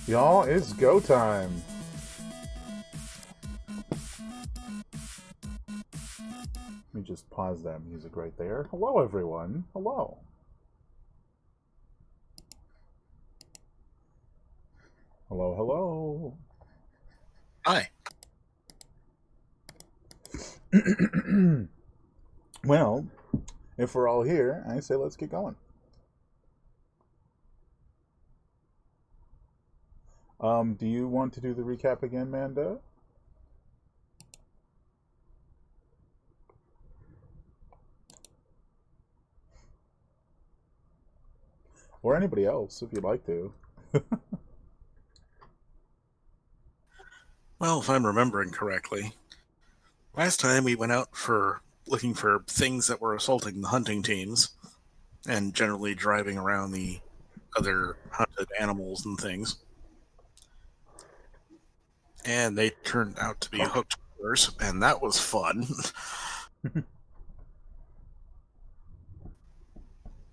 Y'all, it's go time. Let me just pause that music right there. Hello, everyone. Hello. Hello, hello. Hi. Well, if we're all here, I say let's get going. Do you want to do the recap again, Manda? Or anybody else, if you'd like to. Well, if I'm remembering correctly, last time we went out for looking for things that were assaulting the hunting teams and generally driving around the other hunted animals and things. And they turned out to be hooked killers, and that was fun.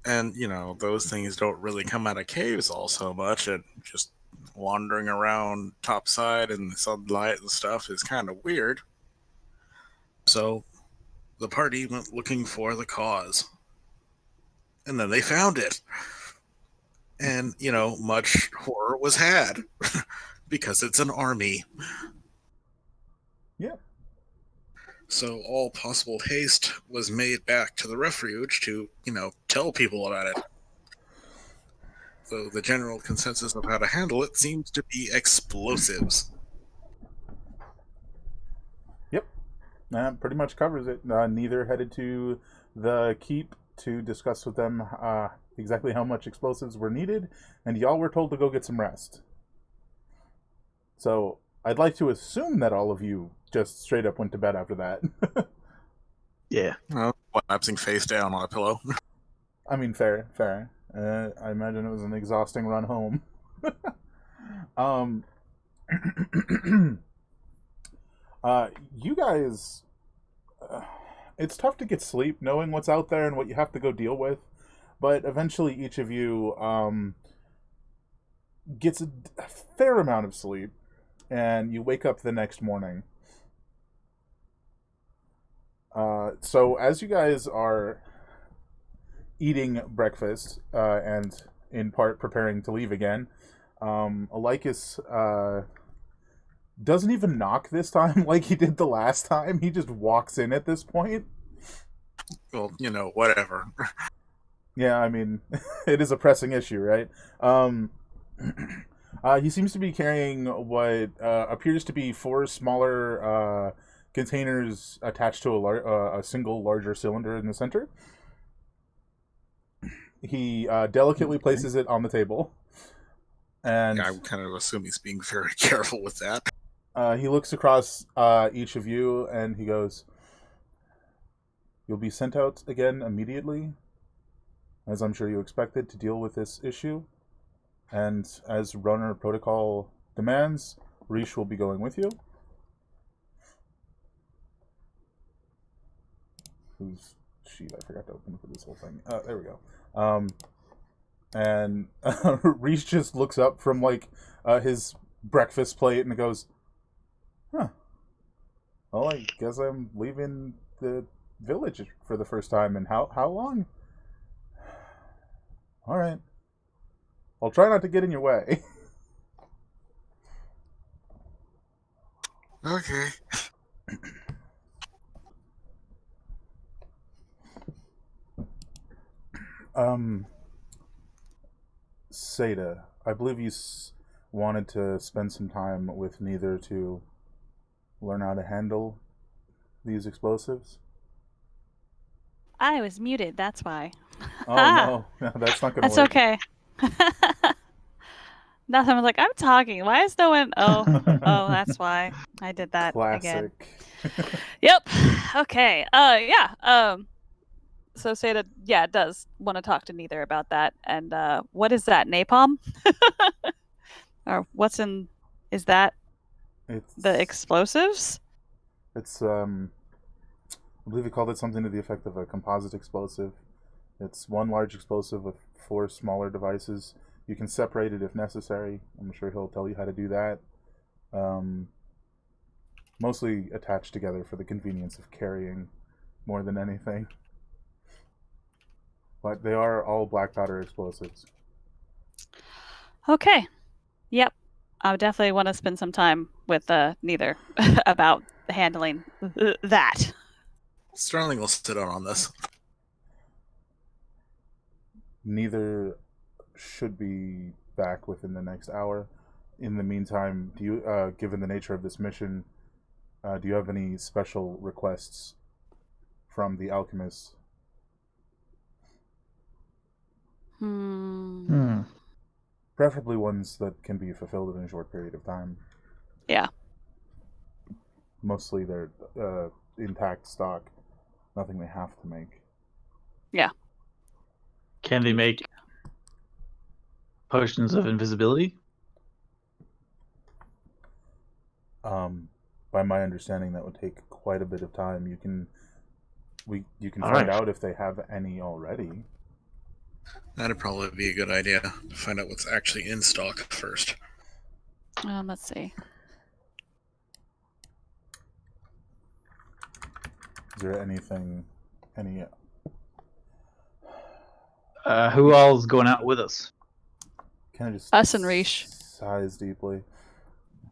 And, those things don't really come out of caves all so much, and just wandering around topside in the sunlight and stuff is kind of weird. So the party went looking for the cause. And then they found it. And, much horror was had because it's an army. Yeah. So all possible haste was made back to the refuge to, tell people about it. So the general consensus of how to handle it seems to be explosives. Yep. That pretty much covers it. Neither headed to the keep to discuss with them exactly how much explosives were needed, and y'all were told to go get some rest. So I'd like to assume that all of you just straight up went to bed after that. Yeah. Collapsing face down on a pillow. I mean, fair, fair. I imagine it was an exhausting run home. um, you guys, it's tough to get sleep knowing what's out there and what you have to go deal with, but eventually each of you gets a fair amount of sleep, and you wake up the next morning. So as you guys are eating breakfast and in part preparing to leave again, Alycus doesn't even knock this time like he did the last time. He just walks in at this point. Well, whatever. Yeah, I mean, it is a pressing issue, right? He seems to be carrying what appears to be four smaller containers attached to a single larger cylinder in the center. He delicately places it on the table, and Yeah, I kind of assume he's being very careful with that. he looks across each of you and he goes, "You'll be sent out again immediately, as I'm sure you expected, to deal with this issue. And as runner protocol demands, Rish will be going with you." Who's sheet? I forgot to open for this whole thing. There we go. And Reese just looks up from like his breakfast plate and goes, "Huh. Well, I guess I'm leaving the village for the first time. And how long? All right. I'll try not to get in your way." Okay. um, Seda, I believe you wanted to spend some time with Neither to learn how to handle these explosives. I was muted, that's why. Oh no, that's not gonna That's work. okay. Nothing was like, I'm talking. Why is no one? Oh, that's why I did that again. Classic. Yep. Okay. Yeah. So Seda, yeah, does want to talk to Neither about that. And what is that? Napalm? Or what's in? Is that the explosives? It's I believe he called it something to the effect of a composite explosive. It's one large explosive with four smaller devices You can separate it if necessary. I'm sure he'll tell you how to do that. Mostly attached together for the convenience of carrying more than anything. But they are all black powder explosives. Okay. Yep. I would definitely want to spend some time with neither about handling that. Sterling will sit on this. Neither should be back within the next hour. In the meantime, do you, given the nature of this mission, do you have any special requests from the alchemists? Preferably ones that can be fulfilled in a short period of time. Yeah. Mostly they're intact stock. Nothing they have to make. Yeah. Can they make potions of invisibility? By my understanding, that would take quite a bit of time. You can All find right. out if they have any already. That'd probably be a good idea to find out what's actually in stock first. Let's see. Is there anything, any? Who all's going out with us? Can I just Us and Rish. sighs deeply?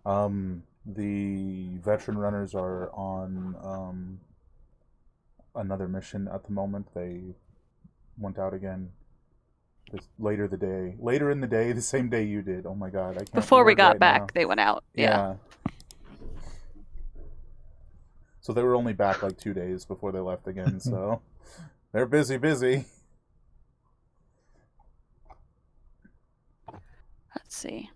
The veteran runners are on another mission at the moment. They went out again later in the day, the same day you did. Oh my god, I can't. Before we word got right back, now. they went out. Yeah. So they were only back like 2 days before they left again. So they're busy. Let's see.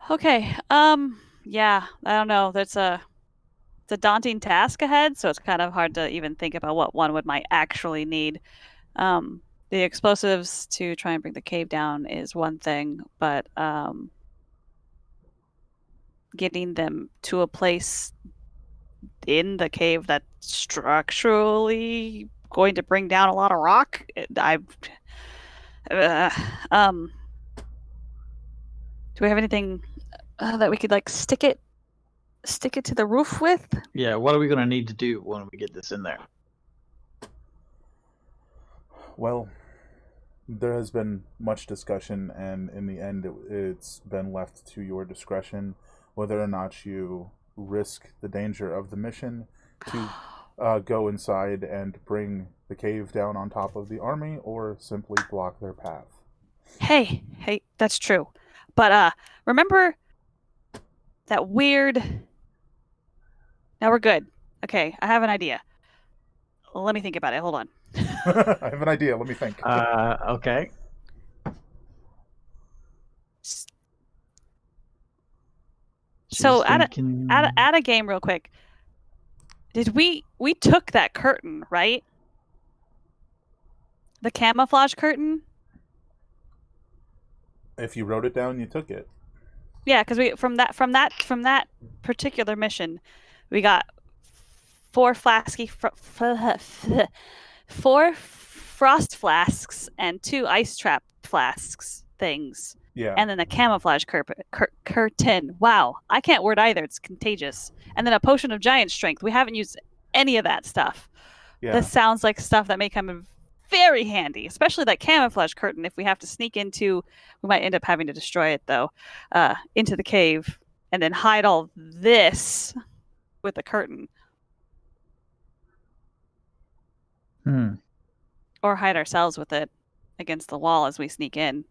Okay. Yeah, I don't know. It's a daunting task ahead, so it's kind of hard to even think about what one might actually need. The explosives to try and bring the cave down is one thing, but getting them to a place in the cave that's structurally going to bring down a lot of rock, do we have anything that we could like stick it to the roof with? Yeah, what are we going to need to do when we get this in there? Well, there has been much discussion, and in the end, it's been left to your discretion whether or not you risk the danger of the mission to go inside and bring the cave down on top of the army, or simply block their path. Hey, that's true. But remember that weird... Now we're good. Okay, I have an idea. Let me think about it. Hold on. I have an idea. Let me think. Okay. So She's thinking- add a game real quick. Did we took that curtain, right? The camouflage curtain? If you wrote it down, you took it. Yeah, because we from that particular mission, we got 4 frost flasks and 2 ice trap flasks things. Yeah. And then a camouflage curtain. Wow, I can't word either. It's contagious. And then a potion of giant strength. We haven't used any of that stuff. Yeah. This sounds like stuff that may come in very handy, especially that camouflage curtain. If we have to sneak into, we might end up having to destroy it though, into the cave and then hide all this with the curtain. Or hide ourselves with it against the wall as we sneak in.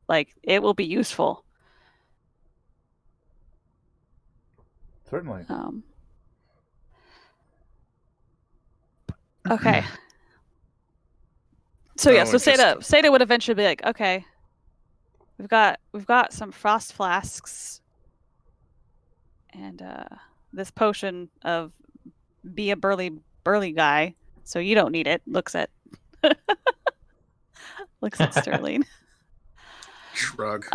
Like, it will be useful. Certainly. Okay. So yeah, so Seda would eventually be like, okay, we've got some frost flasks and this potion of be a burly guy, so you don't need it. Looks at Sterling. Shrug.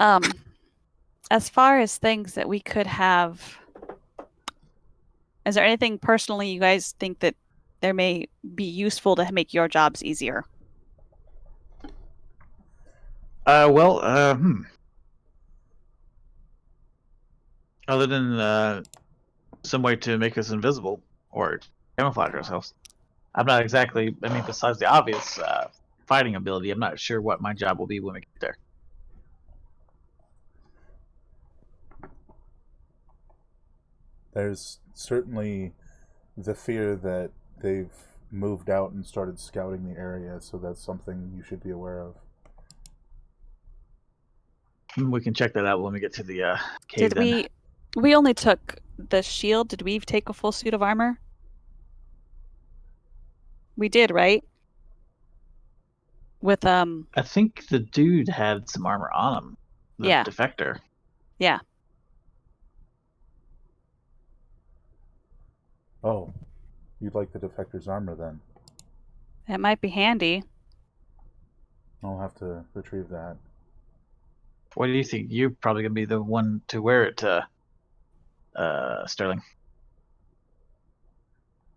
As far as things that we could have, is there anything personally you guys think that there may be useful to make your jobs easier? Other than some way to make us invisible or camouflage ourselves, I'm not exactly. I mean, besides the obvious fighting ability, I'm not sure what my job will be when we get there. There's certainly the fear that they've moved out and started scouting the area, so that's something you should be aware of. We can check that out when we get to the cave. Did we only took the shield? Did we take a full suit of armor? We did, right? With I think the dude had some armor on him. The Yeah. defector. Yeah. Oh, you'd like the defector's armor then? It might be handy. I'll have to retrieve that. What do you think? You're probably gonna be the one to wear it, Sterling.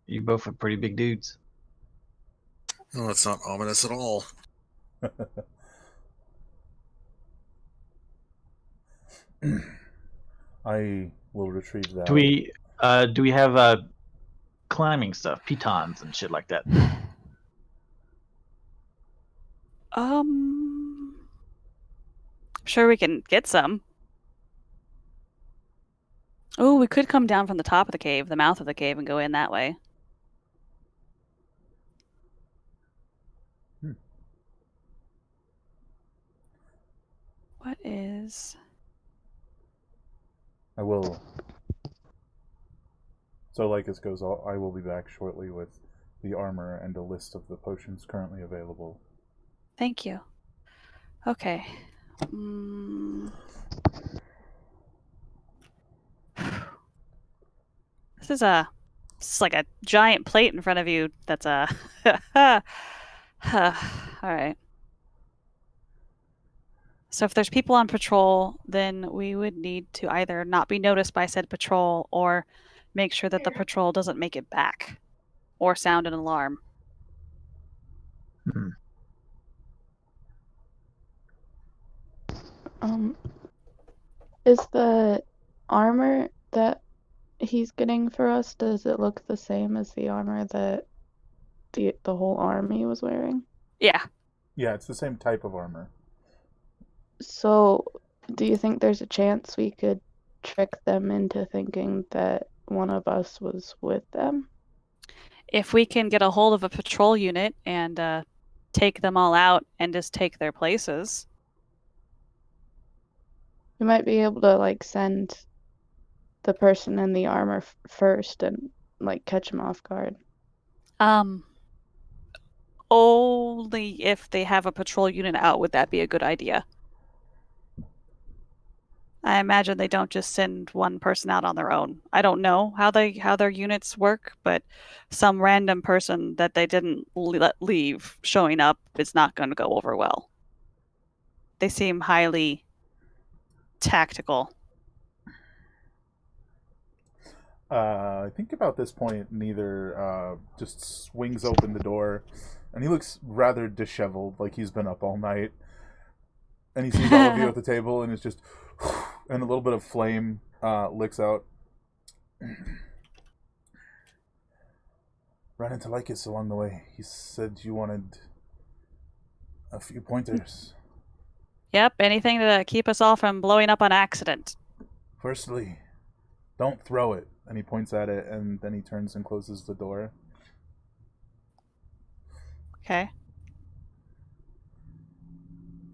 You both are pretty big dudes. No, that's not ominous at all. I will retrieve that. Do we have climbing stuff, pitons and shit like that? I'm sure we can get some. Oh, we could come down from the top of the cave, the mouth of the cave, and go in that way. What is... I will. So like this goes, I will be back shortly with the armor and a list of the potions currently available. Thank you. Okay. This is like a giant plate in front of you that's a... Alright. So if there's people on patrol, then we would need to either not be noticed by said patrol or make sure that the patrol doesn't make it back or sound an alarm. Is the armor that he's getting for us, does it look the same as the armor that the whole army was wearing? Yeah. Yeah, it's the same type of armor. So, do you think there's a chance we could trick them into thinking that one of us was with them? If we can get a hold of a patrol unit and take them all out and just take their places. We might be able to, like, send the person in the armor first and, like, catch them off guard. Only if they have a patrol unit out would that be a good idea. I imagine they don't just send one person out on their own. I don't know how their units work, but some random person that they didn't let leave showing up is not going to go over well. They seem highly tactical. I think about this point, neither just swings open the door, and he looks rather disheveled, like he's been up all night. And he sees all of you at the table, and it's just, and a little bit of flame licks out. Ran into Lycus along the way. He said you wanted a few pointers. Yep, anything to keep us all from blowing up on accident. Firstly, don't throw it. And he points at it, and then he turns and closes the door. Okay.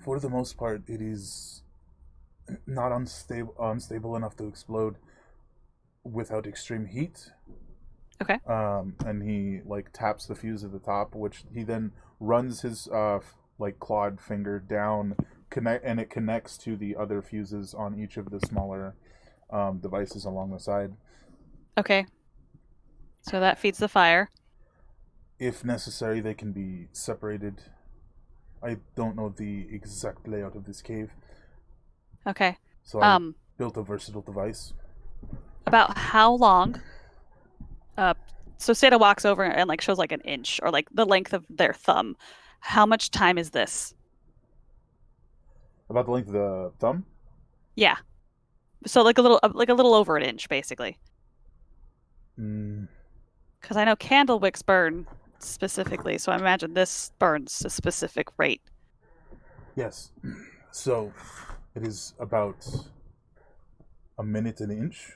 For the most part, it is not unstable enough to explode without extreme heat. Okay. And he like taps the fuse at the top, which he then runs his like clawed finger down, and it connects to the other fuses on each of the smaller devices along the side. Okay. So that feeds the fire. If necessary, they can be separated. I don't know the exact layout of this cave. Okay. So I built a versatile device. About how long? So Seda walks over and like shows like an inch or like the length of their thumb. How much time is this? About the length of the thumb? Yeah. So like a little over an inch, basically. Mm, Because I know candle wicks burn specifically, so I imagine this burns a specific rate. yes. So, it is about a minute an inch,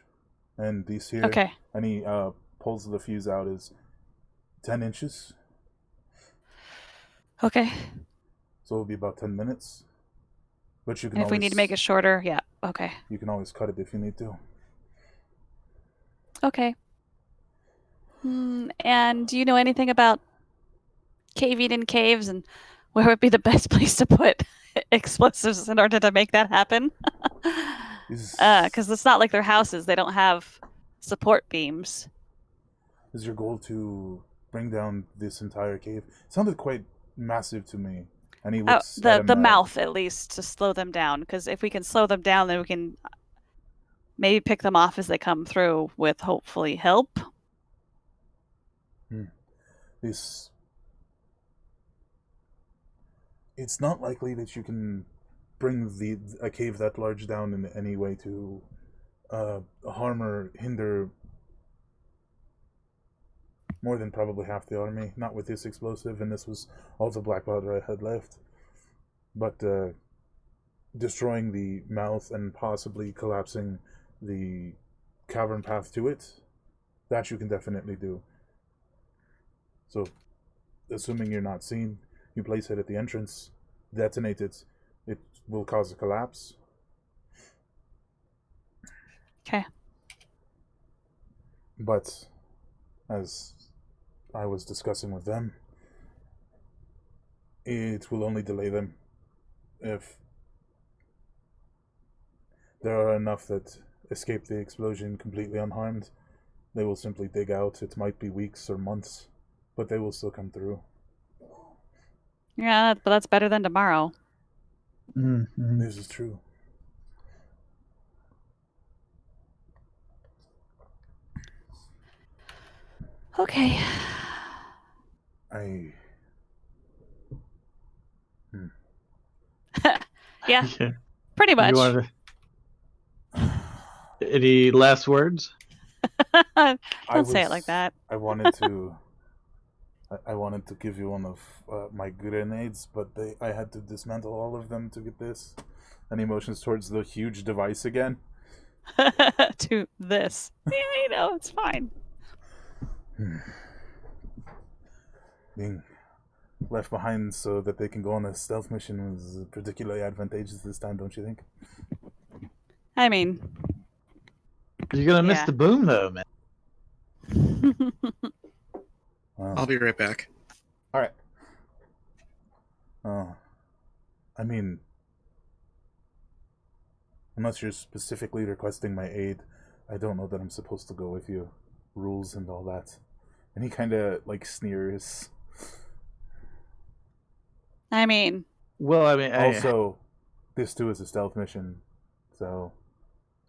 and these here, Okay. and he pulls the fuse out, is 10 inches, Okay. so it'll be about 10 minutes. But you can And if we need to make it shorter, yeah. Okay. you can always cut it if you need to. Okay. And do you know anything about caving in caves and where would be the best place to put explosives in order to make that happen? Because it's not like their houses; they don't have support beams. Is your goal to bring down this entire cave? It sounded quite massive to me. And he looks at the him, mouth at least to slow them down. Because if we can slow them down, then we can maybe pick them off as they come through with hopefully help. this. It's not likely that you can bring a cave that large down in any way to harm or hinder more than probably half the army. Not with this explosive, and this was all the black powder I had left. But destroying the mouth and possibly collapsing the cavern path to it, that you can definitely do. So, assuming you're not seen, you place it at the entrance, detonate it, it will cause a collapse. Okay. But, as I was discussing with them, it will only delay them. If there are enough that escape the explosion completely unharmed, they will simply dig out. It might be weeks or months, but they will still come through. Yeah, but that's better than tomorrow. Mm-hmm. This is true. Okay. Yeah, pretty much. You wanted any last words? Don't say it like that. I wanted to. I wanted to give you one of my grenades, but I had to dismantle all of them to get this. And he motions towards the huge device again. To this. Yeah, it's fine. Being left behind so that they can go on a stealth mission was particularly advantageous this time, don't you think? I mean, You're gonna miss Yeah. the boom, though, man. I'll be right back. All right. I mean, unless you're specifically requesting my aid, I don't know that I'm supposed to go with you. Rules and all that. And he kind of sneers. I mean, Well, I mean, Also, this too is a stealth mission, so.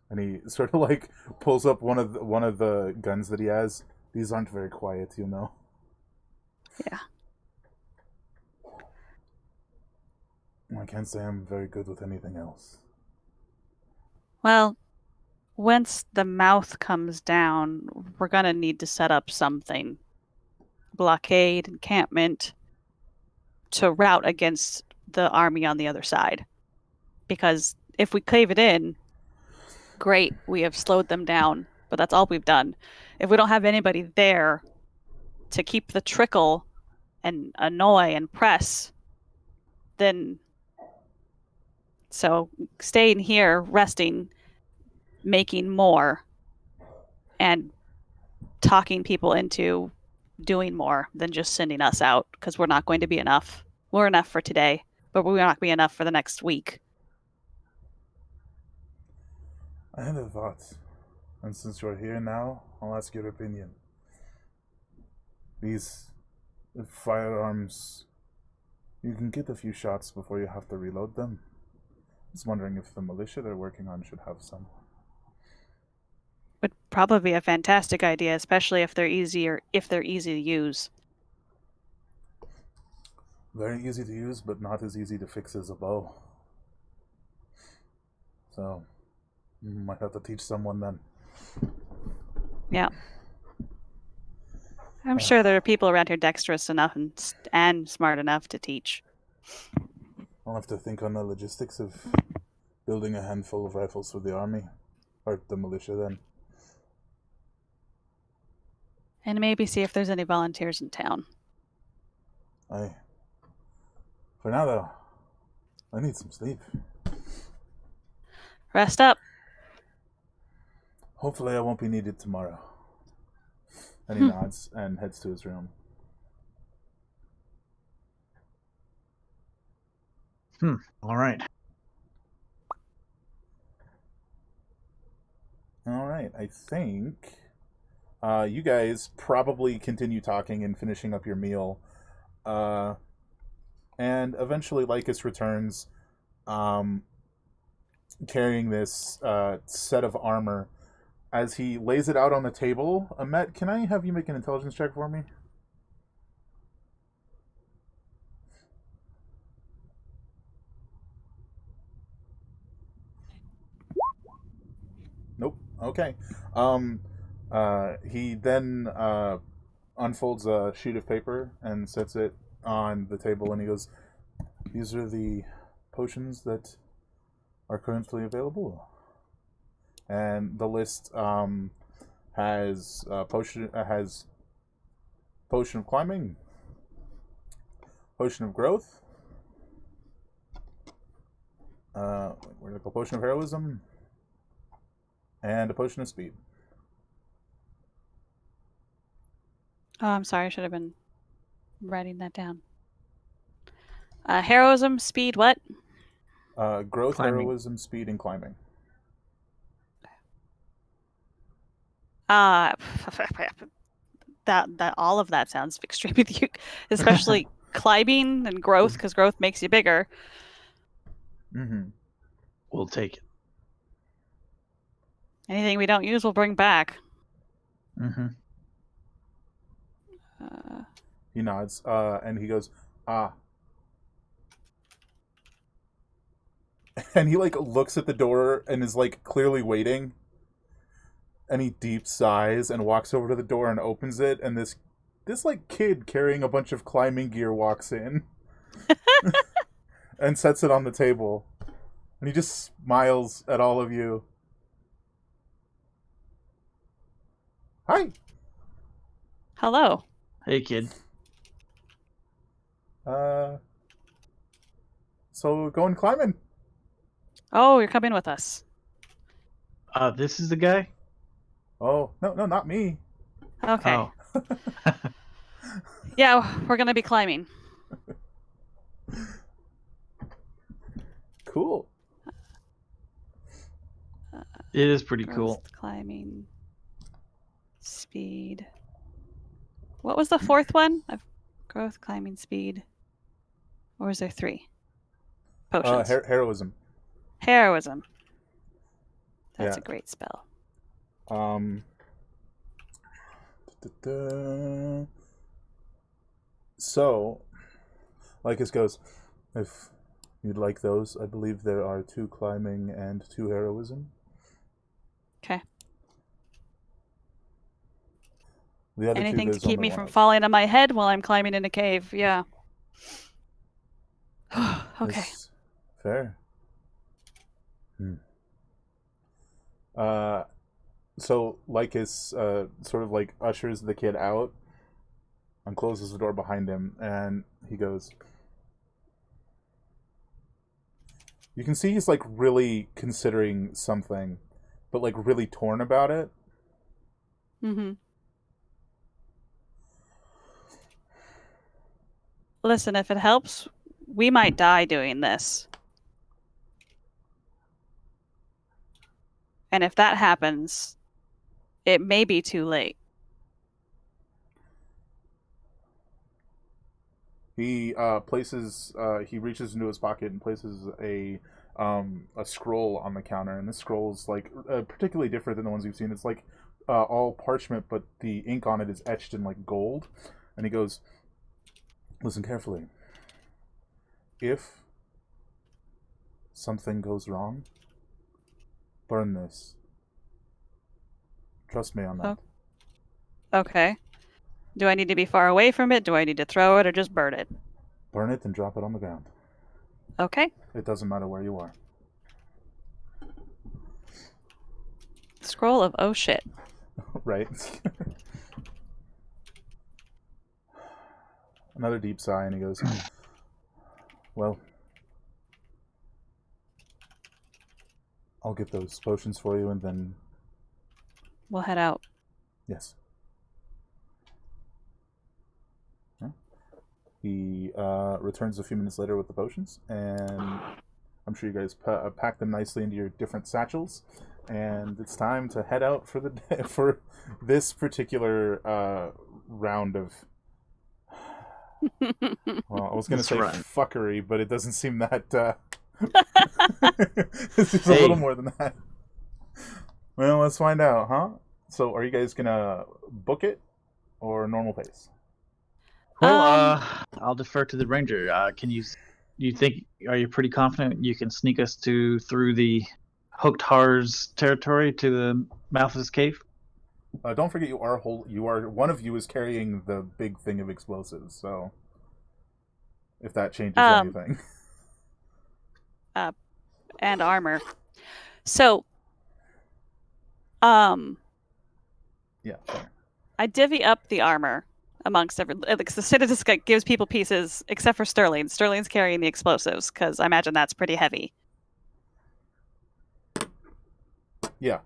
And he sort of pulls up one of the guns that he has. These aren't very quiet, you know. Yeah. I can't say I'm very good with anything else. well, once the mouth comes down, we're gonna need to set up something. Blockade, encampment, to rout against the army on the other side. Because if we cave it in, great, we have slowed them down, but that's all we've done. If we don't have anybody there to keep the trickle and annoy and press, then so staying here, resting, making more, and talking people into doing more than just sending us out, because we're not going to be enough. We're enough for today, but we're not going to be enough for the next week. I had a thought, and since you're here now, I'll ask your opinion. These firearms, you can get a few shots before you have to reload them. I was wondering if the militia they're working on should have some. Would probably be a fantastic idea, especially if they're easy to use. Very easy to use, but not as easy to fix as a bow. So, might have to teach someone then. Yeah. I'm sure there are people around here dexterous enough and smart enough to teach. I'll have to think on the logistics of building a handful of rifles for the army. Or the militia, then. And maybe see if there's any volunteers in town. For now, though, I need some sleep. Rest up. Hopefully I won't be needed tomorrow. And he nods and heads to his room. All right. Alright, I think you guys probably continue talking and finishing up your meal. And eventually Lycus returns carrying this set of armor. As he lays it out on the table, Amet, can I have you make an intelligence check for me? Nope. Okay. He then unfolds a sheet of paper and sets it on the table, and he goes, "These are the potions that are currently available." And the list has potion of climbing, potion of growth, potion of heroism, and a potion of speed. Oh, I'm sorry. I should have been writing that down. Heroism, speed, what? Growth, Climbing. heroism, speed, and climbing. That all of that sounds extremely especially climbing and growth, because growth makes you bigger. Mm-hmm. We'll take it. Anything we don't use, we'll bring back. Mm-hmm. He nods, and he goes, "Ah." And he looks at the door and is clearly waiting. And he deep sighs and walks over to the door and opens it, and this kid carrying a bunch of climbing gear walks in and sets it on the table. And he just smiles at all of you. Hi. Hello. Hey, kid. So going climbing. Oh, you're coming with us. This is the guy? Oh, no, not me. Okay. Oh. Yeah, we're gonna be climbing. Cool. It is pretty Growth, cool. climbing, speed. What was the fourth one? Growth, climbing, speed. Or was there 3? Potions. Heroism. Heroism. That's Yeah. a great spell. So, Lycus goes, "If you'd like those, I believe there are 2 climbing and 2 heroism." Okay. The other Anything 2, to there's keep only me one from of. falling on my head while I'm climbing in a cave. Yeah. Okay. That's fair. So Lycus sort of ushers the kid out and closes the door behind him, and he goes, you can see he's really considering something, but really torn about it. Mm-hmm. Listen, if it helps, we might die doing this. And if that happens, it may be too late. He he reaches into his pocket and places a scroll on the counter, and this scroll is particularly different than the ones we've seen. It's all parchment, but the ink on it is etched in gold. And he goes, "Listen carefully. If something goes wrong, burn this. Trust me on that. Okay. Do I need to be far away from it? Do I need to throw it or just burn it? Burn it and drop it on the ground. Okay. It doesn't matter where you are. Scroll of oh shit. Right? Another deep sigh, and he goes, well, I'll get those potions for you, and then... We'll head out. Yes. Yeah. He returns a few minutes later with the potions, and I'm sure you guys pack them nicely into your different satchels, and it's time to head out for the day, for this particular round of... Well, I was going to say fuckery, but it doesn't seem that... This is a little more than that. Well, let's find out, huh? So, are you guys going to book it or normal pace? Well, I'll defer to the ranger. Are you pretty confident you can sneak us through the Hooked Har's territory to the mouth of this cave? Don't forget, one of you is carrying the big thing of explosives. So, if that changes anything, and armor. So, yeah, fair. I divvy up the armor amongst the city just gives people pieces, except for Sterling. Sterling's carrying the explosives because I imagine that's pretty heavy. Yeah,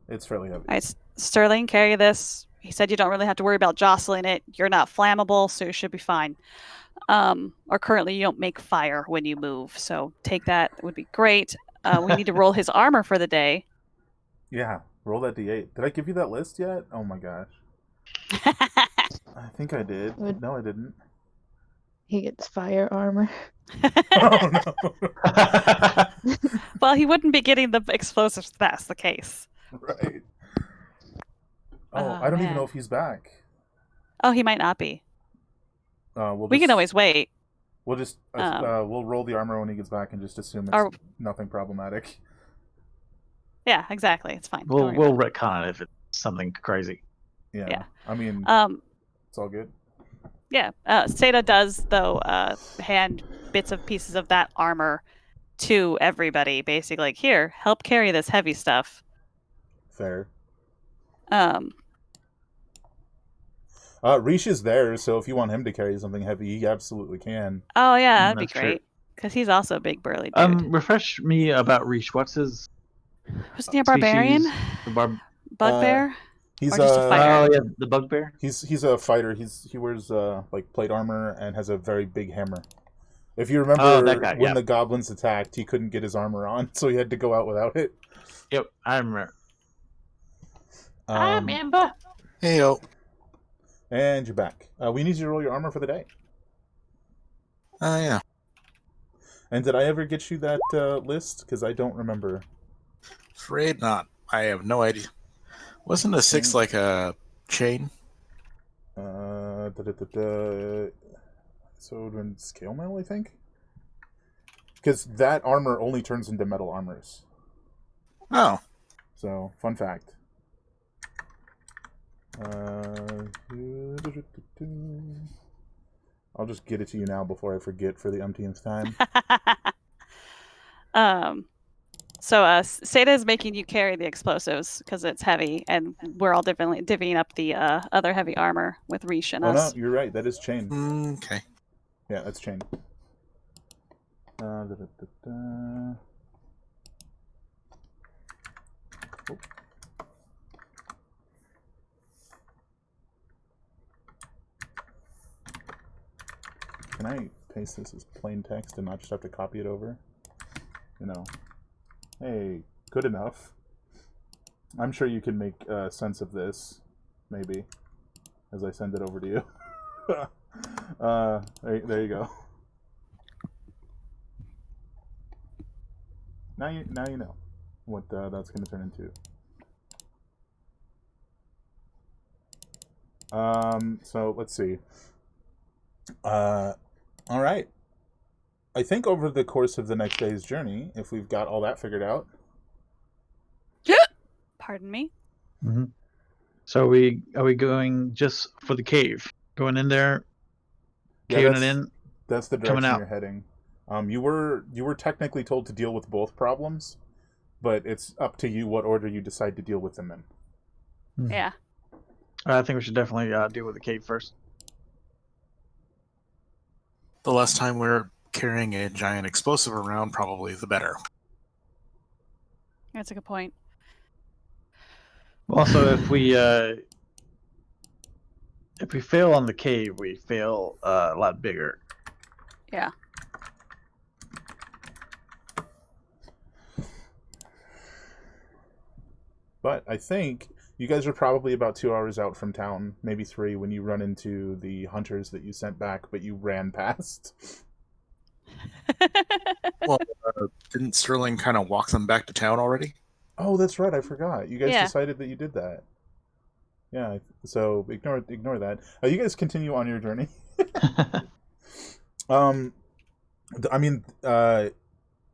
it's fairly heavy. All right, Sterling, carry this. He said you don't really have to worry about jostling it. You're not flammable, so you should be fine. Or currently you don't make fire when you move, so take that. It would be great. We need to roll his armor for the day. Yeah, roll that d8. Did I give you that list yet? Oh my gosh. I think I did. No, I didn't. He gets fire armor. Oh no. Well, he wouldn't be getting the explosives if that's the case. Right. Oh, I don't even know if he's back. Oh, he might not be. We can always wait. We'll just we'll roll the armor when he gets back and just assume it's nothing problematic. Yeah, exactly. It's fine. We'll retcon it if it's something crazy. Yeah. I mean, it's all good. Yeah. Seda does, though, hand bits of pieces of that armor to everybody, basically. Like, here, help carry this heavy stuff. Fair. Rish is there, so if you want him to carry something heavy, he absolutely can. Oh, yeah, that'd be great. Because he's also a big burly dude. Refresh me about Rish. What's his... Wasn't he a barbarian? Bugbear? He's just a fighter? Oh, yeah, the bugbear? He's a fighter. He wears like plate armor and has a very big hammer. If you remember when the goblins attacked, he couldn't get his armor on, so he had to go out without it. Yep, I remember. I remember. Hey, yo. And you're back. We need you to roll your armor for the day. Yeah. And did I ever get you that list? Because I don't remember. Afraid not. I have no idea. Wasn't a 6 like a chain? So it would have been scale mail, I think? Because that armor only turns into metal armors. Oh. So, fun fact. I'll just get it to you now before I forget for the umpteenth time. So Seda is making you carry the explosives because it's heavy, and we're all divvying up the other heavy armor with Rish and us. No, you're right. That is chain. Okay. Yeah, that's chain. Oh. Can I paste this as plain text and not just have to copy it over? You know. Hey, good enough. I'm sure you can make sense of this, maybe, as I send it over to you. There you go. Now you know what that's going to turn into. So let's see. All right. I think over the course of the next day's journey, if we've got all that figured out, Pardon me? Mm-hmm. So are we going just for the cave? Going in there, Yeah, caving it in, that's the coming direction out. you're heading. You were technically told to deal with both problems, but it's up to you what order you decide to deal with them in. Yeah. I think we should definitely deal with the cave first. The less time we're carrying a giant explosive around, probably the better. That's a good point. Also, if we fail on the cave, we fail a lot bigger. Yeah. But I think you guys are probably about 2 hours out from town, maybe 3, when you run into the hunters that you sent back, but you ran past. Well, didn't Sterling kind of walk them back to town already? Oh, that's right. I forgot. You guys Yeah. decided that you did that. Yeah. So ignore that. You guys continue on your journey. I mean, oh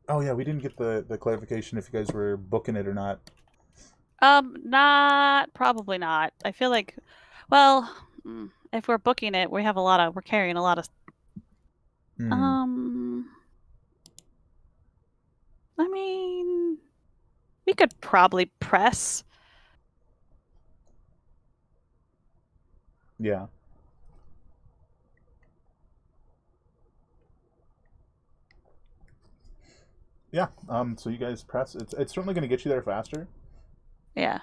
yeah, we didn't get the clarification if you guys were booking it or not. Probably not. I feel like, well, if we're booking it, we're carrying a lot of. I mean, we could probably press. Yeah. Yeah. So you guys press. It's certainly going to get you there faster. Yeah.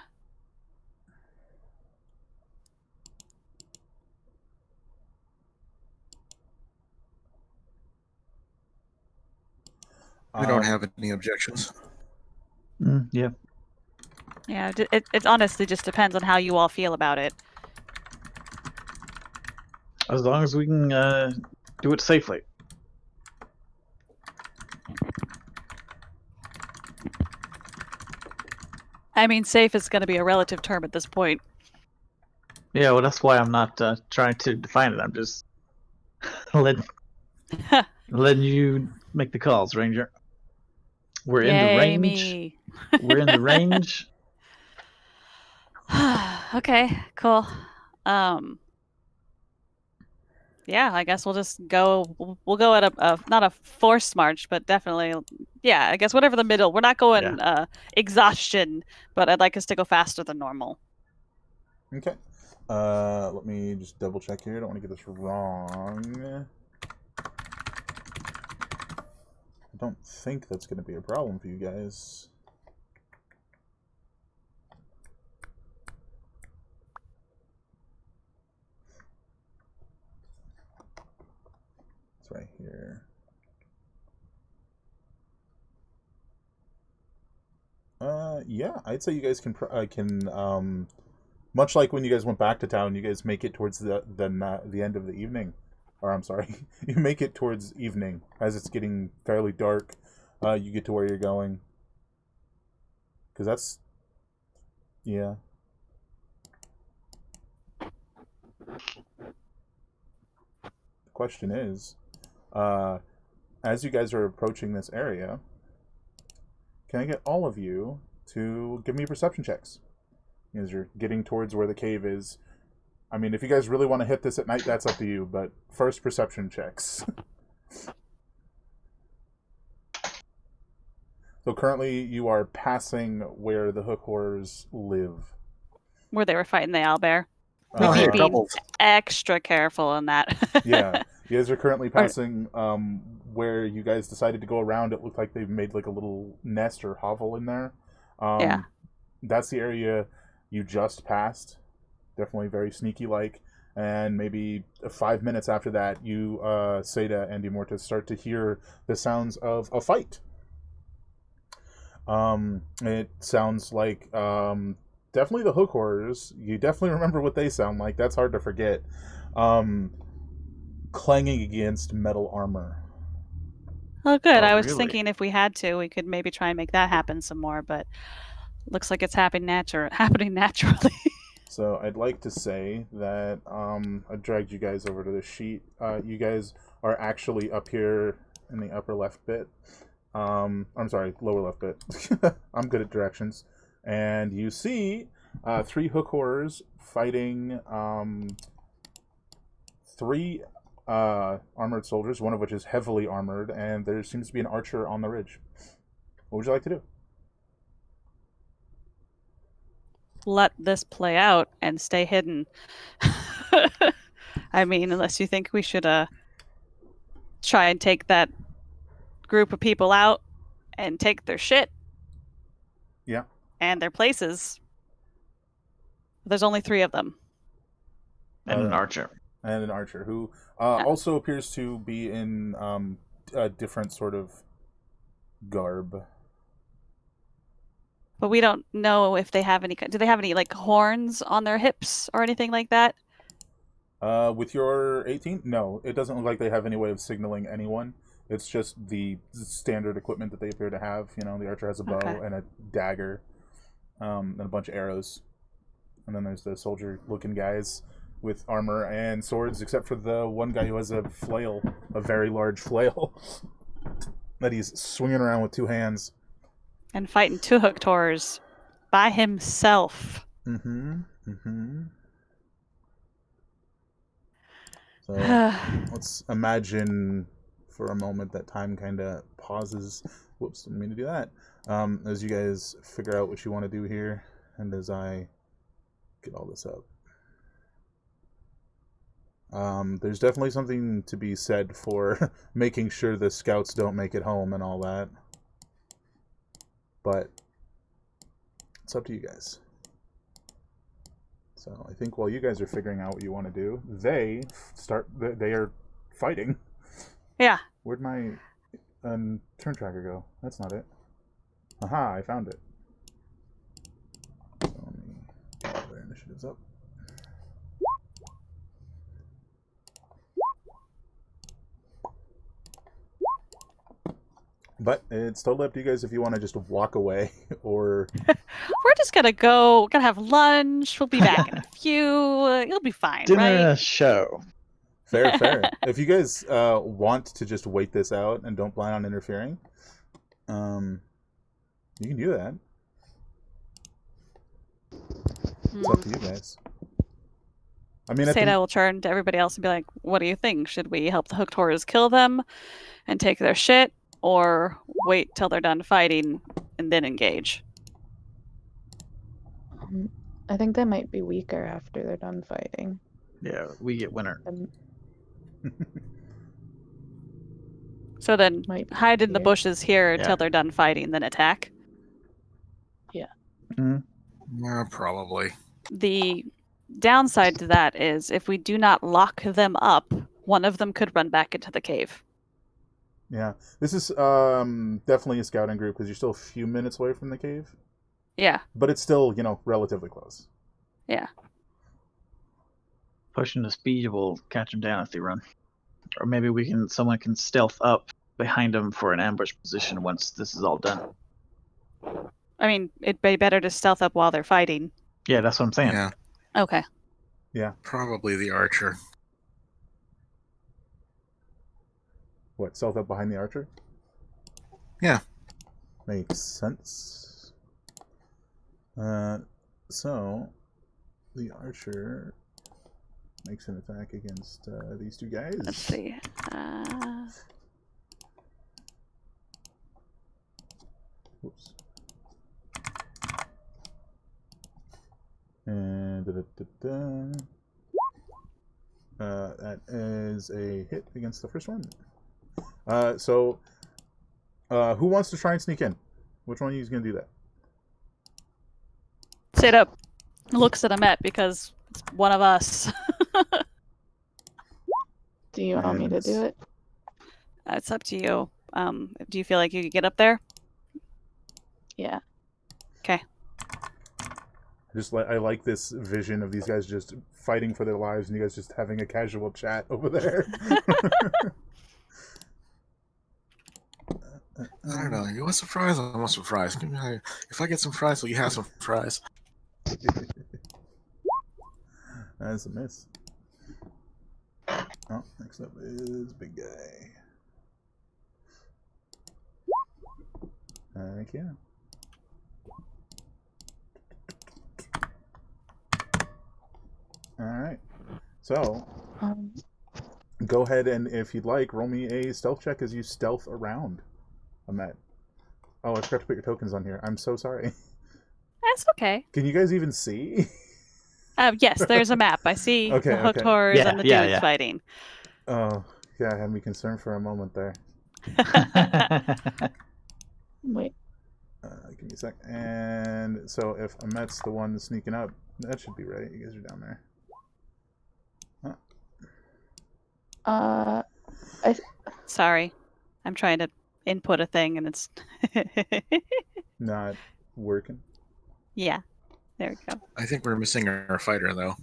We don't have any objections. Yeah. Yeah. It honestly just depends on how you all feel about it. As long as we can do it safely. I mean, safe is going to be a relative term at this point. Yeah, well, that's why I'm not trying to define it. I'm just letting you make the calls, Ranger. We're in the range. Me. We're in the range. Okay, cool. Yeah, I guess we'll just go. We'll go at a not a forced march, but definitely, yeah. I guess whatever the middle. We're not going exhaustion, but I'd like us to go faster than normal. Okay. Let me just double check here. I don't want to get this wrong. I don't think that's going to be a problem for you guys. It's right here. Yeah, I'd say you guys can much like when you guys went back to town, you guys make it towards the end of the evening. Or I'm sorry, you make it towards evening as it's getting fairly dark. You get to where you're going. Because that's... Yeah. The question is, as you guys are approaching this area, can I get all of you to give me perception checks? As you're getting towards where the cave is. I mean, if you guys really want to hit this at night, that's up to you, but first, perception checks. So currently, you are passing where the hook horrors live. Where they were fighting the owlbear. We keep being extra careful in that. Yeah. You guys are currently passing where you guys decided to go around. It looked like they've made like a little nest or hovel in there. Yeah. That's the area you just passed. Definitely very sneaky-like. And maybe 5 minutes after that, you, Seda and Immortus, start to hear the sounds of a fight. It sounds like definitely the hook horrors. You definitely remember what they sound like. That's hard to forget. Clanging against metal armor. Oh, good. I was thinking if we had to, we could maybe try and make that happen some more, but looks like it's happening naturally. So I'd like to say that I dragged you guys over to the sheet. You guys are actually up here in the upper left bit. I'm sorry, lower left bit. I'm good at directions. and you see 3 hook horrors fighting 3 armored soldiers, one of which is heavily armored, and there seems to be an archer on the ridge. What would you like to do? Let this play out and stay hidden. I mean, unless you think we should try and take that group of people out and take their shit. Yeah. And their places. There's only 3 of them. And an archer. And an archer who also appears to be in a different sort of garb. But we don't know if they have any. Do they have any like horns on their hips or anything like that? With your 18, no, it doesn't look like they have any way of signaling anyone. It's just the standard equipment that they appear to have. You know, the archer has a bow and a dagger, and a bunch of arrows, and then there's the soldier-looking guys with armor and swords, except for the one guy who has a flail, a very large flail that he's swinging around with 2 hands. And fighting 2 hook tours by himself. So let's imagine for a moment that time kind of pauses. Whoops, didn't mean to do that. As you guys figure out what you want to do here, and as I get all this up. There's definitely something to be said for making sure the scouts don't make it home and all that. But it's up to you guys. So I think while you guys are figuring out what you want to do, they are fighting. Yeah. Where'd my turn tracker go? That's not it. Aha, I found it. So let me get all their initiatives up. But it's totally up to you guys if you want to just walk away or... We're just gonna go. We're gonna have lunch. We'll be back in a few. You'll be fine, Dinner right? and a show. Fair, fair. If you guys want to just wait this out and don't plan on interfering, you can do that. It's up to you guys. I mean, Seda will turn to everybody else and be like, "What do you think? Should we help the hook tours kill them and take their shit, or wait till they're done fighting and then engage?" I think they might be weaker after they're done fighting. Yeah, we get winner. So then Might be hide in the here. bushes here Yeah. until they're done fighting, then attack. Yeah, probably. The downside to that is if we do not lock them up, one of them could run back into the cave. Yeah. This is definitely a scouting group because you're still a few minutes away from the cave. Yeah. But it's still, relatively close. Yeah. Pushing the speed will catch them down if they run. Or maybe someone can stealth up behind them for an ambush position once this is all done. I mean, it'd be better to stealth up while they're fighting. Yeah, that's what I'm saying. Yeah, Okay. Yeah. probably the archer. What, stealth up behind the archer? Yeah. Makes sense. So, the archer makes an attack against these 2 guys. Let's see. Whoops. And that is a hit against the first one. So who wants to try and sneak in? Which one of you is going to do that? Seda looks at Amet because it's one of us. Do you want me to do it? It's up to you. Do you feel like you could get up there? Yeah. Okay. I like this vision of these guys just fighting for their lives and you guys just having a casual chat over there. I don't know. You want some fries? I want some fries. If I get some fries, will you have some fries? That's a miss. Oh, next up is Big Guy. Heck yeah. So, go ahead and, if you'd like, roll me a stealth check as you stealth around Ahmet. Oh, I forgot to put your tokens on here. I'm so sorry. That's okay. Can you guys even see? Yes, there's a map. I see Okay, the hooked okay. horrors Yeah, and the yeah, dudes yeah. fighting. Oh, yeah, I had me concerned for a moment there. Wait. Give me a sec. And so if Ahmet's the one sneaking up, that should be right. You guys are down there. Huh. Sorry. I'm trying to input a thing and it's... Not working. Yeah. There we go. I think we're missing our fighter, though.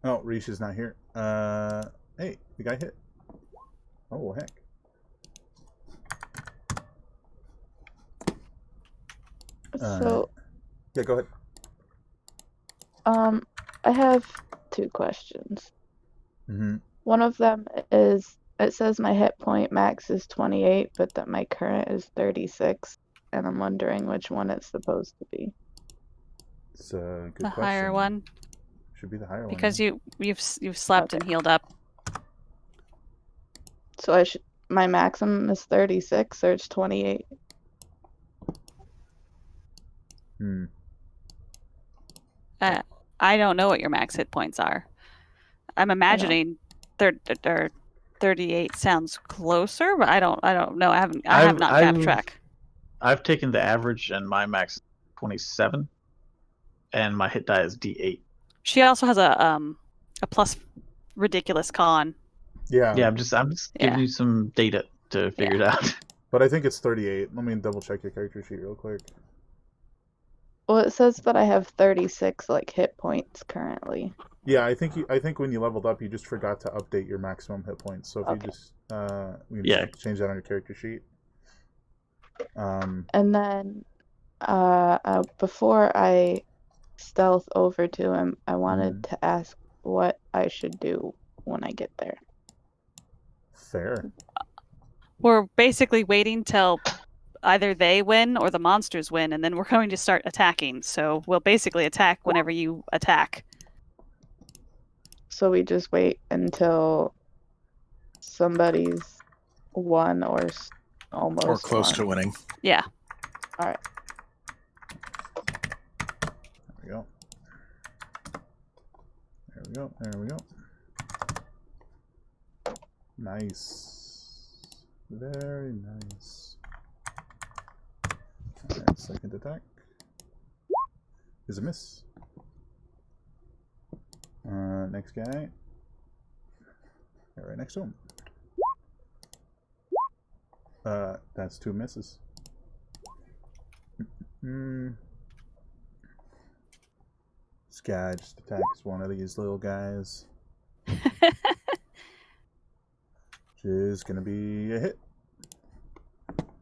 Oh, Reach is not here. Hey, the guy hit. Oh, well, heck. So, yeah, go ahead. I have 2 questions. Mm-hmm. One of them is, it says my hit point max is 28, but that my current is 36, and I'm wondering which one it's supposed to be. It's a good The question. higher one. Should be the higher Because one. you've slept and healed up. So my maximum is 36 or it's 28? I don't know what your max hit points are. I'm imagining 38 sounds closer, but I don't know. I have not kept track. I've taken the average and my max is 27, and my hit die is D8. She also has a plus ridiculous con. Yeah. Yeah, I'm just giving you some data to figure it out. But I think it's 38. Let me double check your character sheet real quick. Well, it says that I have 36 like hit points currently. Yeah, I think when you leveled up, you just forgot to update your maximum hit points. So if you just we can change that on your character sheet. And then before I stealth over to him, I wanted to ask what I should do when I get there. Fair. We're basically waiting till either they win or the monsters win, and then we're going to start attacking. So we'll basically attack whenever you attack. So we just wait until somebody's won or almost or close won. to winning. Yeah. All right. There we go. There we go. There we go. Nice. Very nice. Alright, second attack. Is a miss. Next guy. Right next to him. That's 2 misses. This guy just attacks one of these little guys. Which is gonna be a hit.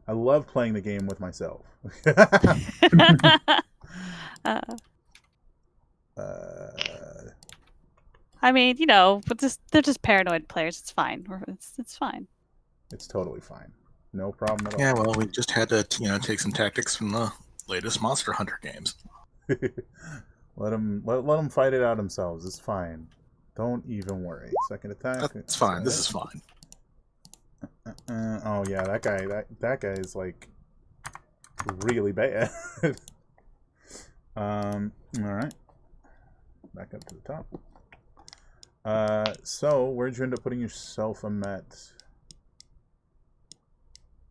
I love playing the game with myself. I mean, you know, but they're just paranoid players. It's fine. It's fine. It's totally fine. No problem at all. Yeah, well, we just had to, take some tactics from the latest Monster Hunter games. let them fight it out themselves. It's fine. Don't even worry. Second attack. That's fine. This is fine. Oh yeah, that guy is like really bad. All right. Back up to the top. So where'd you end up putting yourself, Ahmet?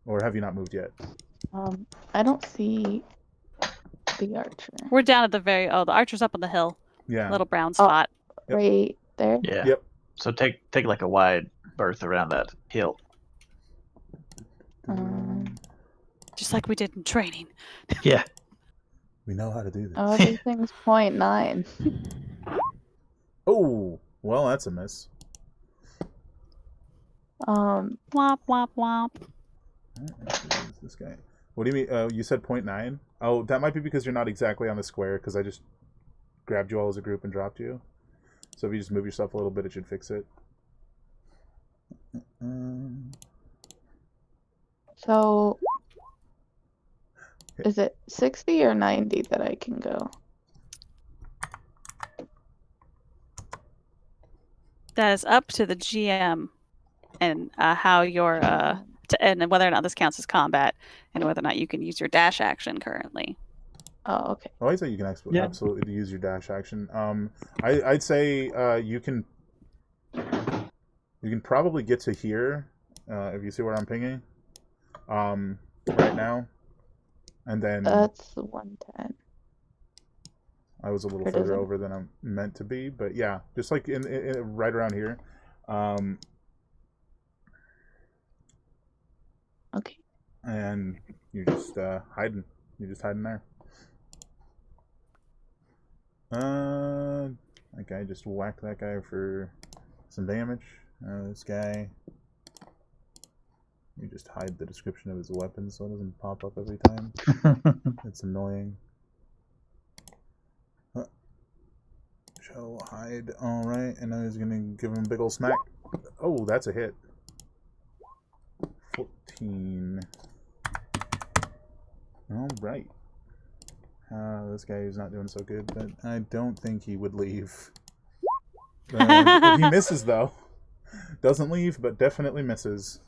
Or have you not moved yet? I don't see the archer. We're down at the the archer's up on the hill. Yeah. Little brown spot. Yep. Right there? Yeah. Yep. So take like a wide berth around that hill. Just like we did in training. Yeah. We know how to do this. Oh, everything's 0.9. Oh, well, that's a miss. Womp womp womp. This guy. What do you mean? You said 0.9? Oh, that might be because you're not exactly on the square, because I just grabbed you all as a group and dropped you. So if you just move yourself a little bit, it should fix it. So, is it 60 or 90 that I can go? That is up to the GM and how your and whether or not this counts as combat, and whether or not you can use your dash action currently. Oh, okay. Oh, I'd say you can absolutely use your dash action. I'd say you can probably get to here if you see where I'm pinging right now, and then That's 110. I was a little Or further doesn't- over than I'm meant to be, but yeah, just like in right around here. Okay. And you're just hiding. You're just hiding there. Okay, just whacked that guy for some damage. This guy. You just hide the description of his weapon so it doesn't pop up every time. It's annoying. Show hide. Alright, and now he's gonna give him a big ol' smack. Oh, that's a hit. 14. Alright. This guy is not doing so good, but I don't think he would leave. He misses, though. Doesn't leave, but definitely misses.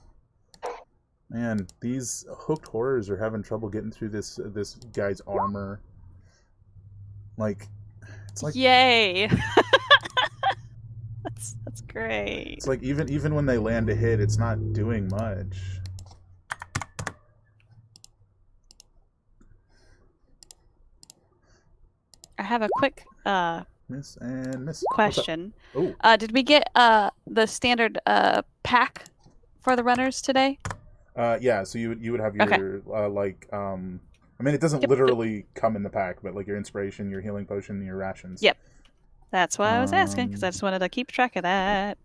Man, these hooked horrors are having trouble getting through this guy's armor. Like, it's like... Yay! That's great. It's like even when they land a hit, it's not doing much. I have a quick Miss and miss. question. Oh. Did we get the standard pack for the runners today? Yeah. So you would have your like I mean, it doesn't literally come in the pack, but like your inspiration, your healing potion, and your rations. Yep. That's why I was asking, because I just wanted to keep track of that.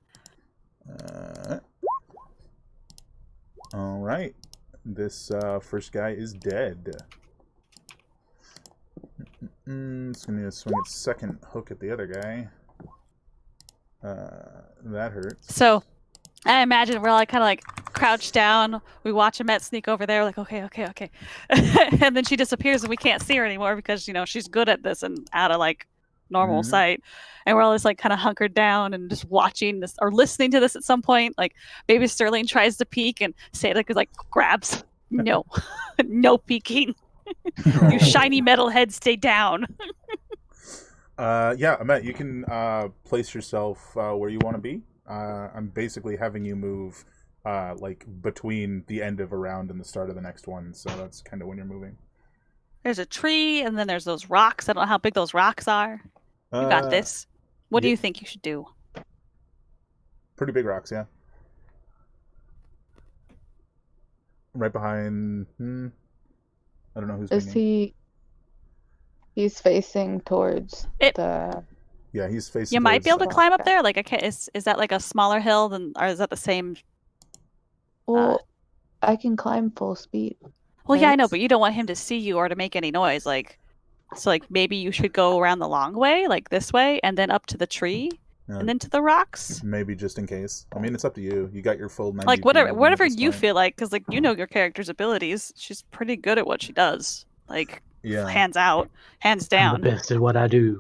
All right. This first guy is dead. It's going to swing its second hook at the other guy. That hurts. So, I imagine we're all kind of like crouched down. We watch Amet sneak over there, like, okay. And then she disappears and we can't see her anymore because, you know, she's good at this and out of like normal sight. And we're all just like kind of hunkered down and just watching this or listening to this at some point. Like Baby Sterling tries to peek and Seda like grabs. No, no peeking. You shiny metal head, stay down. Yeah, Amet, you can place yourself where you want to be. I'm basically having you move like between the end of a round and the start of the next one, so that's kind of when you're moving. There's a tree, and then there's those rocks. I don't know how big those rocks are. You got this. What do you think you should do? Pretty big rocks, yeah. Right behind... I don't know who's Is pinging. He's facing towards It- the... Yeah, he's facing. You might be able to the climb up rock. there. Like, is that like a smaller hill than, or is that the same? Well, I can climb full speed. Well, yeah, I know, Right. but you don't want him to see you or to make any noise. Like, so like maybe you should go around the long way, like this way, and then up to the tree, and then to the rocks. Maybe just in case. I mean, it's up to you. You got your full 90 Like feet whatever, movement whatever at this you point. feel like, because like you know your character's abilities. She's pretty good at what she does. Like Yeah. hands out, hands I'm down. the best at what I do.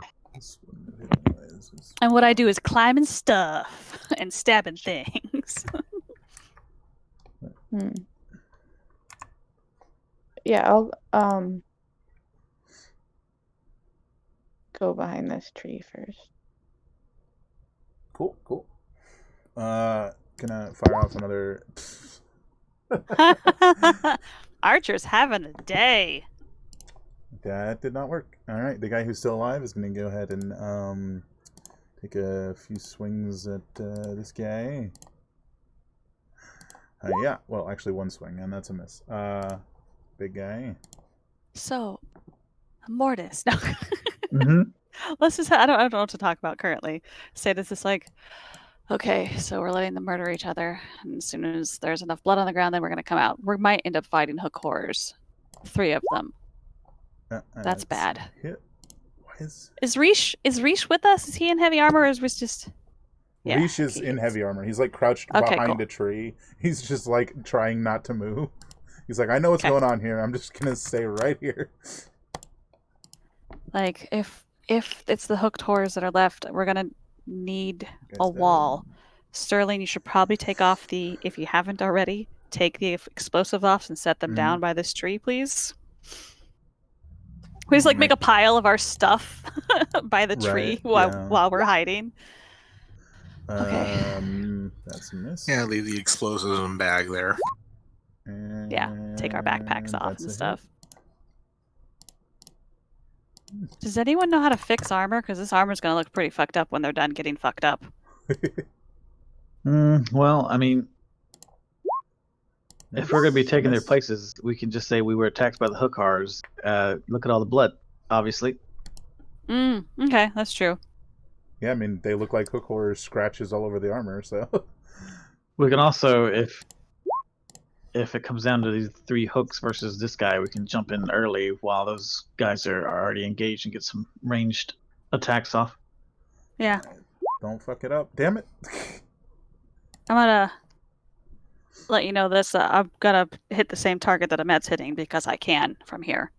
And what I do is climbing stuff and stabbing things. Yeah, I'll go behind this tree first. Cool. Gonna fire off another. Archer's having a day. That did not work. All right, the guy who's still alive is gonna go ahead and take a few swings at this guy. Yeah, well, actually one swing, and that's a miss. Big guy. So, Mortis. No. Mm-hmm. Let's just. I don't know what to talk about currently. Say this is like, okay, so we're letting them murder each other, and as soon as there's enough blood on the ground, then we're gonna come out. We might end up fighting hook horrors, 3 of them. That's bad. Hit. Why is Reesh with us? Is he in heavy armor, or is Reesh just? Yeah, Reesh is in heavy armor. He's like crouched Okay, behind cool. a tree. He's just like trying not to move. He's like, I know what's Okay. going on here. I'm just gonna stay right here. Like if it's the hooked horrors that are left, we're gonna need Guy's a dead. wall. Sterling, you should probably take off if you haven't already, take the explosive off and set them down by this tree, please. We just make a pile of our stuff by the tree while we're hiding. Okay. That's a miss. Yeah, leave the explosives in a bag there. Yeah, take our backpacks off and stuff. Does anyone know how to fix armor? Because this armor's going to look pretty fucked up when they're done getting fucked up. Well, I mean, if we're going to be taking their places, we can just say we were attacked by the hookars. Look at all the blood, obviously. Okay, that's true. Yeah, I mean, they look like hook horror scratches all over the armor, so... We can also, if it comes down to these 3 hooks versus this guy, we can jump in early while those guys are already engaged and get some ranged attacks off. Yeah. Don't fuck it up. Damn it. I'm gonna let you know this. I'm gonna hit the same target that Ahmed's hitting because I can from here.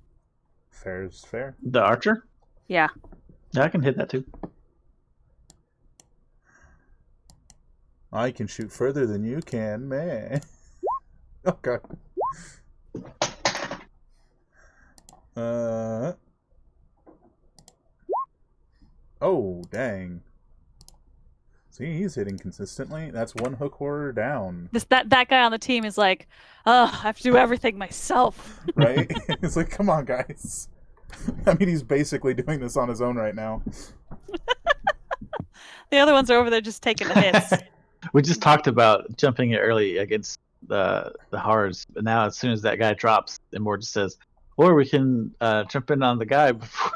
Fair's fair. The archer? Yeah. Yeah, I can hit that too. I can shoot further than you can, man. Oh, God. Oh, dang. See, he's hitting consistently. That's 1 hook horror down. That guy on the team is like, I have to do everything myself. Right? It's like, come on, guys. I mean, he's basically doing this on his own right now. The other ones are over there just taking the hits. We just talked about jumping in early against the horrors, but now as soon as that guy drops, Immort just says, or we can jump in on the guy before,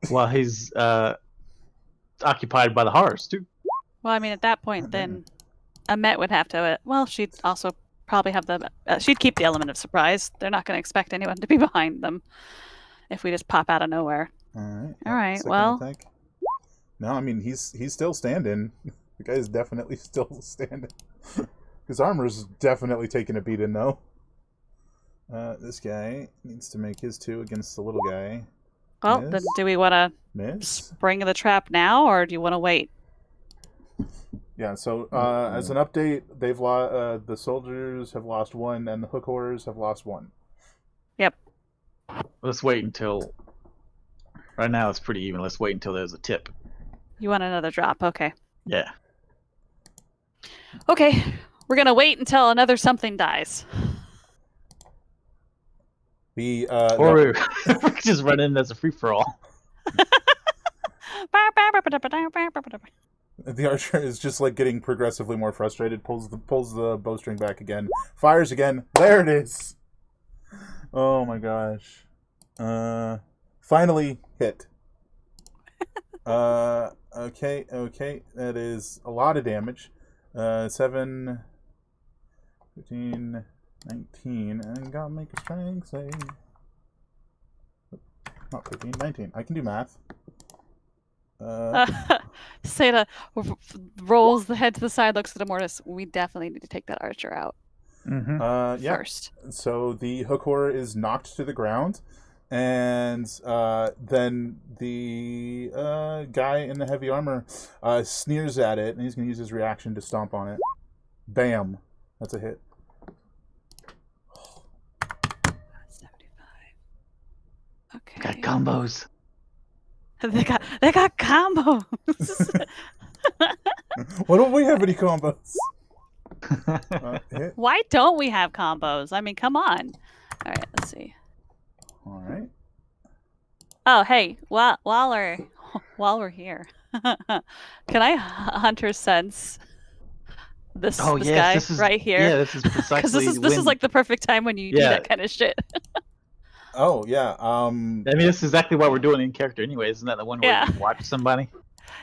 while he's occupied by the horrors too. Well, I mean, at that point, then Ahmet would have to. She'd also probably have she'd keep the element of surprise. They're not going to expect anyone to be behind them if we just pop out of nowhere. All right. Well, attack. No, I mean he's still standing. The guy's definitely still standing. His armor's definitely taking a beating, though. This guy needs to make his 2 against the little guy. Well, then do we want to spring the trap now, or do you want to wait? Yeah, so as an update, they've the soldiers have lost 1, and the hook horrors have lost 1. Yep. Let's wait until... Right now it's pretty even. Let's wait until there's a tip. You want another drop? Okay. Yeah. Okay, we're gonna wait until another something dies. Or we just run in as a free for all. The archer is just getting progressively more frustrated. Pulls the bowstring back again. Fires again. There it is. Oh my gosh. Finally hit. Okay. That is a lot of damage. 7, 15, 19, and gotta make a strength save. Not 15, 19. I can do math. Seda rolls the head to the side, looks at Immortus. We definitely need to take that archer out. First. So the hook horror is knocked to the ground, and then the guy in the heavy armor sneers at it, and he's going to use his reaction to stomp on it. Bam. That's a hit. 75. Okay. Got combos. They got combos. Why don't we have any combos? Why don't we have combos? I mean, come on. All right, let's see. All right. Oh, hey, while we're here, can I hunter sense this guy right here? Yeah, this is precisely because this is like the perfect time when you do that kind of shit. Oh yeah. I mean, this is exactly what we're doing in character anyway. Isn't that the one where you watch somebody?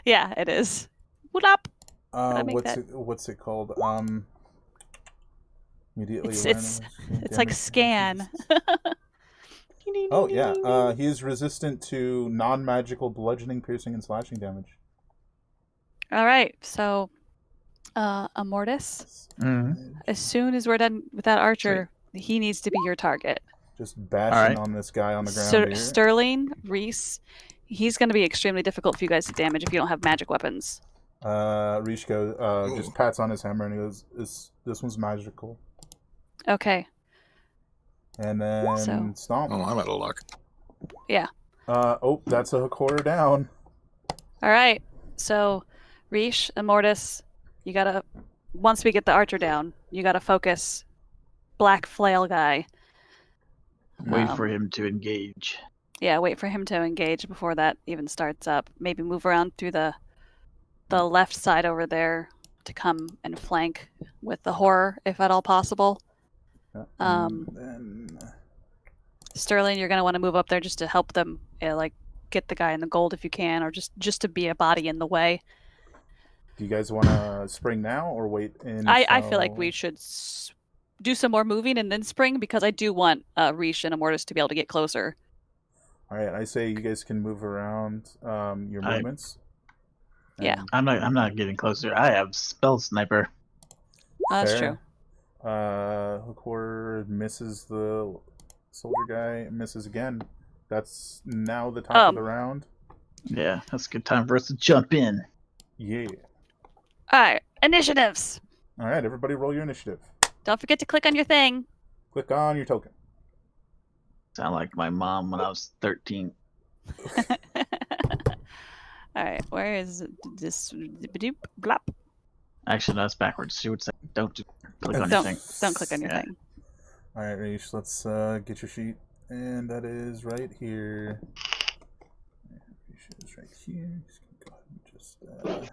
Yeah, it is. What up? What's it called? Immediately. It's like scan. Oh yeah. He is resistant to non-magical bludgeoning, piercing, and slashing damage. All right. So, Immortus, as soon as we're done with that archer, he needs to be your target. Just bashing on this guy on the ground here. Sterling, Reese, he's going to be extremely difficult for you guys to damage if you don't have magic weapons. Rishko just pats on his hammer and he goes, "This one's magical." Okay. And then So- Stomp. Oh, I'm out of luck. Yeah. Oh, that's a quarter down. All right. So, Rish and Mortis, you gotta. Once we get the archer down, you gotta focus. Black flail guy. Wait for him to engage. Yeah, wait for him to engage before that even starts up. Maybe move around through the left side over there to come and flank with the horror, if at all possible. Then Sterling, you're gonna want to move up there just to help them, like get the guy in the gold if you can, or just to be a body in the way. do you guys want to spring now or wait in? I feel like we should do some more moving and then spring, because I do want Rish and Immortus to be able to get closer. All right, I say you guys can move around your movements. Yeah. I'm not getting closer. I have spell sniper. That's Fair. true. Hookor misses the soldier guy, misses again. That's now the top of the round. Yeah, that's a good time for us to jump in. Yeah. All right, initiatives. All right, everybody roll your initiative. Don't forget to click on your thing. Click on your token. Sound like my mom when I was 13. All right, where is this? Blop. Actually, no, that's backwards. She would say, "Don't click on your thing." Don't click on your Yeah. thing. All right, Reish, let's get your sheet, and that is right here. Your sheet is right here. Just gonna go ahead and just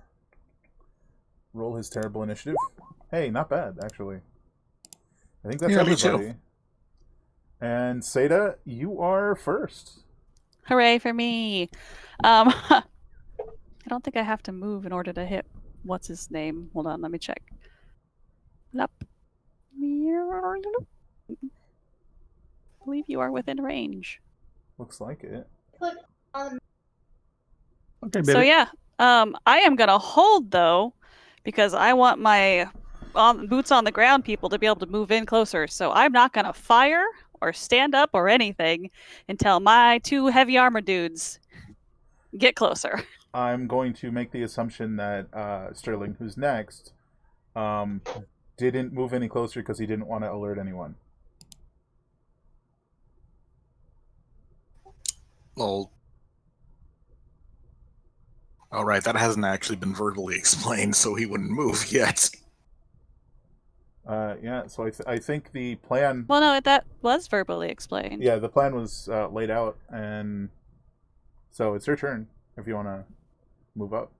roll his terrible initiative. Hey, not bad actually. I think that's Yeah, me everybody. too. And Seda, you are first. Hooray for me! I don't think I have to move in order to hit. What's his name? Hold on, let me check. Blop. I believe you are within range. Looks like it. Okay, So baby. yeah, I am gonna hold though, because I want my boots on the ground people to be able to move in closer. So I'm not gonna fire or stand up or anything until my two heavy armor dudes get closer. I'm going to make the assumption that Sterling, who's next, didn't move any closer because he didn't want to alert anyone. Well, all right, that hasn't actually been verbally explained, so he wouldn't move yet. Yeah, so I think the plan... Well, no, that was verbally explained. Yeah, the plan was laid out, and so it's your turn if you want to move up.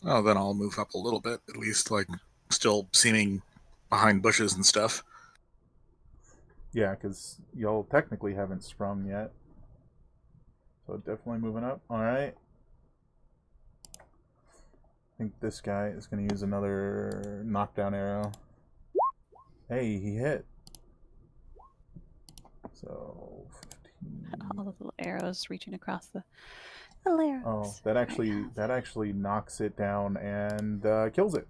Oh, then I'll move up a little bit, at least, like, still seeming behind bushes and stuff. Yeah, because y'all technically haven't sprung yet. So definitely moving up. Alright. I think this guy is going to use another knockdown arrow. Hey, he hit. So, 15. All the little arrows reaching across the arrows. Oh, that actually knocks it down and kills it.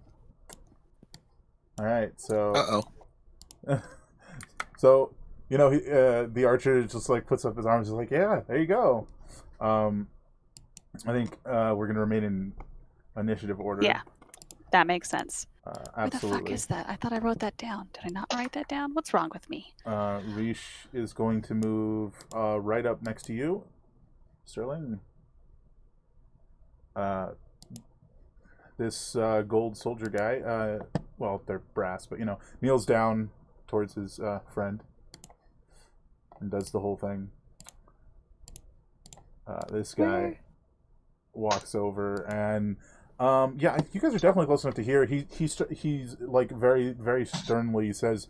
Alright, so... Uh-oh. So, you know, the archer just like puts up his arms, he's like, yeah, there you go. I think we're gonna remain in initiative order. Yeah, that makes sense. Absolutely. Where the fuck is that? I thought I wrote that down. Did I not write that down? What's wrong with me? Rish is going to move right up next to you, Sterling. This gold soldier guy, well, they're brass, but you know, kneels down towards his friend and does the whole thing. This guy walks over and yeah, you guys are definitely close enough to hear. He's like very, very sternly says,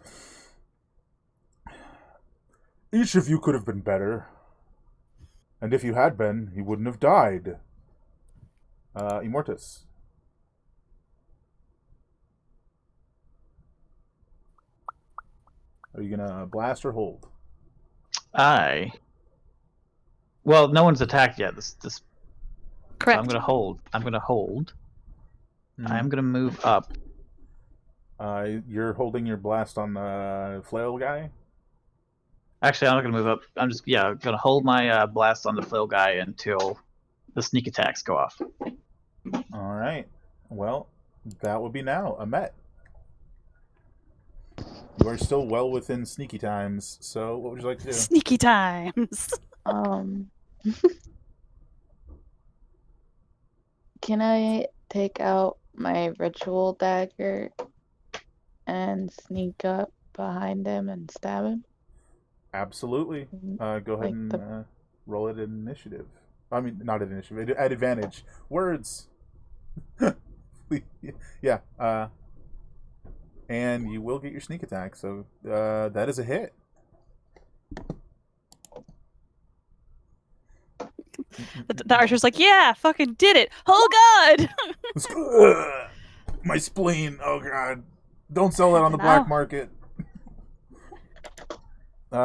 each of you could have been better, and if you had been, he wouldn't have died. Immortus. Are you gonna blast or hold? Well, no one's attacked yet. This Correct. So I'm gonna hold. I'm gonna move up. You're holding your blast on the flail guy? Actually, I'm not gonna move up. I'm just gonna hold my blast on the flail guy until the sneak attacks go off. All right. Well, that would be now. Amet. You are still well within sneaky times, so what would you like to do? Sneaky times. Can I take out my ritual dagger and sneak up behind him and stab him? Absolutely. Go ahead Like and roll it in initiative. I mean, not at initiative. At advantage. Words. Yeah. And you will get your sneak attack. So that is a hit. The archer's like, yeah, fucking did it. Oh god. My spleen. Oh god. Don't sell that on the black market. You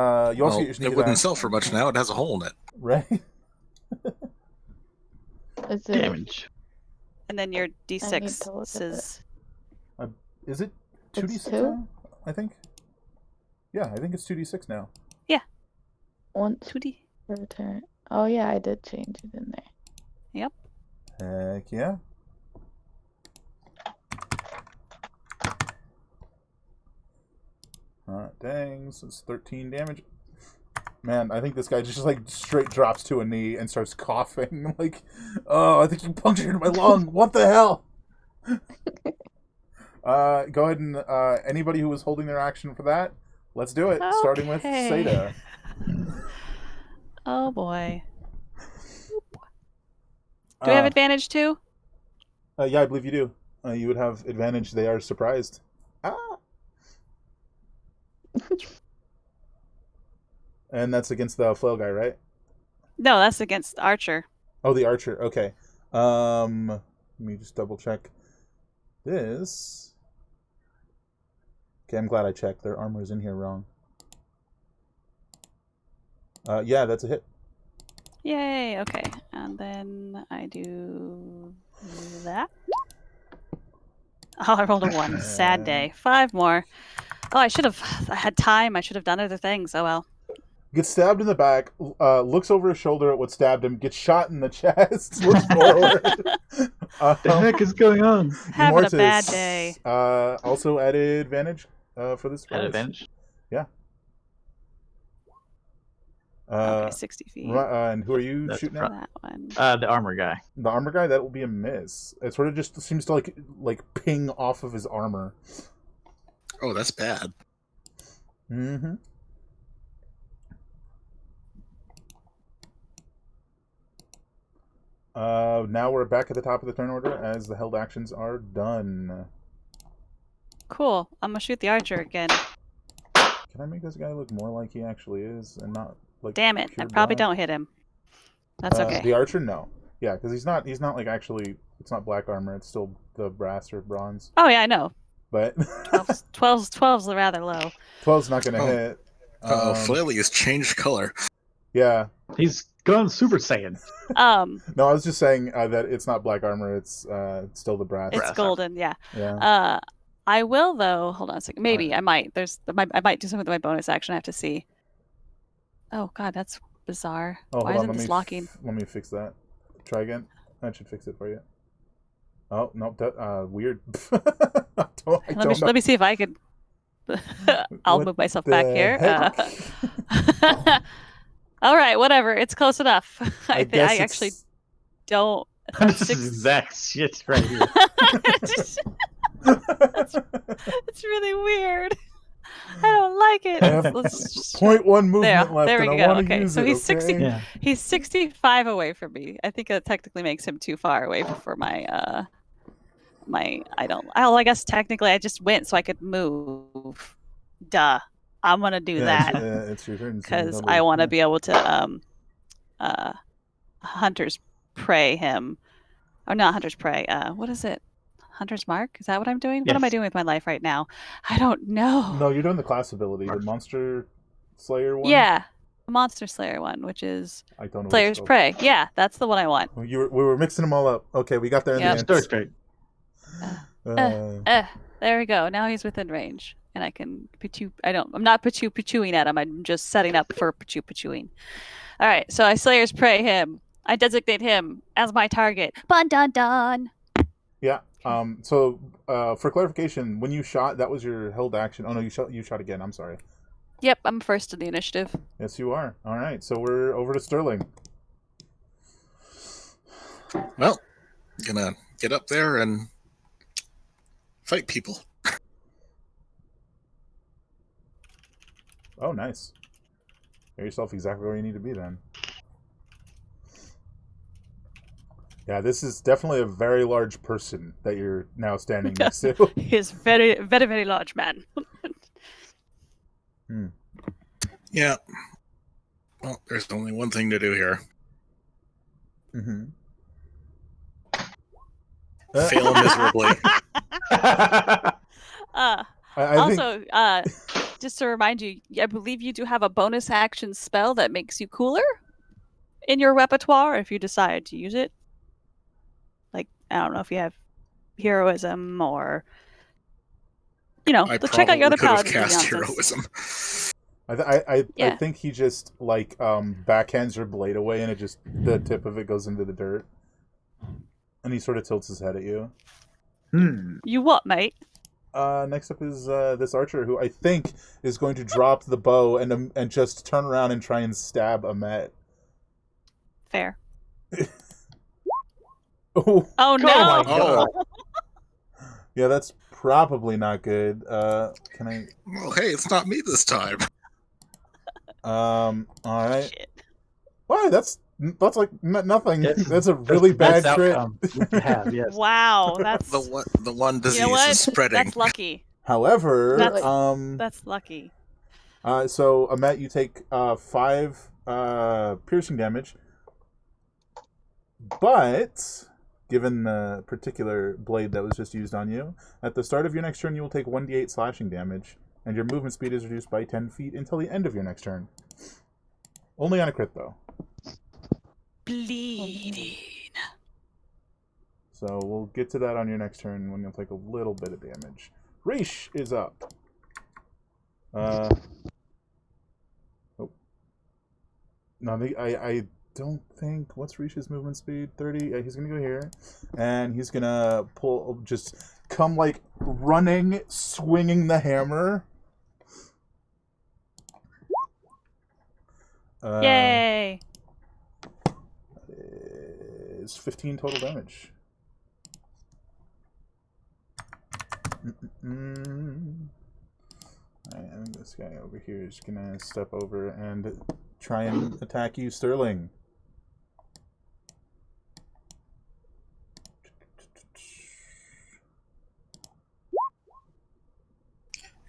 also get your sneak it wouldn't attack. sell for much now. It has a hole in it. Right? Is it Damage. And then your I need to D6 look at says Is it It's 2d6 two? now? I think. Yeah, I think it's 2d6 now. once 2D. per turn? Oh yeah, I did change it in there. Yep. Heck yeah. Dang, so it's 13 damage. Man, I think this guy just like straight drops to a knee and starts coughing. Like, oh, I think you punctured my lung. What the hell? Go ahead and anybody who was holding their action for that, let's do it. Starting with Okay. Seda. Oh boy. Do we have advantage too? Yeah, I believe you do. You would have advantage. They are surprised. And that's against the flail guy, right? No, that's against Archer. Oh, the archer. Okay. Let me just double check this. Okay, I'm glad I checked. Their armor is in here wrong. Yeah, that's a hit. Yay, okay. And then I do that. Oh, I rolled a 1. Sad day. 5 more. Oh, I had time. I should have done other things. Oh well. Gets stabbed in the back, looks over his shoulder at what stabbed him, gets shot in the chest, looks forward. The heck is going on? Having a Immortus, bad day. Also added advantage for this At prize. advantage. Yeah. Okay, 60 feet. And who are you That's shooting pro- at? That one. The armor guy. The armor guy? That will be a miss. It sort of just seems to like ping off of his armor. Oh, that's bad. Mm-hmm. Now we're back at the top of the turn order as the held actions are done. Cool. I'm gonna shoot the archer again. Can I make this guy look more like he actually is and not like? Damn it! I pure probably black? don't hit him. That's okay. The archer, no. Yeah, because he's not like actually. It's not black armor. It's still the brass or bronze. Oh yeah, I know. But 12's rather low. 12's not gonna Oh. hit. Flaily has changed color. Yeah. He's gone Super Saiyan. No, I was just saying that it's not black armor. It's still the brass. It's Brass. golden. Yeah. Yeah. I will though. Hold on a second. Maybe I might. I might do something with my bonus action. I have to see. Oh god, that's bizarre. Oh, Why hold isn't on. this locking? Let me fix that. Try again. That should fix it for you. Oh no, weird. I don't know. Let me see if I could. I'll What move myself the back here. heck? All right, whatever. It's close enough. I guess actually it's- don't. This is exact shit right here. It's really weird. I don't like it. I have Let's just- 0.1 movement left, there we and go. I want to Okay, use so it. he's 60 okay? Yeah. He's 65 away from me. I think that technically makes him too far away for my I guess technically I just went so I could move. Duh. I'm gonna do Yeah, that it's your turn. so because double- I want to yeah. be able to hunter's prey him. Oh, not hunter's prey. What is it? Hunter's mark? Is that what I'm doing? What am I Yes. doing with my life right now? I don't know. No, you're doing the class ability, the monster slayer one. Yeah, the monster slayer one, which is I don't know. what Slayer's it's called. prey. Yeah, that's the one I want. We were mixing them all up. Okay, we got there in Yep. the Start end. straight. There we go. Now he's within range, and I can I'm not pachooing at him. I'm just setting up for pachooing. All right, so I Slayer's prey him. I designate him as my target. Bun dun dun. Yeah. So for clarification, when you shot, that was your held action. Oh no, you shot again. I'm sorry. Yep, I'm first in the initiative. Yes, you are. All right, so we're over to Sterling. Well, gonna get up there and fight people. Oh, nice. Get yourself exactly where you need to be then. Yeah, this is definitely a very large person that you're now standing next to. He's very, very, very large man. Yeah. Well, there's only one thing to do here. Mm-hmm. Fail miserably. I Also, just to remind you, I believe you do have a bonus action spell that makes you cooler in your repertoire if you decide to use it. Like, I don't know if you have heroism or, I check out your other could have paladins. cast heroism. I think he just like backhands your blade away and the tip of it goes into the dirt. And he sort of tilts his head at you. You what, mate? Next up is this archer who I think is going to drop the bow and just turn around and try and stab Amet. Fair. Oh no! my God. Yeah, that's probably not good. Can I? Well, hey, it's not me this time. All right. Shit. Why? That's like nothing. Yes. That's a really bad Best crit. outcome you can have, yes. Wow, that's The one disease you know what? is spreading. That's lucky. However, That's lucky. so Amet, you take 5 piercing damage, but given the particular blade that was just used on you, at the start of your next turn, you will take 1d8 slashing damage, and your movement speed is reduced by 10 feet until the end of your next turn. Only on a crit, though. Bleeding. So we'll get to that on your next turn when you'll take a little bit of damage. Reish is up. Oh. No, I don't think... What's Reish's movement speed? 30? Yeah, he's going to go here. And he's going to just come, like, running, swinging the hammer. Yay! Is 15 total damage. I think this guy over here is gonna step over and try and attack you, Sterling.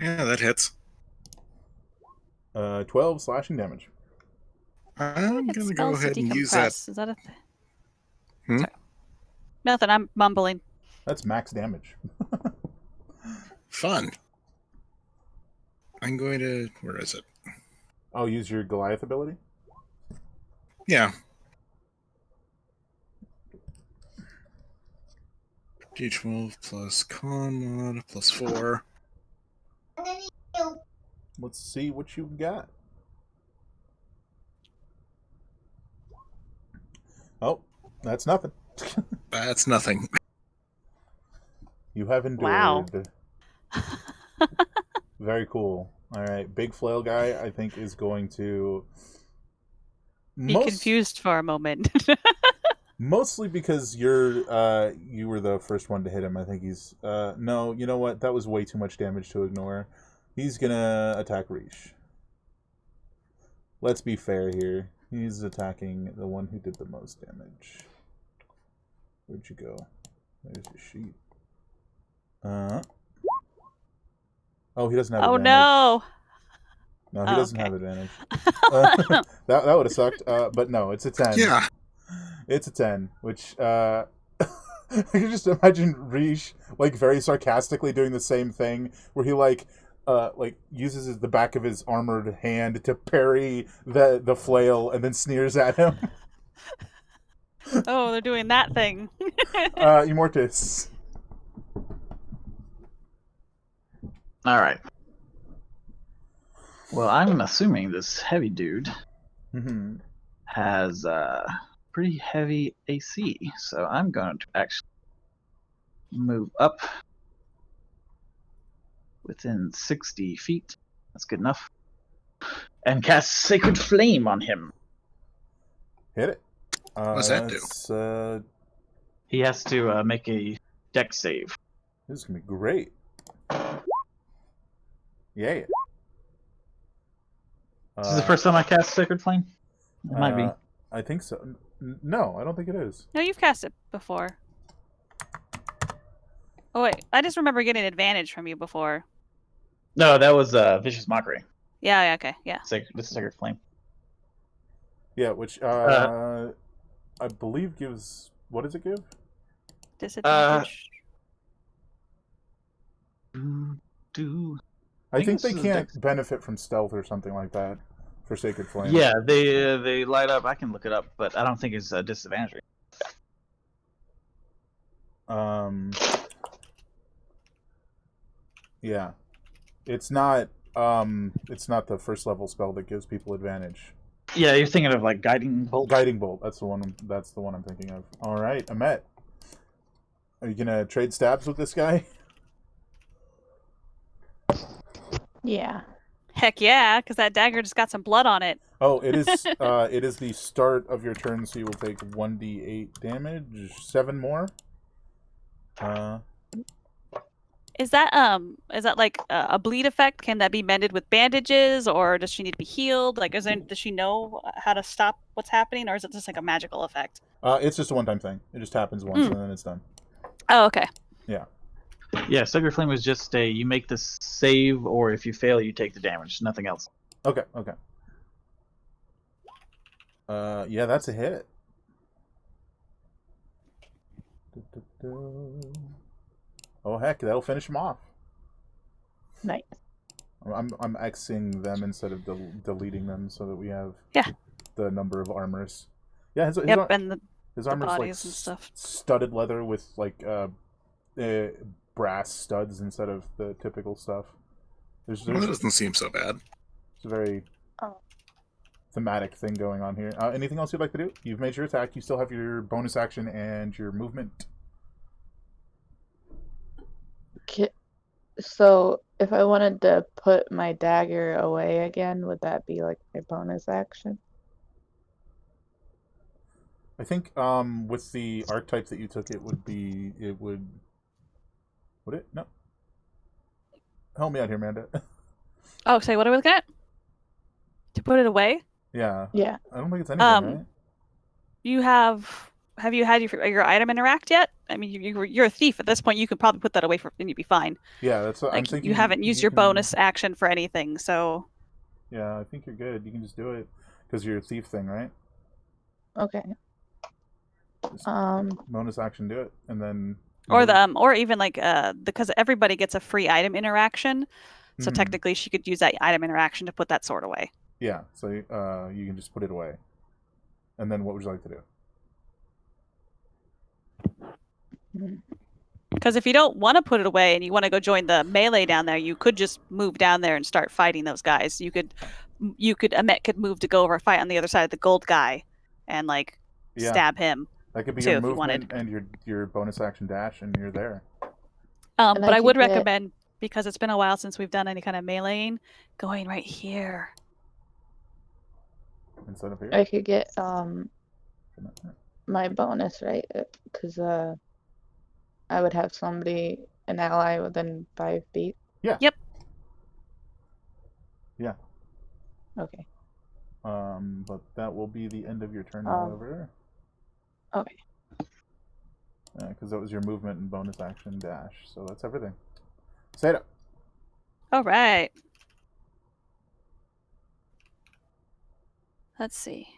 Yeah, that hits. 12 slashing damage. I'm It's gonna go spells to ahead and use that. decompress. Is that a thing? Hmm? Sorry. Nothing, I'm mumbling. That's max damage. Fun. I'm going to... Where is it? Oh, use your Goliath ability? Yeah. D12 plus con mod plus 4. Let's see what you got. Oh, that's nothing. That's nothing. You have endured. Wow. Very cool. All right, big flail guy, I think, is going to Be confused for a moment. Mostly because you were the first one to hit him. I think he's no. You know what? That was way too much damage to ignore. He's gonna attack Reish. Let's be fair here. He's attacking the one who did the most damage. Where'd you go? There's your sheet. Oh, he doesn't have advantage. no! No, he doesn't have advantage. That would have sucked. But no, it's a 10. Yeah. It's a 10, which I can just imagine Reish like very sarcastically doing the same thing, where he like uses the back of his armored hand to parry the flail and then sneers at him. Oh, they're doing that thing. Immortus. All right. Well, I'm assuming this heavy dude has pretty heavy AC, so I'm going to actually move up within 60 feet. That's good enough. And cast Sacred Flame on him. Hit it. What's that do? He has to make a dex save. This is gonna be great. Yay. This is the first time I cast Sacred Flame? It might be. I think so. No, I don't think it is. No, you've cast it before. Oh wait, I just remember getting advantage from you before. No, that was Vicious Mockery. Yeah, okay, yeah. This is Sacred Flame. Yeah, which I believe gives. What does it give? Disadvantage. I think they can't benefit from stealth or something like that for Sacred Flame. Yeah, they light up. I can look it up, but I don't think it's a disadvantage. Yeah, it's not the first level spell that gives people advantage. Yeah, you're thinking of like Guiding Bolt. Guiding Bolt. That's the one. That's the one I'm thinking of. All right, Amet, are you gonna trade stabs with this guy? Yeah. Heck yeah, because that dagger just got some blood on it. Oh, it is. It is the start of your turn, so you will take 1d8 damage, 7 more. Is that like a bleed effect? Can that be mended with bandages, or does she need to be healed? Like, does she know how to stop what's happening, or is it just like a magical effect? It's just a one-time thing. It just happens once, and then it's done. Oh, okay. Yeah. Yeah, Sacred Flame was just you make the save, or if you fail, you take the damage. Nothing else. Okay. Yeah, that's a hit. Oh heck, that'll finish him off. Nice. I'm Xing them instead of deleting them so that we have the number of armors. Yeah, his and his armor's like bodies and stuff. studded leather with like brass studs instead of the typical stuff. Well, that doesn't seem so bad. It's a very thematic thing going on here. Anything else you'd like to do? You've made your attack. You still have your bonus action and your movement. So, if I wanted to put my dagger away again, would that be like my bonus action? I think with the archetype that you took, would it? No. Help me out here, Amanda. Oh, say what are we looking at? To put it away? Yeah. Yeah. I don't think it's anything, right? You have you had your item interact yet? I mean, you're a thief at this point. You could probably put that away and you'd be fine. Yeah, that's what like, I'm thinking. You haven't used your bonus action for anything, so. Yeah, I think you're good. You can just do it because you're a thief thing, right? Okay. Just bonus action, do it, and then. Or even like because everybody gets a free item interaction, so technically she could use that item interaction to put that sword away. Yeah, so you can just put it away, and then what would you like to do? Because if you don't want to put it away and you want to go join the melee down there, you could just move down there and start fighting those guys. Amet could move to go over and fight on the other side of the gold guy, and like stab him. That could be too, your if you movement wanted. and your bonus action dash, and you're there. But I would recommend, because it's been a while since we've done any kind of meleeing, going right here. Instead of here? I could get my bonus, right? Because I would have an ally within 5 feet. Yeah. Yep. Yeah. Okay. But that will be the end of your turn, however. Okay. Because that was your movement and bonus action dash, so that's everything. Say it up. All right. Let's see.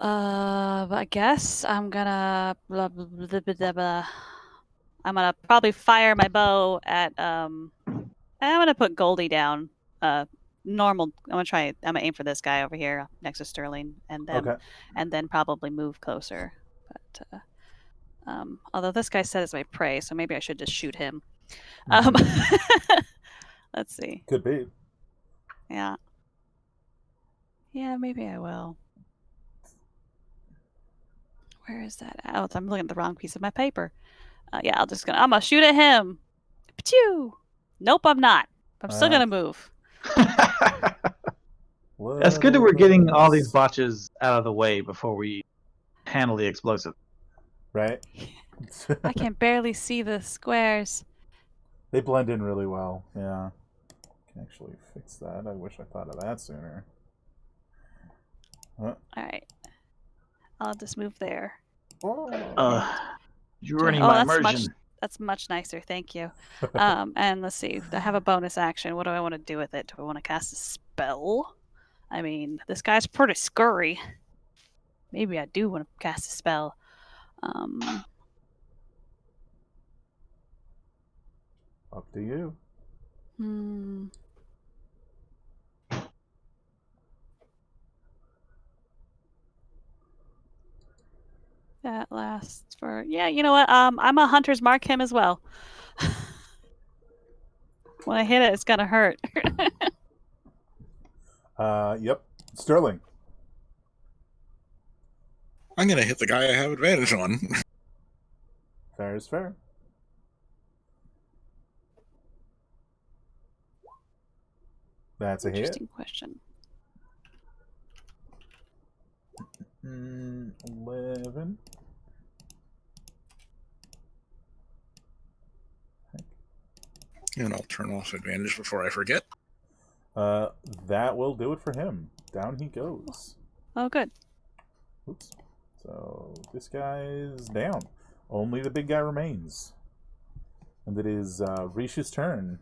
I guess I'm gonna I'm gonna probably fire my bow at I'm gonna put Goldie down. Normal. I'm gonna aim for this guy over here next to Sterling, and then probably move closer. But although this guy said it's my prey, so maybe I should just shoot him. Let's see. Could be. Yeah. Yeah, maybe I will. Where is that? Oh, I'm looking at the wrong piece of my paper. Yeah, I'm gonna shoot at him. Pew! Nope, I'm not. I'm still gonna move. That's good that we're getting all these botches out of the way before we handle the explosive. Right? I can barely see the squares. They blend in really well. Yeah. I can actually fix that. I wish I thought of that sooner. All right. I'll just move there. Oh. You're ruining my immersion. That's much nicer. Thank you. And let's see. I have a bonus action. What do I want to do with it? Do I want to cast a spell? I mean, this guy's pretty scurry. Maybe I do want to cast a spell. Up to you. That lasts for... Yeah, you know what? I'm a hunter's mark him as well. When I hit it, it's gonna hurt. Yep. Sterling. I'm gonna hit the guy I have advantage on. Fair is fair. That's a hit. Interesting question. 11. And I'll turn off advantage before I forget. That will do it for him. Down he goes. Oh, good. Oops. So this guy's down. Only the big guy remains. And it is Rish's turn.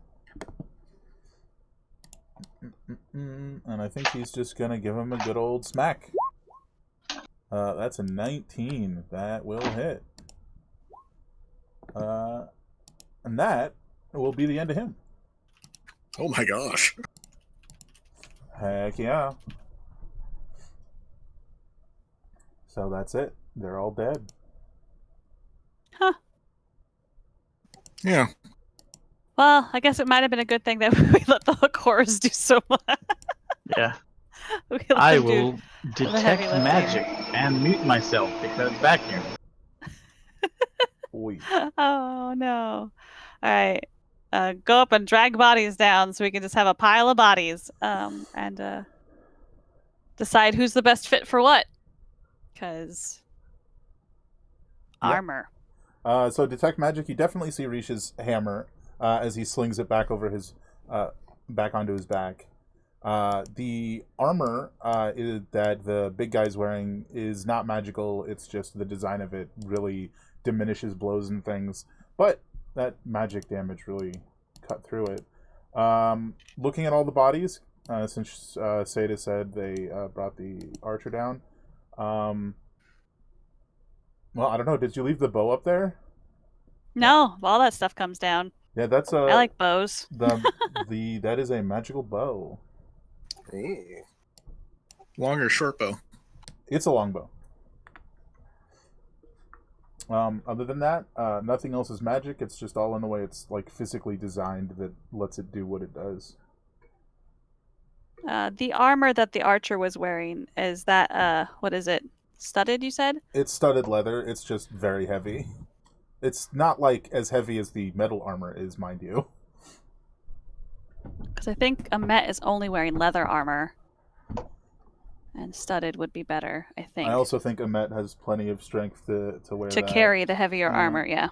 And I think he's just going to give him a good old smack. That's a 19. That will hit. And that will be the end of him. Oh my gosh. Heck yeah. So that's it. They're all dead. Huh. Yeah. Well, I guess it might have been a good thing that we let the hook horrors do so much. Yeah. I will detect magic and mute myself because back here. Oh no. Alright. Go up and drag bodies down so we can just have a pile of bodies. And decide who's the best fit for what. Because armor. So detect magic, you definitely see Rish's hammer as he slings it back over his back onto his back. The armor that the big guy's wearing is not magical. It's just the design of it really diminishes blows and things. But that magic damage really cut through it. Looking at all the bodies, since Seda said they brought the archer down. Well, I don't know. Did you leave the bow up there? No, all that stuff comes down. Yeah, that's I like bows. That is a magical bow. Ooh. Long or short bow? It's a long bow. Other than that, nothing else is magic. It's just all in the way it's like physically designed that lets it do what it does. The armor that the archer was wearing, is that what is it? Studded, you said? It's studded leather. It's just very heavy. It's not like as heavy as the metal armor is, mind you. Because I think Amet is only wearing leather armor. And studded would be better, I think. I also think Amet has plenty of strength to wear to that. Carry the heavier armor, yeah.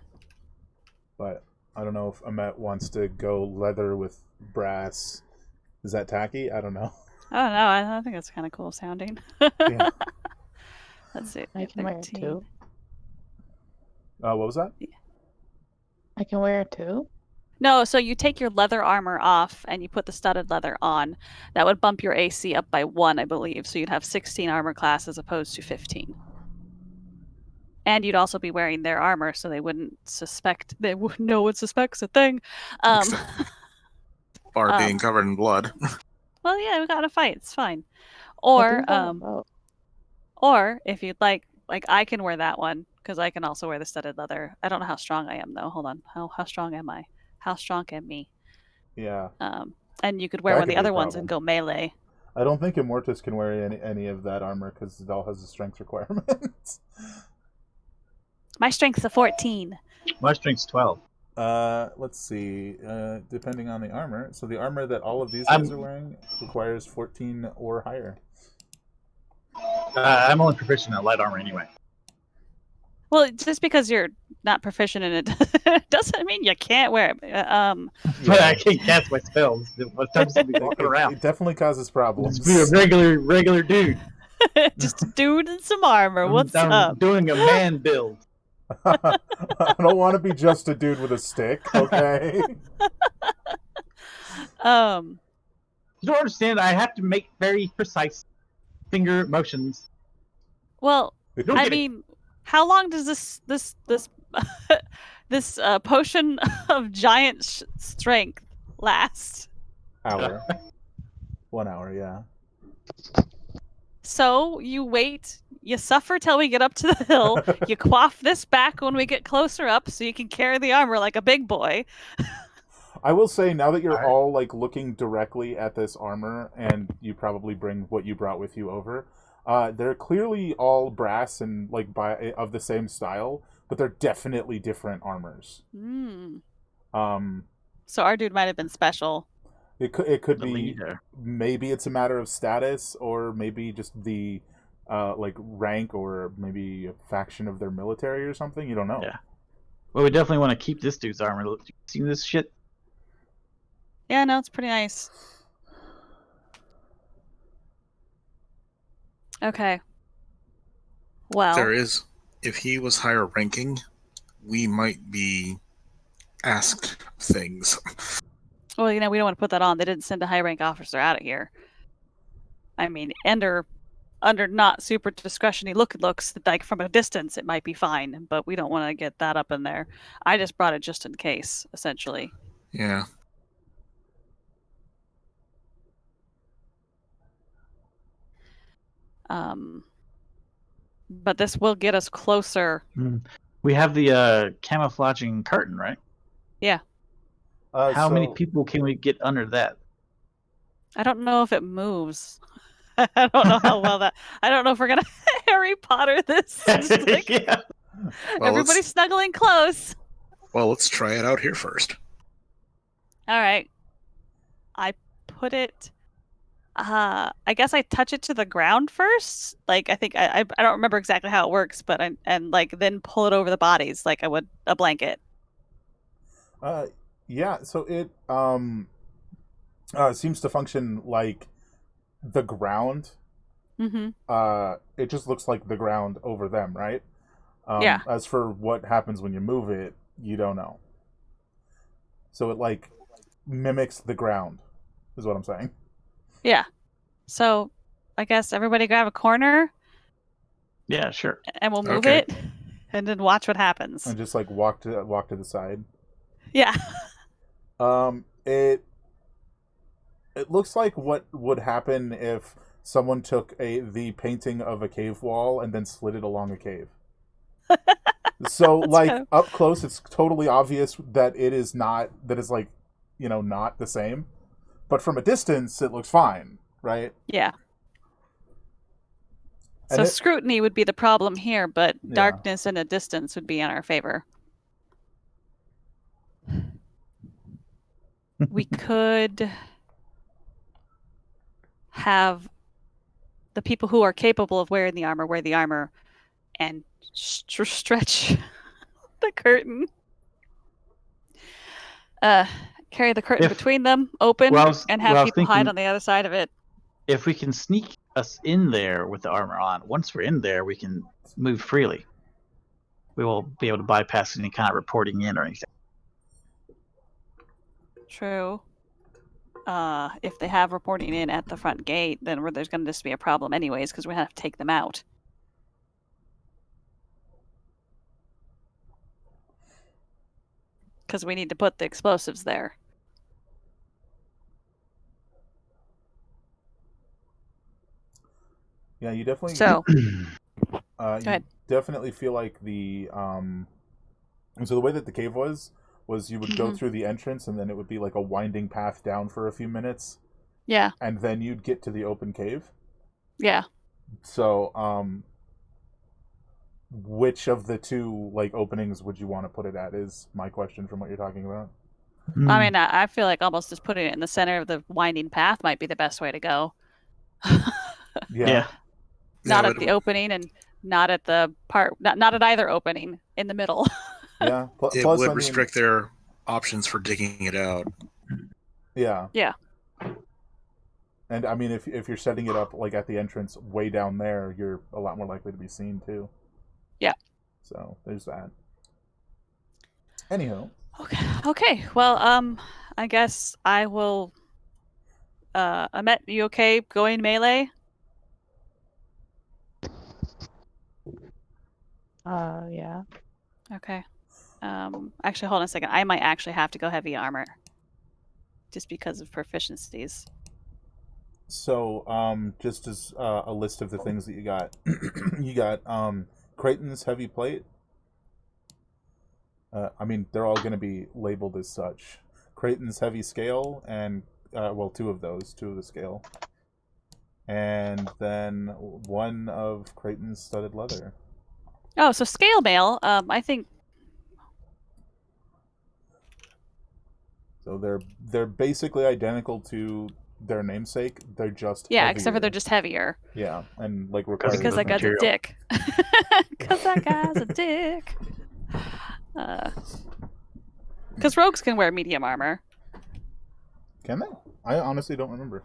But I don't know if Amet wants to go leather with brass. Is that tacky? I don't know. I don't know. I think it's kind of cool sounding. Yeah. Let's see. I can wear it too. What was that? I can wear it too? No, so you take your leather armor off and you put the studded leather on. That would bump your AC up by 1, I believe. So you'd have 16 armor class as opposed to 15. And you'd also be wearing their armor, so they wouldn't suspect. No one suspects a thing. Bar being covered in blood. Well, yeah, we got in a fight. It's fine. Or if you'd like I can wear that one because I can also wear the studded leather. I don't know how strong I am though. Hold on. How strong am I? How strong am me? Yeah. And you could wear one of the other ones and go melee. I don't think Immortus can wear any of that armor because it all has a strength requirement. My strength's a 14. My strength's 12. Let's see. Depending on the armor. So the armor that all of these guys are wearing requires 14 or higher. I'm only proficient in light armor anyway. Well, just because you're not proficient in it doesn't mean you can't wear it. But I can't cast my spells. What time's to be walking around? It definitely causes problems. Just be a regular dude. Just a dude in some armor. What's I'm up? doing a man build. I don't want to be just a dude with a stick, okay? You don't understand. I have to make very precise finger motions. Well, Don't I get it. mean, how long does this potion of giant strength last? Hour. 1 hour, yeah. So you wait, you suffer till we get up to the hill, you quaff this back when we get closer up so you can carry the armor like a big boy. I will say, now that you're Alright. all like looking directly at this armor, and you probably bring what you brought with you over, they're clearly all brass and like of the same style, but they're definitely different armors. Mm. Um, So our dude might have been special. it could The be, leader. maybe it's a matter of status, or maybe just the like rank, or maybe a faction of their military or something. You don't know. Yeah. Well, we definitely want to keep this dude's armor. You seen this shit? Yeah, no, it's pretty nice. Okay. Well, There is, if he was higher ranking, we might be asked things. well, we don't want to put that on. They didn't send a high rank officer out of here. I mean, under not super discretionary looks, like from a distance, it might be fine, but we don't want to get that up in there. I just brought it just in case, essentially. Yeah. But this will get us closer. We have the camouflaging curtain, right? Yeah. How many people can we get under that? I don't know if it moves. I don't know how well that. I don't know if we're gonna Harry Potter this. Just like, Yeah. Well, everybody's snuggling close. Well, let's try it out here first. All right. I put it. I guess I touch it to the ground first. Like I think I don't remember exactly how it works, but and like then pull it over the bodies like I would a blanket. Yeah. So it seems to function like the ground. Mm-hmm. It just looks like the ground over them, right? Yeah. As for what happens when you move it, you don't know. So it like mimics the ground, is what I'm saying. Yeah. So I guess everybody grab a corner Yeah, sure. and we'll move Okay. it and then watch what happens. And just like walk to the side. Yeah. It looks like what would happen if someone took the painting of a cave wall and then slid it along a cave. So like kind up close, it's totally obvious that it is not, that it's like, not the same. But from a distance, it looks fine, right? Yeah. And So it- scrutiny would be the problem here, but Yeah. darkness and a distance would be in our favor. We could have the people who are capable of wearing the armor wear the armor and stretch the curtain. Carry the curtain If- between them, open, Well, I was- and have well, I was people hide thinking- on the other side of it. If we can sneak us in there with the armor on, once we're in there, we can move freely. We won't be able to bypass any kind of reporting in or anything. True. If they have reporting in at the front gate, then there's going to just be a problem anyways, because we have to take them out. Because we need to put the explosives there. Yeah, you definitely. So, you ahead. definitely feel like the and so the way that the cave was you would go Mhm. through the entrance, and then it would be like a winding path down for a few minutes, yeah, and then you'd get to the open cave. yeah. So which of the two like openings would you want to put it at? Is my question from what you're talking about. I mean, I feel like almost just putting it in the center of the winding path might be the best way to go. Yeah. Not Yeah, at the opening and not at the part, not at either opening, in the middle. Yeah. it Plus, would I mean, restrict their options for digging it out. yeah. Yeah. And I mean, if you're setting it up like at the entrance way down there, you're a lot more likely to be seen too. Yeah. So there's that. Anyhow. Okay. Well, I guess I will. Amet, you okay going melee? Yeah. Okay. Actually, hold on a second. I might actually have to go heavy armor, just because of proficiencies. So, just as a list of the things that you got, you got Creighton's heavy plate. I mean, they're all going to be labeled as such. Creighton's heavy scale, and well, two of the scale, and then one of Creighton's studded leather. Oh, so scale mail. I think. So they're basically identical to their namesake. They're just Yeah, heavier. except for they're just heavier. Yeah, and like require Because that guy's a material. dick. Because that guy's a dick. Because rogues can wear medium armor. Can they? I honestly don't remember.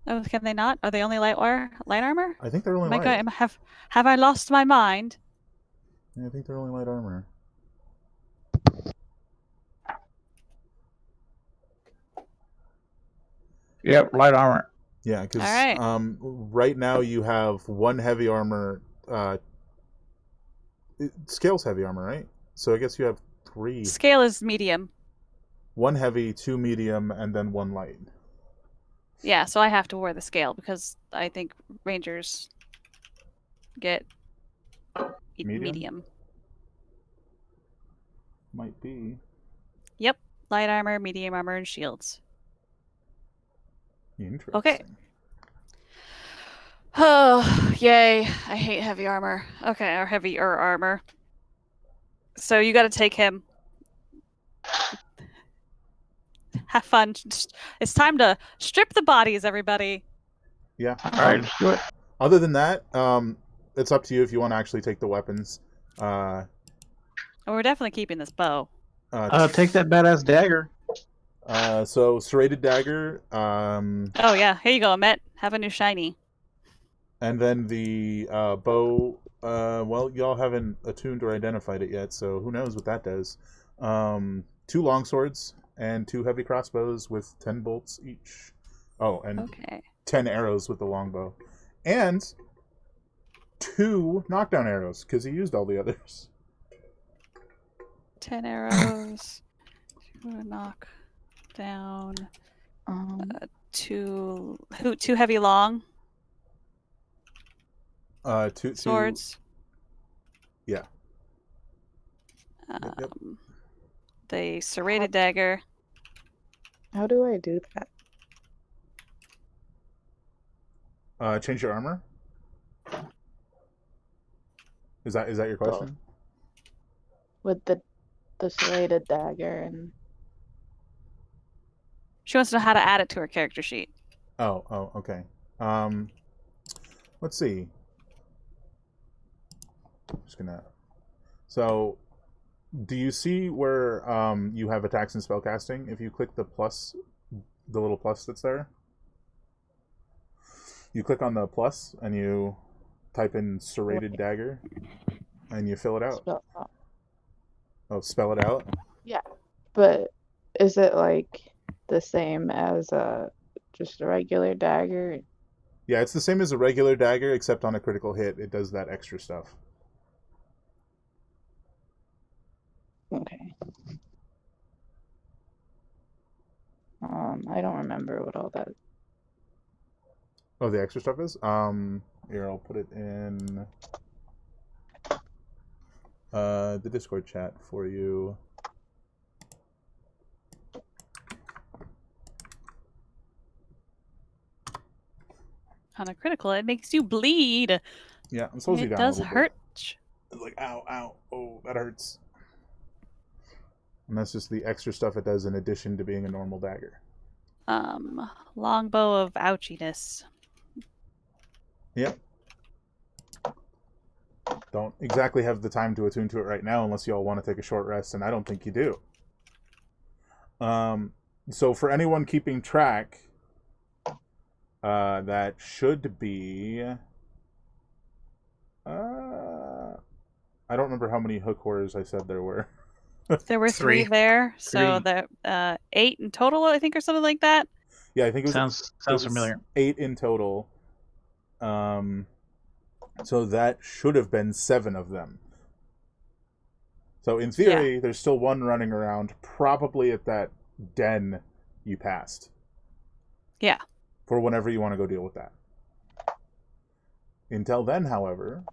Oh, can they not? Are they only light armor? I think they're only Oh my light. God, have I lost my mind? Yeah, I think they're only light armor. Yep, light armor. Yeah, because Alright. right now you have one heavy armor. Scale's heavy armor, right? So I guess you have 3. Scale is medium. One heavy, 2 medium, and then 1 light. Yeah, so I have to wear the scale because I think rangers get medium. Might be. Yep, light armor, medium armor, and shields. Interesting. Okay. Oh, yay. I hate heavy armor. Okay, or heavier armor. So you gotta take him. Have fun. It's time to strip the bodies, everybody. Yeah. All right, let's do it. Other than that, it's up to you if you want to actually take the weapons. Oh, we're definitely keeping this bow. Take that badass dagger. So serrated dagger. Oh yeah, here you go, Met. Have a new shiny. And then the bow. Well, y'all haven't attuned or identified it yet, so who knows what that does. 2 longswords and 2 heavy crossbows with 10 bolts each. Oh, and Okay. 10 arrows with the longbow. And 2 knockdown arrows, because he used all the others. 10 arrows. 2 knock down. 2 heavy long. 2 Swords. Yeah. Um, Yep. The serrated dagger. How do I do that? Change your armor. Is that your question? With the serrated dagger and She wants to know how to add it to her character sheet. Oh, okay. Let's see. Just gonna. So, do you see where you have attacks and spellcasting? If you click the plus, the little plus that's there, you click on the plus and you type in serrated dagger, and you fill it out. Spell it out. Yeah, but is it like the same as just a regular dagger? Yeah, it's the same as a regular dagger, except on a critical hit, it does that extra stuff. Okay. I don't remember what all that. Oh, the extra stuff is? Here, I'll put it in the Discord chat for you. On a critical, it makes you bleed. Yeah, it slows you It down does a little hurt. bit. Like, ow, ow, oh, that hurts. And that's just the extra stuff it does in addition to being a normal dagger. Longbow of ouchiness. Yep. Don't exactly have the time to attune to it right now unless you all want to take a short rest, and I don't think you do. So for anyone keeping track, that should be... I don't remember how many hook horrors I said there were. There were three there, so Three. the 8 in total, I think, or something like that. Yeah, I think it was... Sounds it was familiar. 8 in total. So that should have been 7 of them. So in theory, there's still one running around, probably at that den you passed. Yeah. For whenever you want to go deal with that. Until then, however,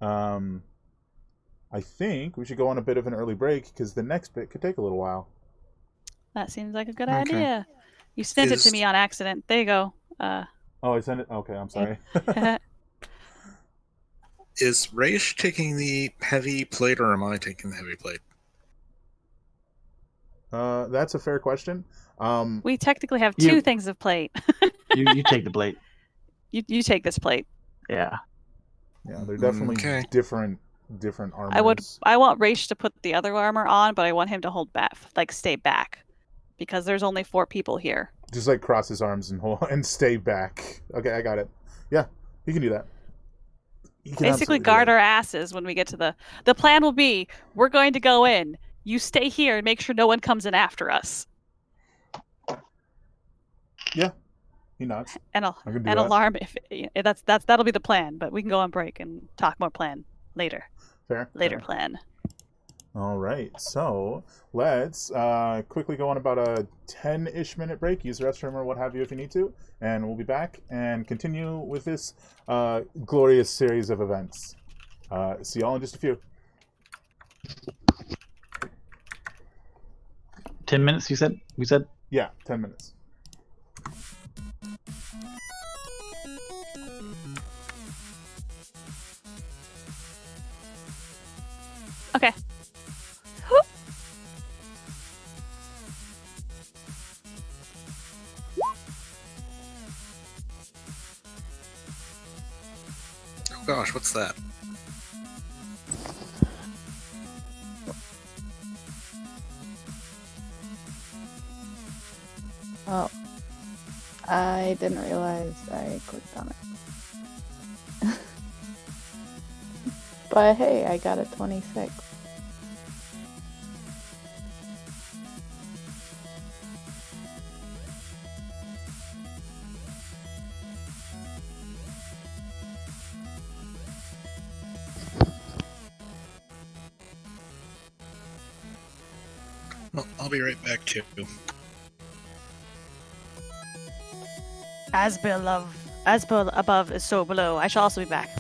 I think we should go on a bit of an early break because the next bit could take a little while. That seems like a good Okay. idea. You sent it to me on accident. There you go. Oh, I sent it? Okay, I'm sorry. Is Raish taking the heavy plate, or am I taking the heavy plate? That's a fair question. We technically have 2 things of plate. You take the plate. You take this plate. Yeah. Yeah, they're definitely Okay. different armors. I want Raish to put the other armor on, but I want him to hold back, like stay back, because there's only 4 people here. Just like cross his arms and hold and stay back. Okay, I got it. Yeah, you can do that. Basically guard our asses when we get to the plan will be, we're going to go in. You stay here and make sure no one comes in after us. Yeah. He nods. And I can do that. alarm if that'll be the plan, but we can go on break and talk more plan later. Fair. Plan. All right, so let's quickly go on about a 10-ish minute break. Use the restroom or what have you if you need to, and we'll be back and continue with this glorious series of events. See y'all in just a few. 10 minutes, you said? We said? Yeah, 10 minutes. Okay. Oh gosh, what's that? Oh. I didn't realize I clicked on it. But hey, I got a 26. Well, I'll be right back too. As per above is so below. I shall also be back.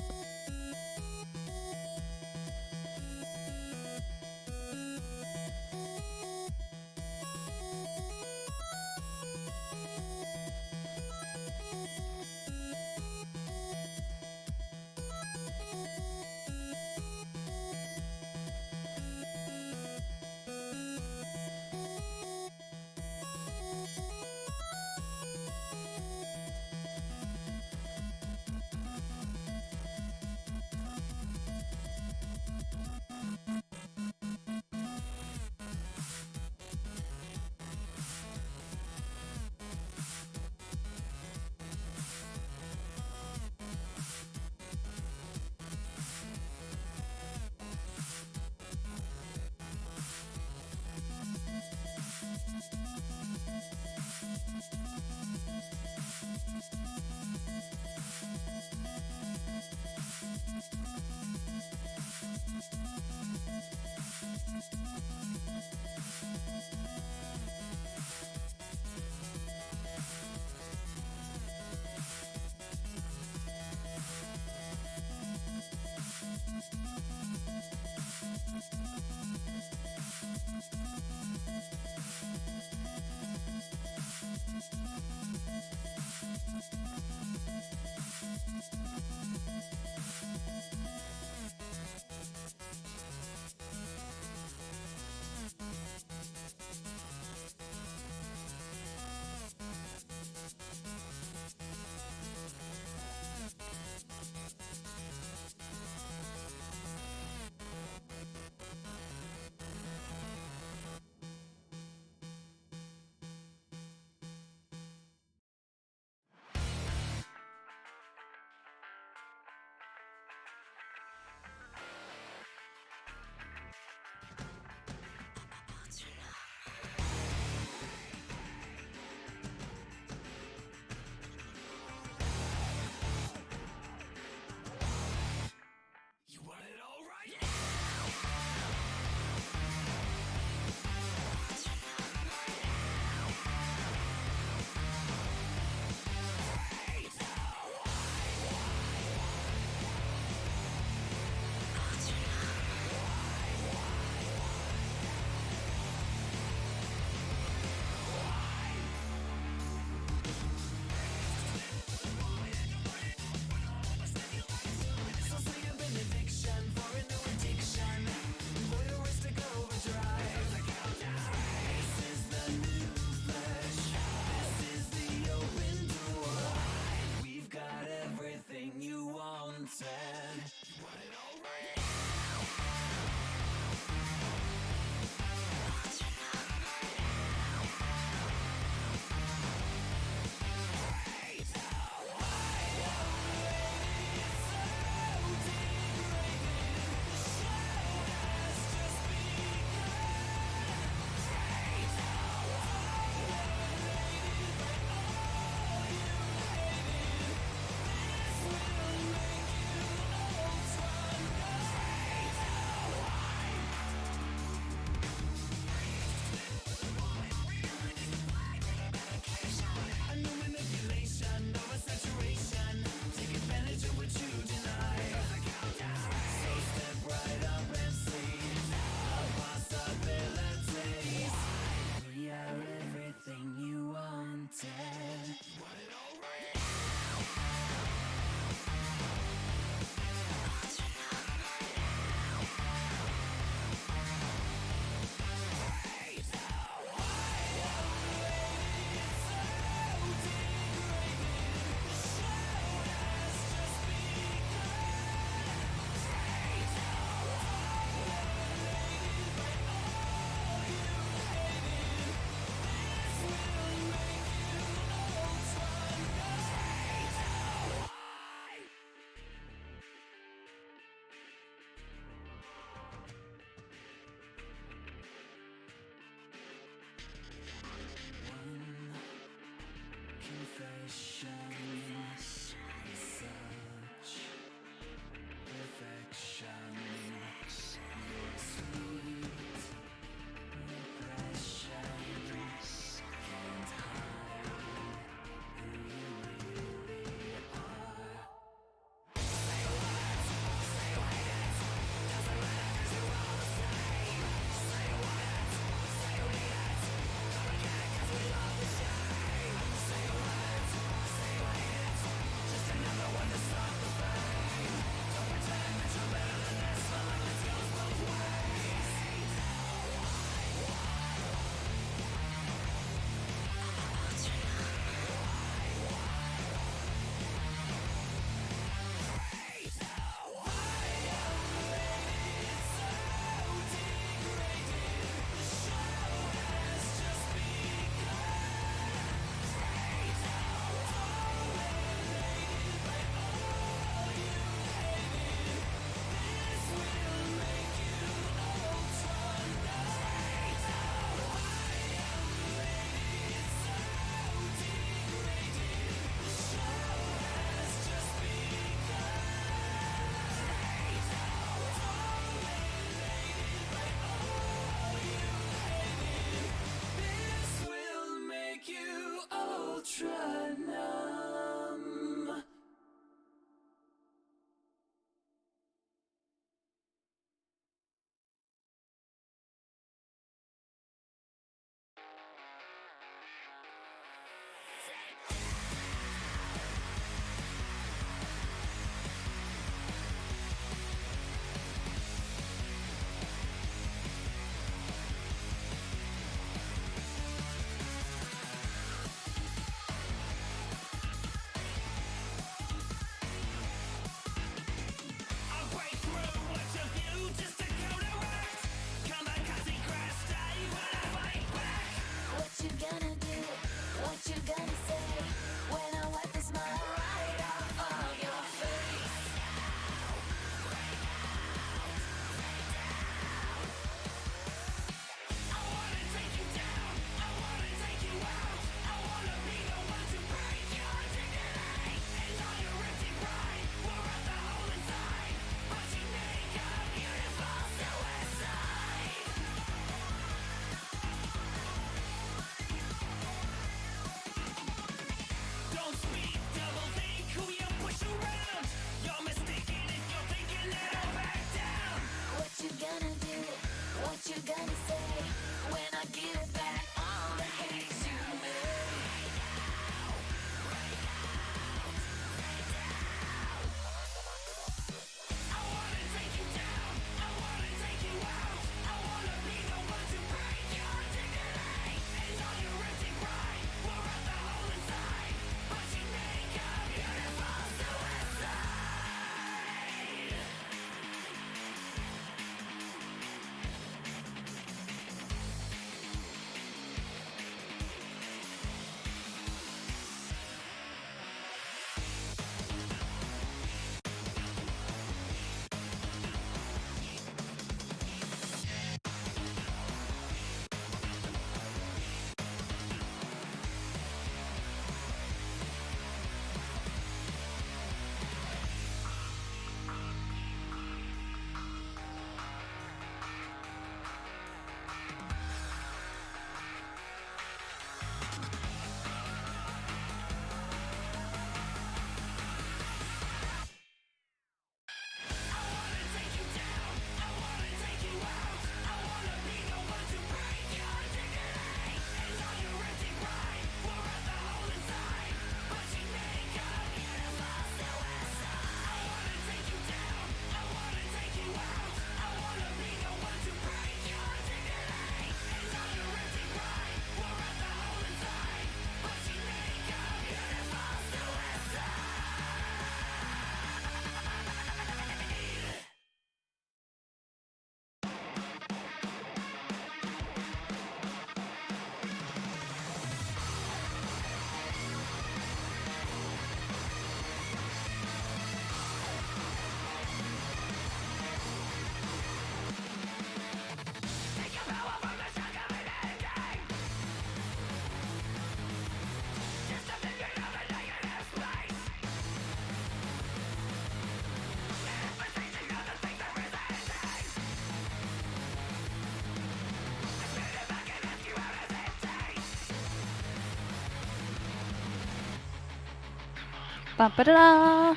Ba-ba-da-da.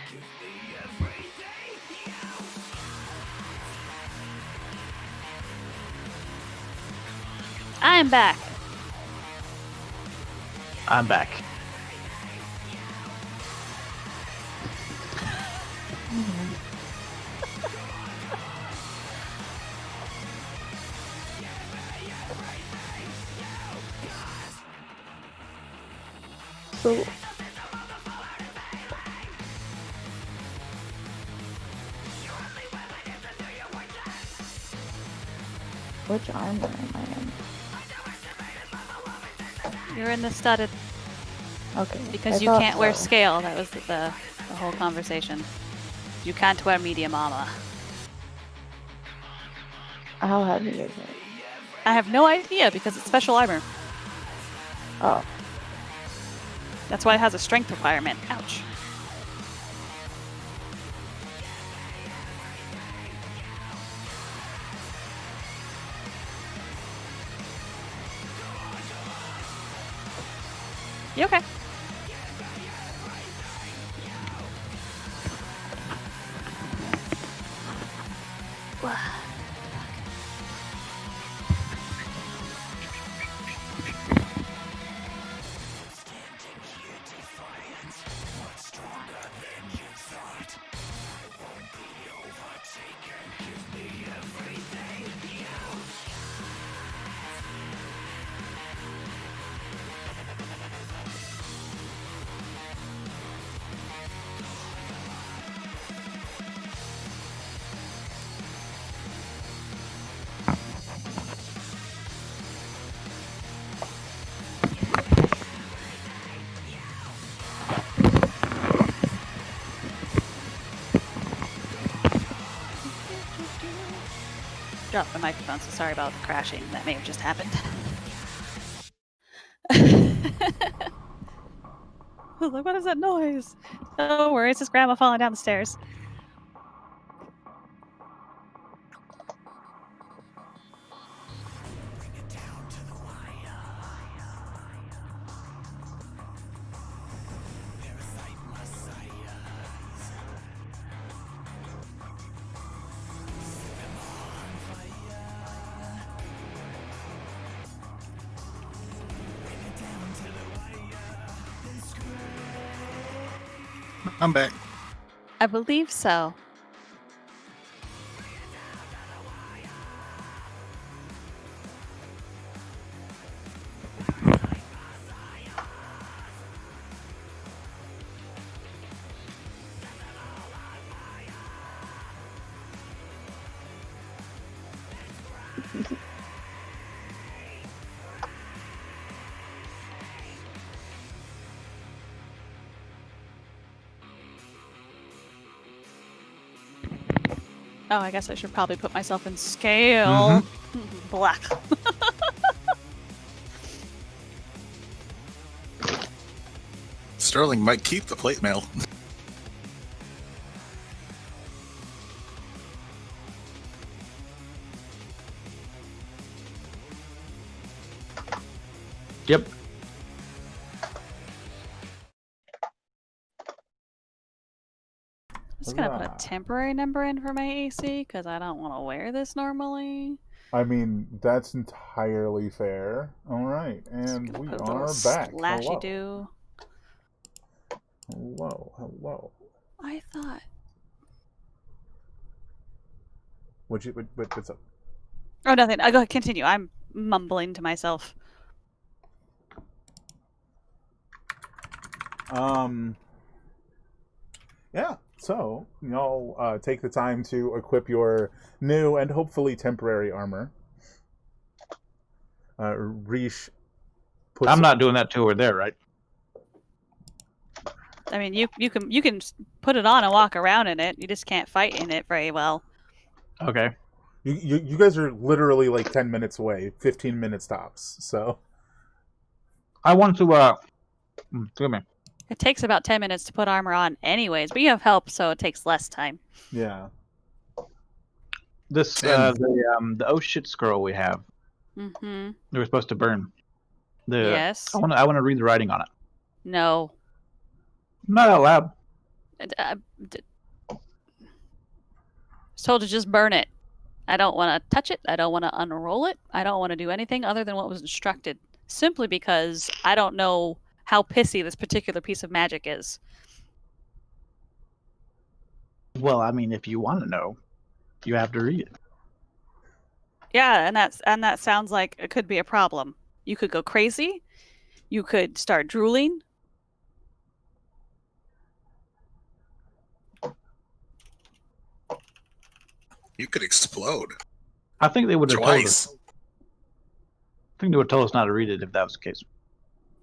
I'm back. I'm back. So which armor am I in? You're in the studded Okay. because I you thought can't wear so. scale. That was the whole conversation. You can't wear medium armor. How heavy is it? I have no idea because it's special armor. Oh. That's why it has a strength requirement. Ouch. You okay? Drop the microphone, so sorry about the crashing. That may have just happened. Like, what is that noise? No worries, it's Grandma falling down the stairs. I'm back. I believe so. Oh, I guess I should probably put myself in scale. Black. Sterling might keep the plate mail. Yep. I'm just gonna put a temporary number in for my AC because I don't want to wear this normally. I mean, that's entirely fair. All right, and Gonna we put a little are back. slashy Hello. do. Hello, hello. I thought. What's up? Oh, nothing. I go ahead, continue. I'm mumbling to myself. Yeah. So y'all take the time to equip your new and hopefully temporary armor. Reesh puts. I'm not doing that till we're there, right? I mean, you can put it on and walk around in it. You just can't fight in it very well. Okay. You guys are literally like 10 minutes away, 15 minutes tops. So I want to excuse me. It takes about 10 minutes to put armor on anyways, but you have help, so it takes less time. yeah. This the oh shit scroll we have. Mm-hmm. They were supposed to burn. Yes. I want to read the writing on it. No. I'm not allowed. d- was told to just burn it. I don't want to touch it. I don't want to unroll it. I don't want to do anything other than what was instructed. Simply because I don't know how pissy this particular piece of magic is. Well, I mean, if you want to know, you have to read it. Yeah, and that sounds like it could be a problem. You could go crazy. You could start drooling. You could explode I think they would have told twice. us. I think they would have told us not to read it if that was the case.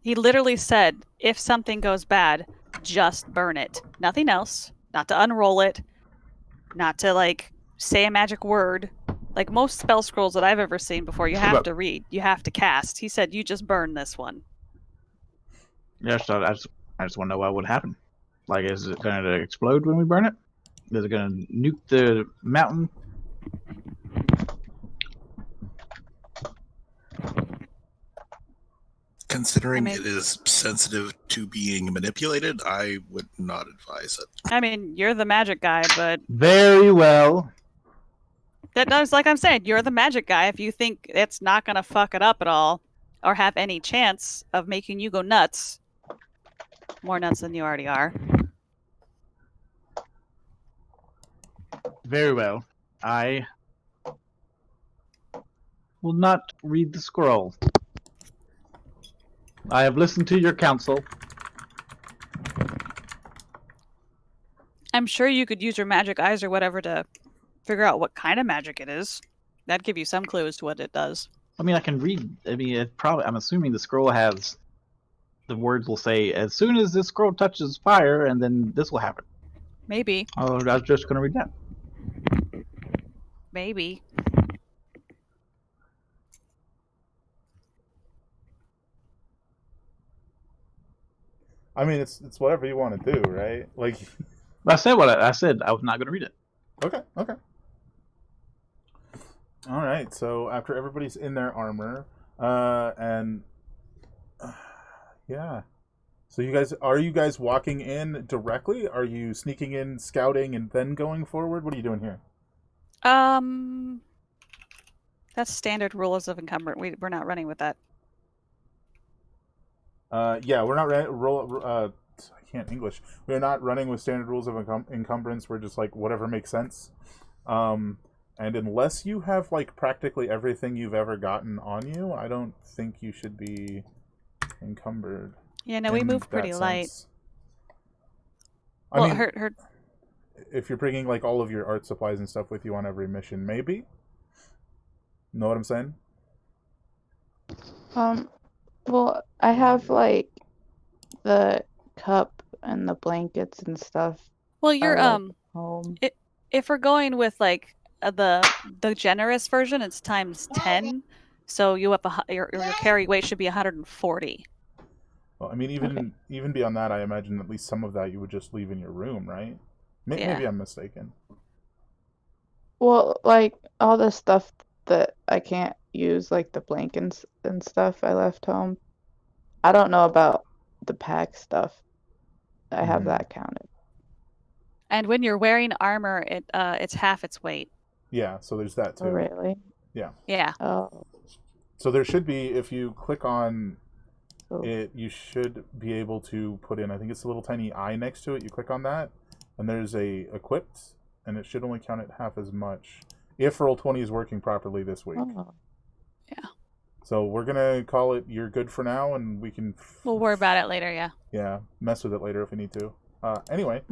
He literally said, if something goes bad, just burn it. Nothing else. Not to unroll it. Not to, like, say a magic word. Like most spell scrolls that I've ever seen before, you have to read. You have to cast. He said, you just burn this one. Yeah, so I just want to know what would happen. Like, is it going to explode when we burn it? Is it going to nuke the mountain? Considering I mean- it is sensitive to being manipulated, I would not advise it. I mean, you're the magic guy, but Very well. that's like I'm saying, you're the magic guy. If you think it's not going to fuck it up at all or have any chance of making you go nuts, more nuts than you already are. Very well. I will not read the scroll. I have listened to your counsel. I'm sure you could use your magic eyes or whatever to figure out what kind of magic it is. That'd give you some clue as to what it does. I mean, I can read. I mean, it probably. I'm assuming the scroll has. The words will say, as soon as this scroll touches fire, and then this will happen. Maybe. Oh, I was just going to read that. Maybe. I mean, it's whatever you want to do, right? Like, I said what I said. I was not going to read it. okay. All right. So after everybody's in their armor, yeah. So are you guys walking in directly? Are you sneaking in, scouting, and then going forward? What are you doing here? That's standard rules of encumbrance. We're not running with that. Yeah, we're not I can't English. We're not running with standard rules of encumbrance. We're just like whatever makes sense. And unless you have like practically everything you've ever gotten on you, I don't think you should be encumbered. Yeah, no, we in move pretty that light. sense. Well, I mean, her if you're bringing like all of your art supplies and stuff with you on every mission, maybe. Know what I'm saying? Well, I have like the cup and the blankets and stuff. well, you're are, like, home. if we're going with like the generous version, it's times 10. So you have your carry weight should be 140. Well, I mean, even beyond that, I imagine at least some of that you would just leave in your room, right? Yeah. Maybe I'm mistaken. Well, like all the stuff that I can't use, like the blankets and stuff I left home. I don't know about the pack stuff. I have Mhm. that counted. And when you're wearing armor, it's half its weight. Yeah, so there's that too. Oh, really? Yeah. Oh, So there should be, if you click on so it, you should be able to put in, I think it's a little tiny eye next to it. You click on that, and there's a equipped, and it should only count it half as much. If Roll20 is working properly this week. oh. So we're going to call it you're good for now, and we can... We'll worry about it later, yeah. Yeah, mess with it later if we need to. Anyway,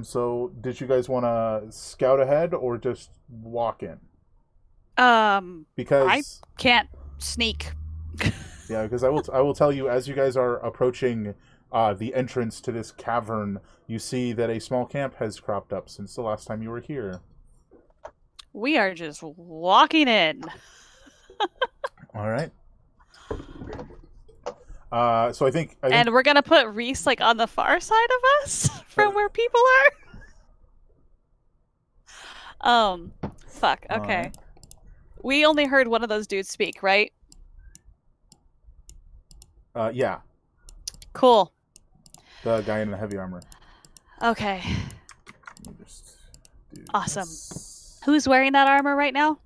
so did you guys want to scout ahead or just walk in? Because I can't sneak. yeah, because I will tell you, as you guys are approaching the entrance to this cavern, you see that a small camp has cropped up since the last time you were here. We are just walking in. All right. So I think And we're gonna put Reese like on the far side of us from where people are. Fuck. Okay. Alright. We only heard one of those dudes speak, right? yeah, Cool. the guy in the heavy armor. Okay. Let me just do Awesome. this. Who's wearing that armor right now?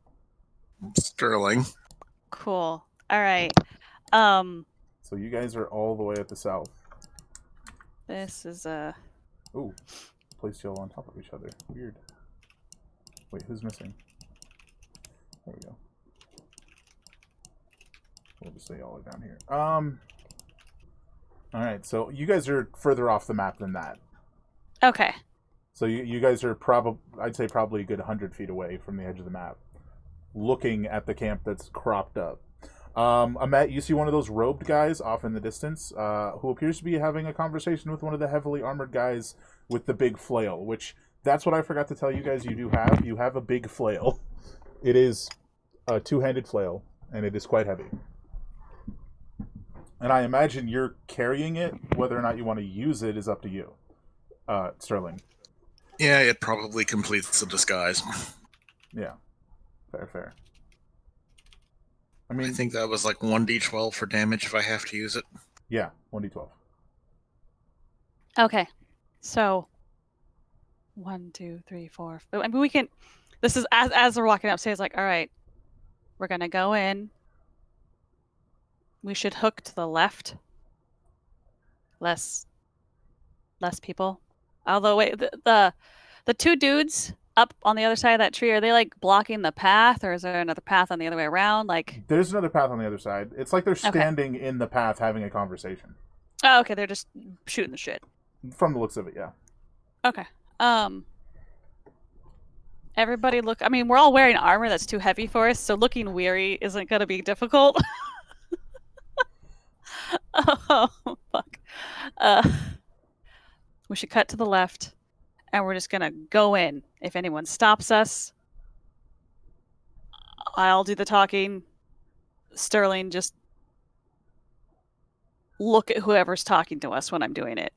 Sterling. Cool. All right. So you guys are all the way at the south. This is Ooh, placed y'all on top of each other. Weird. Wait, who's missing? There we go. We'll just say y'all are down here. Alright, so you guys are further off the map than that. okay. So you guys are I'd say probably a good 100 feet away from the edge of the map, looking at the camp that's cropped up. Amet, you see one of those robed guys off in the distance, who appears to be having a conversation with one of the heavily armored guys with the big flail, which, that's what I forgot to tell you guys you do have. You have a big flail. It is a two-handed flail, and it is quite heavy. And I imagine you're carrying it. Whether or not you want to use it is up to you, Sterling. Yeah, it probably completes the disguise. Yeah. Fair. I think that was like 1d12 for damage if I have to use it. Yeah, 1d12. Okay. So 1, 2, 3, 4. I mean, we can. This is as we're walking upstairs. Like, all right, we're gonna go in. We should hook to the left. Less people. Although, wait, the two dudes up on the other side of that tree, are they like blocking the path, or is there another path on the other way around? Like, there's another path on the other side. It's like they're standing in the path having a conversation. Oh, okay, they're just shooting the shit. From the looks of it, yeah. Okay. Everybody look. I mean, we're all wearing armor that's too heavy for us, so looking weary isn't going to be difficult. Oh, fuck. We should cut to the left, and we're just going to go in. If anyone stops us, I'll do the talking. Sterling, just look at whoever's talking to us when I'm doing it.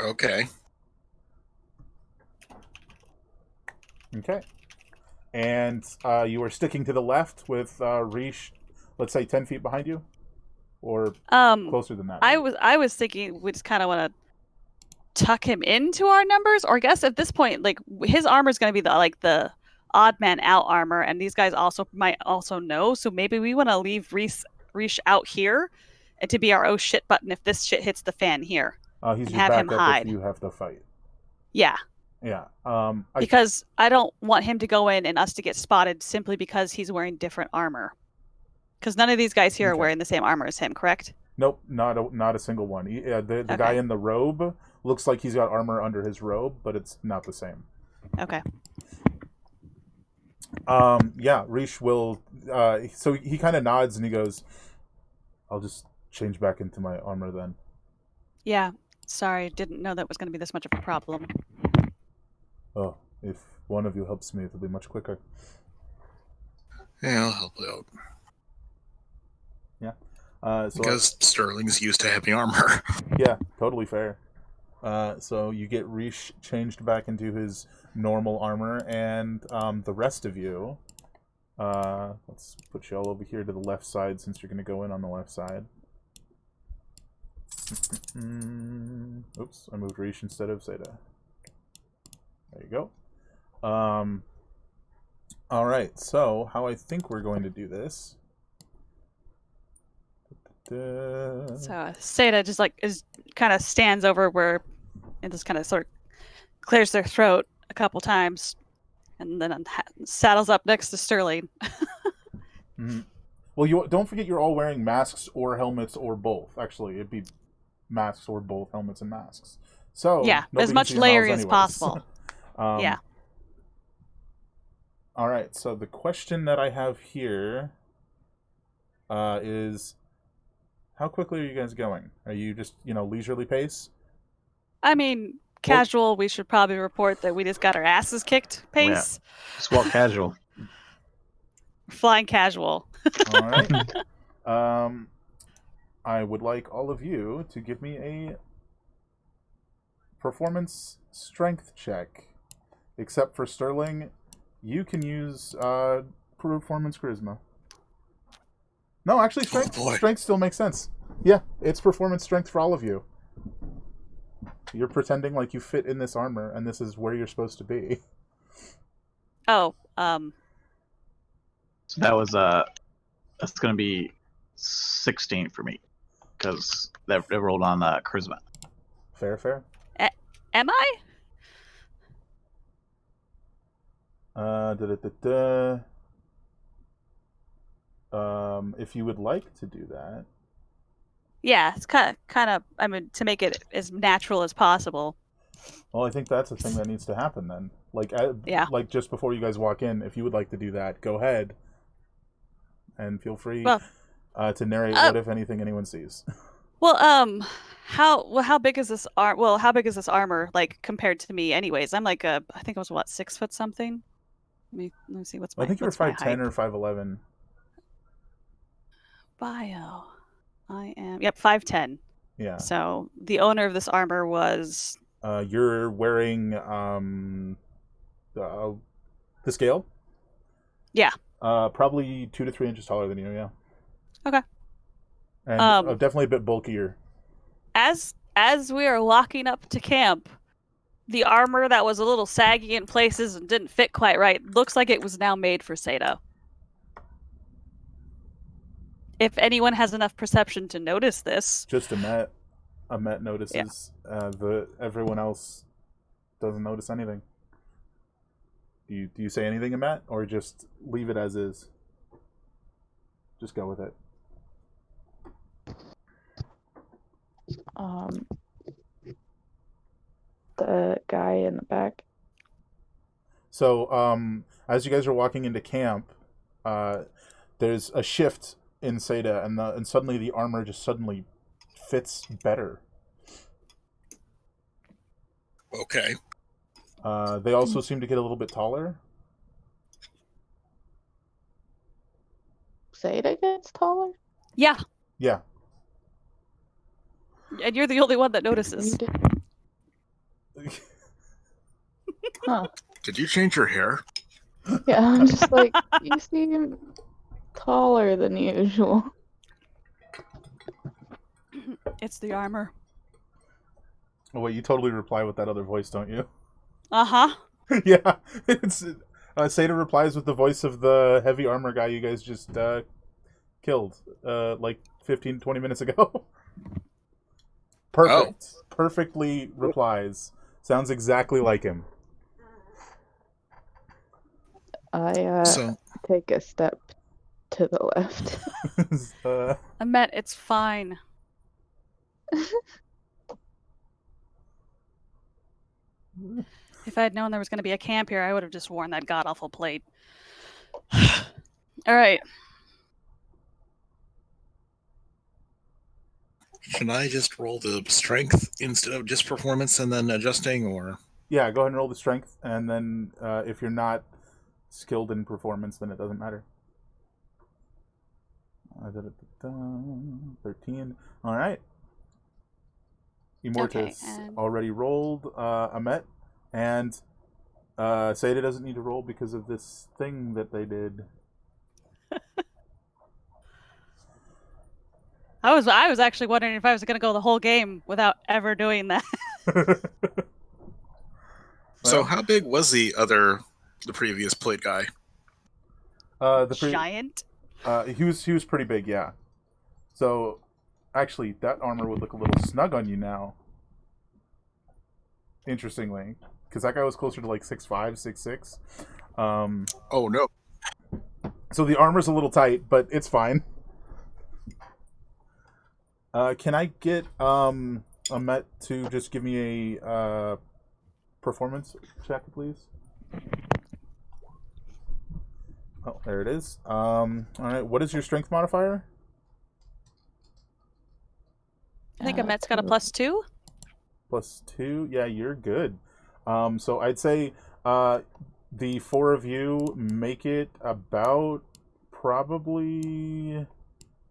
Okay. Okay. And you are sticking to the left with Rish, let's say 10 feet behind you? Or closer than that? I was thinking we just kind of want to tuck him into our numbers, or I guess at this point, like, his armor is going to be the odd man out armor, and these guys might also know, so maybe we want to leave Rish out here and to be our oh shit button if this shit hits the fan here. He's and your have him backup hide. if you have to fight. Yeah. Yeah. Because I don't want him to go in and us to get spotted simply because he's wearing different armor. Because none of these guys here are wearing the same armor as him, correct? Nope, not a single one. The guy in the robe looks like he's got armor under his robe, but it's not the same. Okay. Yeah, Rish will. So he kind of nods and he goes, "I'll just change back into my armor then." Yeah. Sorry, didn't know that was going to be this much of a problem. Oh, if one of you helps me, it'll be much quicker. Yeah, I'll help you out. Yeah. Because Sterling's used to heavy armor. Yeah, totally fair. So you get Rish changed back into his normal armor, and the rest of you, let's put you all over here to the left side since you're going to go in on the left side. Oops, I moved Rish instead of Zeta. There you go. Alright, so how I think we're going to do this. So Seda just kind of stands over where and just kind of sort of clears their throat a couple times, and then saddles up next to Sterling. Mm-hmm. Well, you don't forget you're all wearing masks or helmets or both. Actually, it'd be masks or both helmets and masks. So yeah, as much layering as possible. Yeah. All right. So the question that I have here is, how quickly are you guys going? Are you just, leisurely pace? I mean, casual. We should probably report that we just got our asses kicked pace. Yeah. Just walk casual. Flying casual. All right. I would like all of you to give me a performance strength check. Except for Sterling, you can use performance charisma. No, actually, strength still makes sense. Yeah, it's performance strength for all of you. You're pretending like you fit in this armor, and this is where you're supposed to be. Oh, So that was that's gonna be 16 for me because that rolled on charisma. Fair. am I? If you would like to do that. Yeah, it's kind of. I mean, to make it as natural as possible. Well, I think that's a thing that needs to happen then. Like, Yeah. like just before you guys walk in, if you would like to do that, go ahead. And feel free Well, to narrate what, if anything, anyone sees. Well, how big is this how big is this armor like compared to me? Anyways, I'm like I think I was what 6 foot something. Let me see what's my. I think you were what's my 5'10" height? or 5'11". Bio. I am 5'10". Yeah. So the owner of this armor was. You're wearing the scale. Yeah. Probably 2 to 3 inches taller than you. Yeah. Okay. And definitely a bit bulkier. As we are walking up to camp, the armor that was a little saggy in places and didn't fit quite right looks like it was now made for Sato. If anyone has enough perception to notice this. Just Amet notices. Yeah. Everyone else doesn't notice anything. Do you say anything, Amet, or just leave it as is? Just go with it. The guy in the back. So, as you guys are walking into camp, there's a shift in Seda, and suddenly the armor just suddenly fits better. Okay. They also seem to get a little bit taller. Seda gets taller? Yeah. Yeah. And you're the only one that notices. Huh. Did you change your hair? Yeah, I'm just like, you seem taller than usual. It's the armor. Oh, wait, you totally reply with that other voice, don't you? Uh-huh. Yeah. It's Seda replies with the voice of the heavy armor guy you guys just killed like 15, 20 minutes ago. Perfect. Oh. Perfectly replies. Sounds exactly like him. I take a step to the left. Amet, it's fine. If I had known there was going to be a camp here, I would have just worn that god-awful plate. All right. Should I just roll the strength instead of just performance and then adjusting, or? Yeah, go ahead and roll the strength, and then if you're not skilled in performance, then it doesn't matter. 13. All right. Immortus already rolled Amet, and Seda doesn't need to roll because of this thing that they did. I was actually wondering if I was going to go the whole game without ever doing that. So how big was the previous plate guy? Giant? He was pretty big, yeah. So, actually, that armor would look a little snug on you now. Interestingly. Because that guy was closer to like 6'5", 6'6". Oh, no. So the armor's a little tight, but it's fine. Can I get Amet to just give me a performance check, please? Oh, there it is. All right, what is your strength modifier? I think Amet's got a +2. +2? Yeah, you're good. So I'd say the 4 of you make it about probably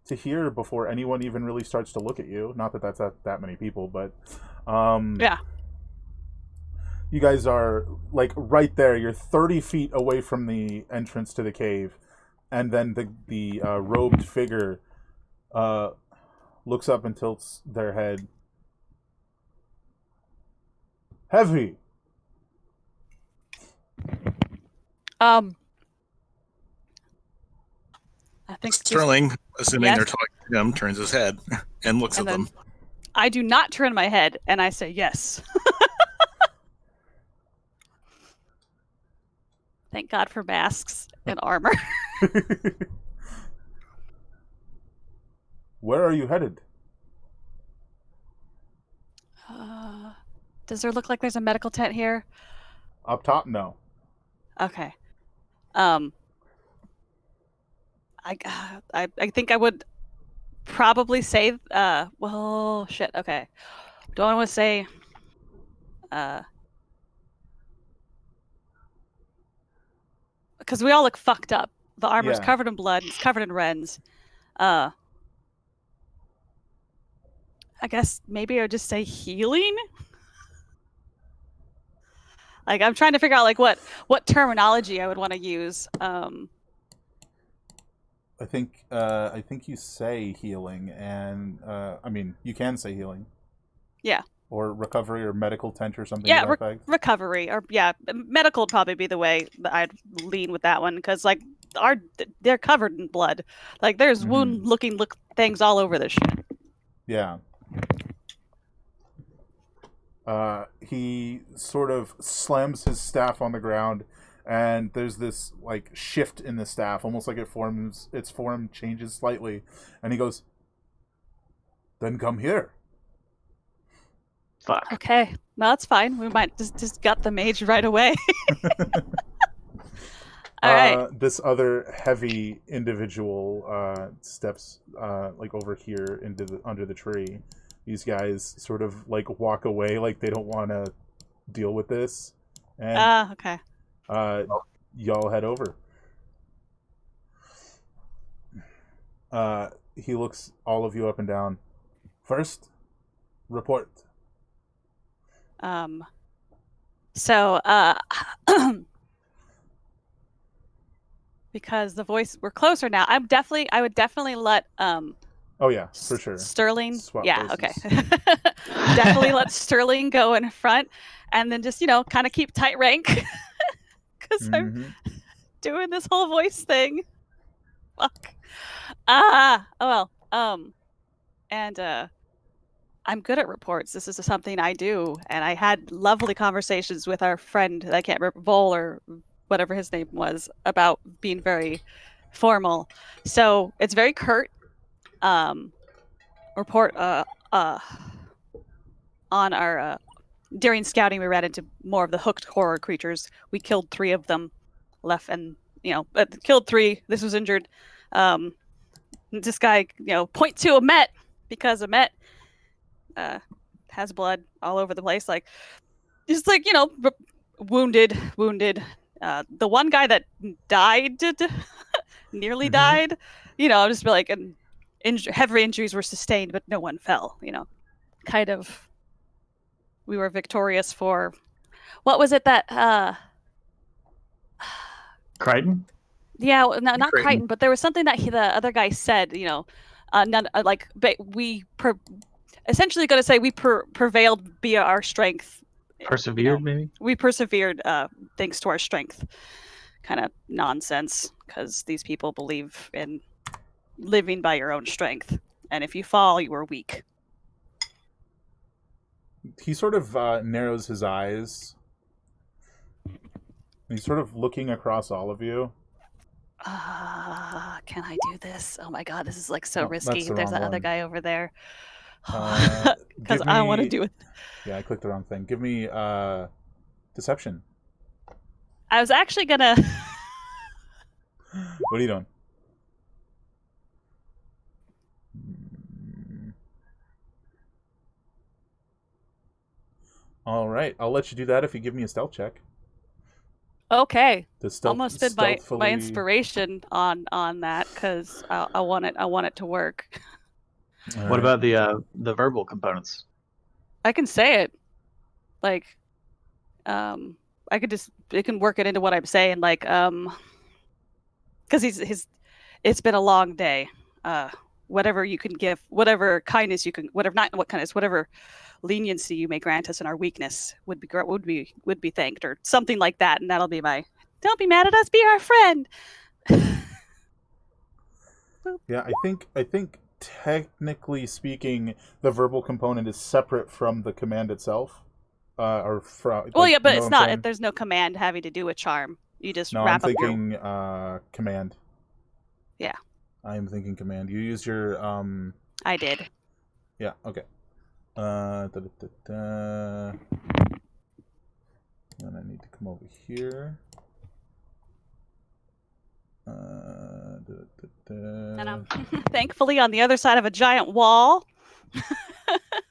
to here before anyone even really starts to look at you. Not that that's that many people, but yeah. You guys are like right there. You're 30 feet away from the entrance to the cave, and then the robed figure looks up and tilts their head. Heavy. I think Sterling, assuming Yes? they're talking to him, turns his head and looks And at then them. I do not turn my head, and I say yes. Thank God for masks and armor. Where are you headed? Does there look like there's a medical tent here? Up top? No. Okay. I think I would probably say well shit, okay. Do I want to say because we all look fucked up. The armor's Yeah. covered in blood, it's covered in rends. I guess maybe I would just say healing? Like I'm trying to figure out like what terminology I would want to use. I think you say healing, and I mean you can say healing. Yeah. Or recovery, or medical tent, or something. Yeah, to that effect. recovery, or medical would probably be the way that I'd lean with that one, because like they're covered in blood, like there's wound looking things all over this shit. Yeah. He sort of slams his staff on the ground, and there's this like shift in the staff, almost like its form changes slightly, and he goes, "Then come here." Fuck. Okay, no, that's fine. We might just gut the mage right away. All right. This other heavy individual steps like over here into under the tree. These guys sort of like walk away, like they don't want to deal with this. And Okay. y'all head over. He looks all of you up and down. First, report. So because the voice, we're closer now. I would definitely let Oh yeah, for sure. Sterling. Swap Yeah, places. okay. Definitely let Sterling go in front, and then just kind of keep tight rank, because I'm doing this whole voice thing. Fuck. Oh well. And I'm good at reports. This is something I do, and I had lovely conversations with our friend, I can't remember, Vol or whatever his name was, about being very formal. So it's very curt. Report on our during scouting we ran into more of the hooked horror creatures. We killed 3 of them, left, and killed 3. This was injured. This guy, point to a Met, because a Met has blood all over the place, like just like wounded. The one guy that died, nearly died. Just be like, and heavy injuries were sustained, but no one fell. Kind of. We were victorious for. What was it that? Crichton? Yeah, not Crichton. Crichton, but there was something that the other guy said. Essentially going to say we prevailed via our strength. Persevered, maybe? We persevered thanks to our strength. Kind of nonsense, because these people believe in living by your own strength. And if you fall, you are weak. He sort of narrows his eyes. He's sort of looking across all of you. Can I do this? Oh my god, this is like so No, risky. that's the There's wrong that other one. guy over there. Give Because I want to me- do it. Yeah, I clicked the wrong thing. Give me deception. I was actually gonna. What are you doing? All right, I'll let you do that if you give me a stealth check. Okay, To stealth, almost spent my stealthfully- inspiration on that, because I want it to work. All What right. about the verbal components? I can say it, like, I could it can work it into what I'm saying, like, because it's been a long day. Whatever you can give, whatever kindness you can, whatever not what kindness, whatever leniency you may grant us in our weakness would be thanked, or something like that, and that'll be my. Don't be mad at us. Be our friend. Yeah, I think technically speaking, the verbal component is separate from the command itself. Or from. Well, like, yeah, but you know it's what I'm not. saying? There's no command having to do with charm. You just No, I'm wrap up your. thinking command. Yeah. I am thinking command. You use your I did. Yeah. Okay. Then I need to come over here. And I'm thankfully on the other side of a giant wall.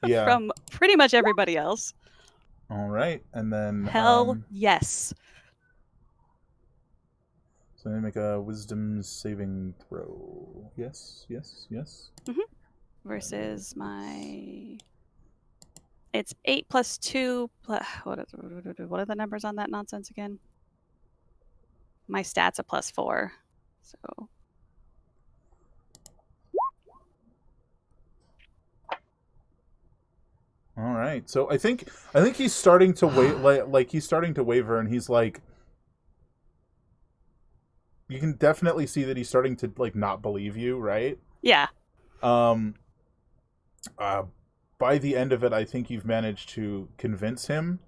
Yeah. From pretty much everybody else. All right, and then Hell yes. So I need to make a wisdom saving throw. Yes. Versus my. It's 8 plus 2 plus. What are the numbers on that nonsense again? My stat's a plus 4. So. All right. So I think he's starting to like he's starting to waver, and he's like, you can definitely see that he's starting to like not believe you, right? Yeah. By the end of it, I think you've managed to convince him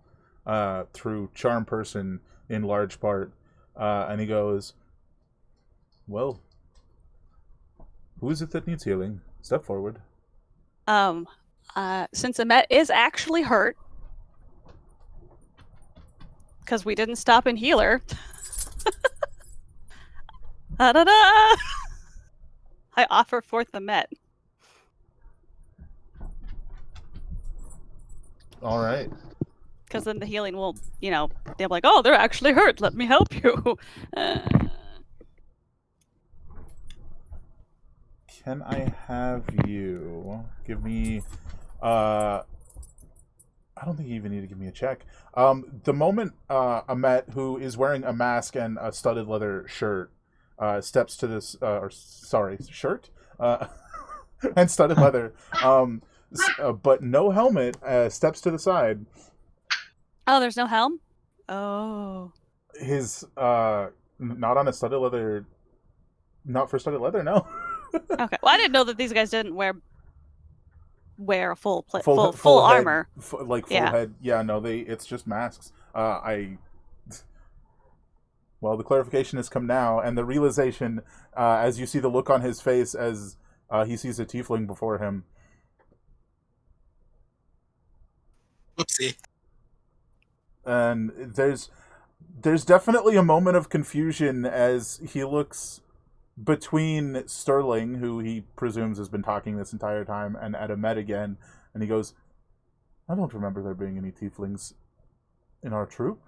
through charm person in large part, and he goes, well, who is it that needs healing? Step forward. Since Amet is actually hurt, because we didn't stop and heal her. Da-da-da! I offer forth Amet. All right. Because then the healing will, they'll be like, oh, they're actually hurt. Let me help you. Can I have you give me... I don't think you even need to give me a check. The moment Amet, who is wearing a mask and a studded leather shirt, steps to this... shirt? And studded leather. But no helmet, steps to the side. Oh, there's no helm? Oh. His, not on a studded leather... Not for studded leather, no. Okay. Well, I didn't know that these guys didn't wear a full head, armor. Full head. Yeah, no, it's just masks. Well, the clarification has come now, and the realization, as you see the look on his face as he sees a tiefling before him. Oopsie. And there's definitely a moment of confusion as he looks between Sterling, who he presumes has been talking this entire time, and at Amet again, and he goes, I don't remember there being any tieflings in our troop.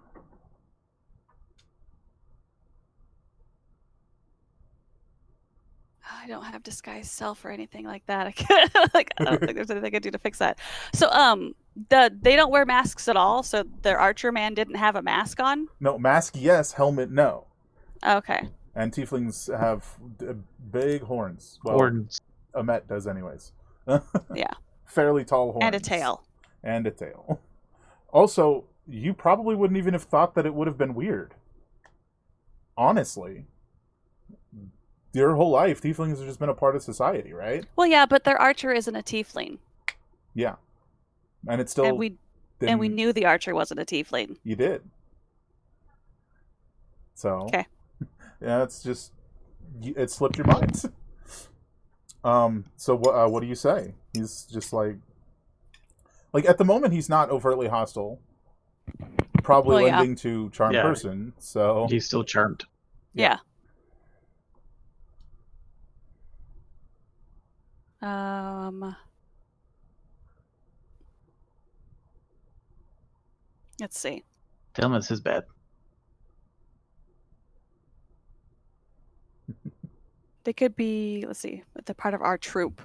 I don't have disguise self or anything like that. I don't think there's anything I can do to fix that. So, they don't wear masks at all. So their archer man didn't have a mask on. No, mask yes, helmet no. Okay. And tieflings have big horns. Well, Horns. Amet does anyways. Yeah. Fairly tall horns. And a tail. And a tail. Also, you probably wouldn't even have thought that it would have been weird. Honestly. Your whole life, tieflings have just been a part of society, right? Well, yeah, but their archer isn't a tiefling. Yeah. And it's still... And we knew the archer wasn't a tiefling. You did. So... Okay. Yeah, it's just... It slipped your minds. So what do you say? He's just like... Like, at the moment, he's not overtly hostile. Probably lending to charm person, so... He's still charmed. Yeah. Let's see. Tell him it's his bad. They could be, let's see, they're part of our troop.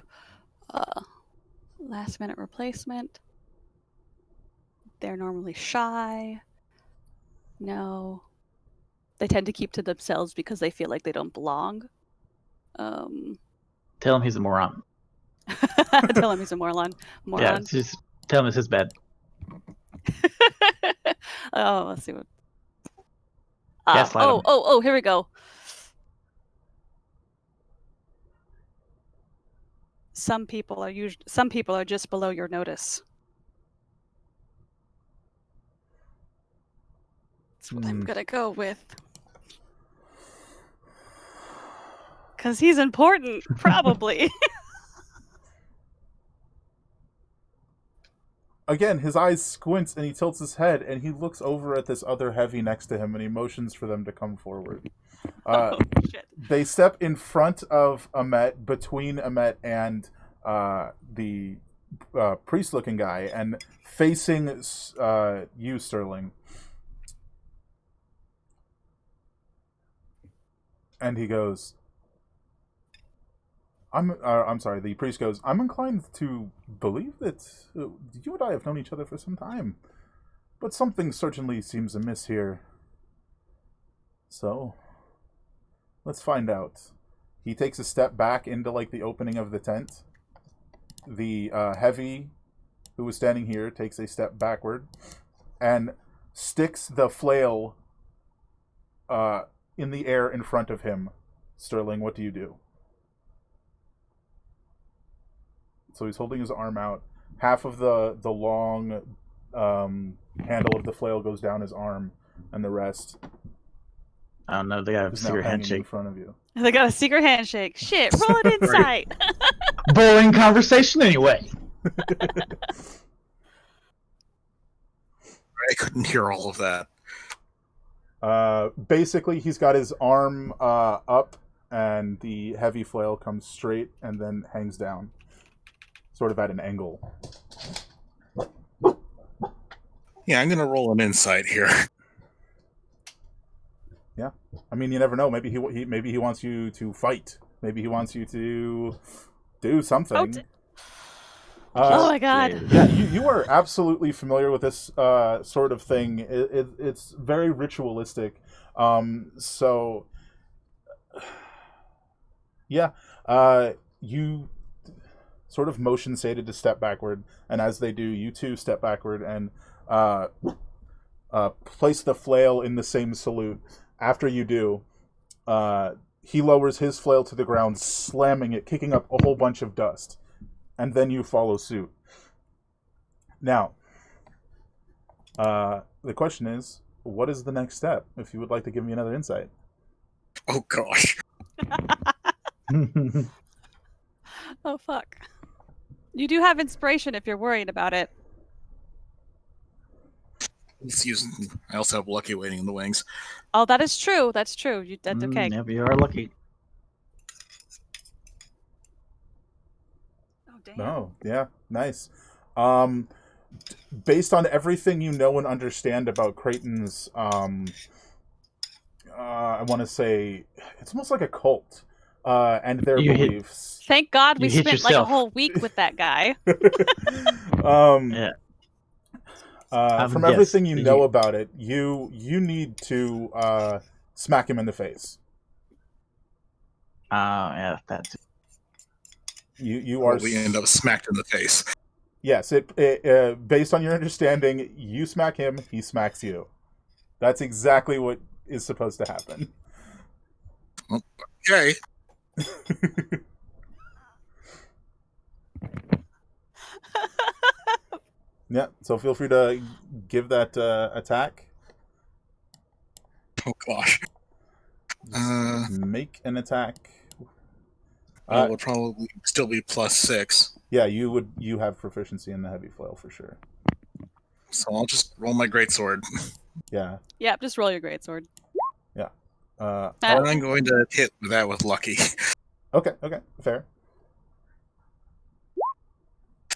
Last minute replacement. They're normally shy. No. They tend to keep to themselves because they feel like they don't belong. Tell him he's a moron. Tell him he's a moron. Yeah, just Tell him it's his bed. Oh, let's see what. Gaslight him. Oh, here we go. Some people are just below your notice. That's what I'm gonna go with. Because he's important, probably. Again, his eyes squints and he tilts his head and he looks over at this other heavy next to him and he motions for them to come forward. Oh, shit. They step in front of Amet, between Amet and the priest-looking guy, and facing you, Sterling. And he goes, I'm sorry, the priest goes, I'm inclined to believe that you and I have known each other for some time, but something certainly seems amiss here. So, let's find out. He takes a step back into, like, the opening of the tent. The heavy, who was standing here, takes a step backward and sticks the flail in the air in front of him. Sterling, what do you do? So he's holding his arm out. Half of the long handle of the flail goes down his arm, and the rest I don't know. They got a is now secret hanging in handshake. front of you. They got a secret handshake. Shit, roll an insight. Boring conversation anyway. I couldn't hear all of that. Basically, he's got his arm up, and the heavy flail comes straight and then hangs down, sort of at an angle. Yeah, I'm gonna roll an insight here. Yeah, I mean, you never know. Maybe he wants you to fight. Maybe he wants you to do something. Oh my god. Yeah, you are absolutely familiar with this sort of thing. It's very ritualistic. So, yeah, you sort of motion Seda to step backward, and as they do, you too step backward and place the flail in the same salute. After you do, he lowers his flail to the ground, slamming it, kicking up a whole bunch of dust. And then you follow suit. Now, the question is, what is the next step? If you would like to give me another insight. Oh gosh. Oh fuck. You do have inspiration if you're worried about it. I also have lucky waiting in the wings. Oh, that is true. That's true. That's okay. Yep, you are lucky. Oh damn. Oh, yeah, nice. Based on everything you know and understand about Creighton's, I want to say, it's almost like a cult, and their beliefs. Thank God we You hit spent like a yourself. whole week with that guy. Yeah. From Yes, everything you know about it, you need to smack him in the face. Yeah, that's You are. We end up smacked in the face. Yes, based on your understanding, you smack him, he smacks you. That's exactly what is supposed to happen. Okay. Yeah, so feel free to give that attack. Oh gosh. Make an attack. It would probably still be +6. Yeah, you have proficiency in the heavy flail for sure. So I'll just roll my greatsword. Yeah. Yeah, just roll your greatsword. Yeah. And I'm going to hit that with lucky. Okay, fair.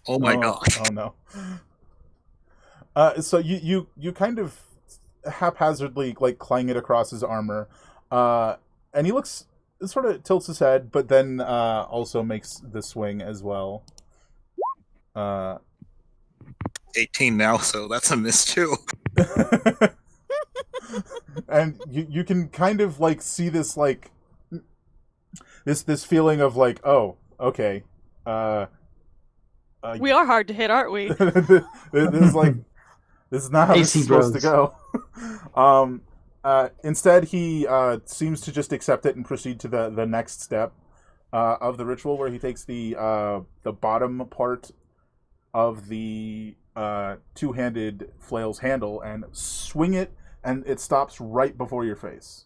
Oh my gosh. Oh no. So you kind of haphazardly like clang it across his armor, and he sort of tilts his head, but then also makes the swing as well. 18 now, so that's a miss too. And you can kind of like see this like this feeling of like, oh, okay, We are hard to hit, aren't we? This is not how this AC is supposed to bros. go. Instead, he seems to just accept it and proceed to the next step of the ritual, where he takes the bottom part of the two-handed flail's handle and swing it, and it stops right before your face.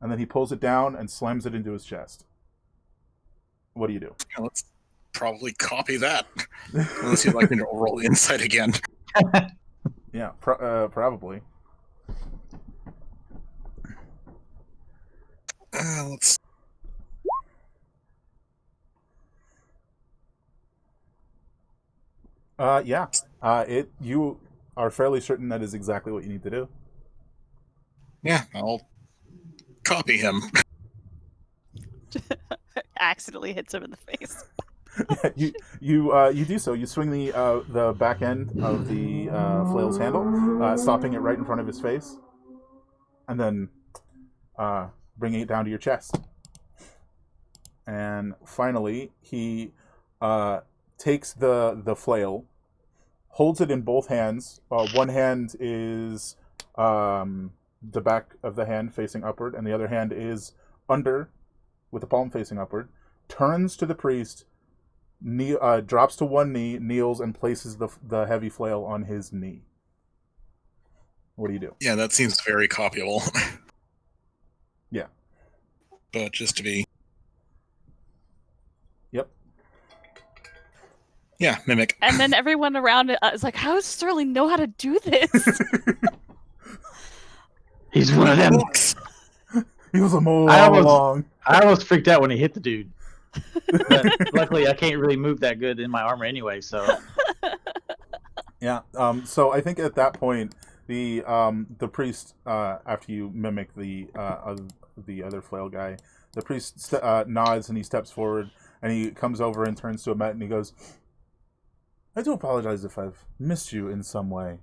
And then he pulls it down and slams it into his chest. What do you do? Let's probably copy that. Unless you'd like me to roll insight again. Yeah, probably. Let's. Yeah. You are fairly certain that is exactly what you need to do. Yeah, I'll copy him. Accidentally hits him in the face. You do so. You swing the back end of the flail's handle, stopping it right in front of his face, and then bringing it down to your chest. And finally, he takes the flail, holds it in both hands. One hand is the back of the hand facing upward, and the other hand is under, with the palm facing upward. Turns to the priest, drops to one knee, kneels, and places the heavy flail on his knee. What do you do? Yeah, that seems very copyable. Yeah. But just to be... Yep. Yeah, mimic. And then everyone around is like, how does Sterling know how to do this? He's one of them. He was a mole I all almost- along. I almost freaked out when he hit the dude. But luckily, I can't really move that good in my armor anyway, so... Yeah. So I think at that point, the priest, after you mimic the other flail guy, the priest nods and he steps forward and he comes over and turns to Amet and he goes, "I do apologize if I've missed you in some way.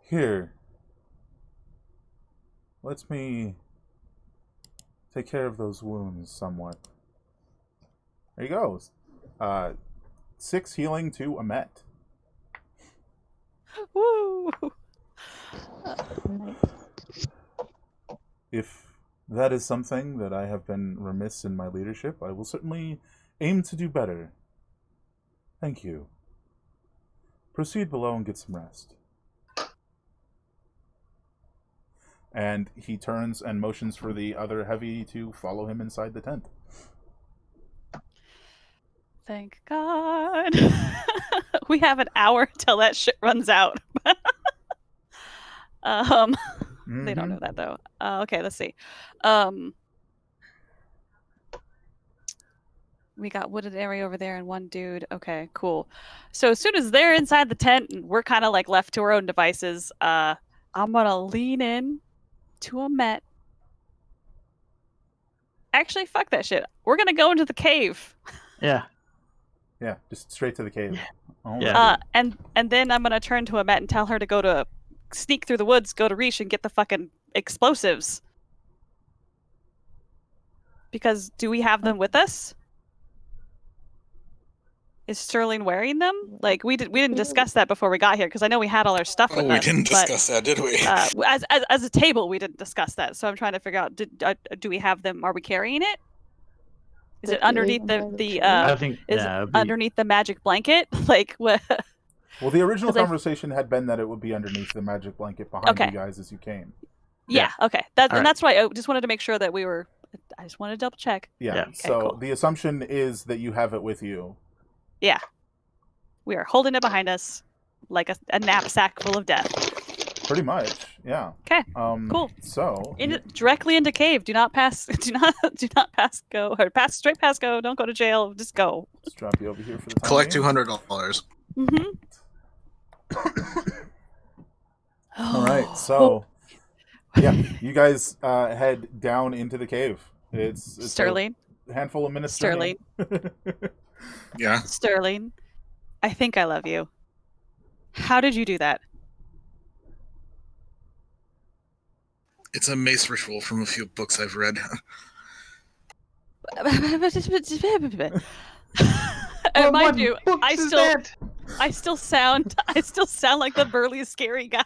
Here, let me take care of those wounds somewhat." There you go. 6 healing to Amet. Woo! If that is something that I have been remiss in my leadership, I will certainly aim to do better. Thank you. Proceed below and get some rest. And he turns and motions for the other heavy to follow him inside the tent. Thank God. We have an hour till that shit runs out. They don't know that though. Okay, let's see. We got wooded area over there and one dude. Okay, cool. So as soon as they're inside the tent and we're kind of like left to our own devices, I'm gonna lean in to a Met. Actually, fuck that shit. We're gonna go into the cave. Yeah. Yeah, just straight to the cave. All Yeah. right. And then I'm gonna turn to Amet and tell her to go to sneak through the woods, go to Reach and get the fucking explosives. Because do we have them with us? Is Sterling wearing them? Like we didn't discuss that before we got here because I know we had all our stuff with Oh, us. we didn't discuss that, did we? As a table, we didn't discuss that. So I'm trying to figure out: do we have them? Are we carrying it? Is it underneath I think it'd be- underneath the magic blanket? Like what? Well, the original 'Cause I- conversation had been that it would be underneath the magic blanket behind Okay. you guys as you came. Yeah. Okay. And Alright. that's why I just wanted to make sure that we were. I just wanted to double check. Yeah. Yeah. Okay, So cool. the assumption is that you have it with you. Yeah. We are holding it behind us like a knapsack full of death. Pretty much. Yeah. Okay. Cool. So Directly into cave. Do not pass. Do not pass go or pass straight past go. Don't go to jail. Just go. let's drop you over here for the time Collect being. $200. All right. So yeah, you guys head down into the cave. It's Sterling. a handful of minutes. Sterling. journey. Yeah. Sterling. I think I love you. How did you do that? It's a mace ritual from a few books I've read. And mind what you, books I is still, that? I still sound like the burly, scary guy.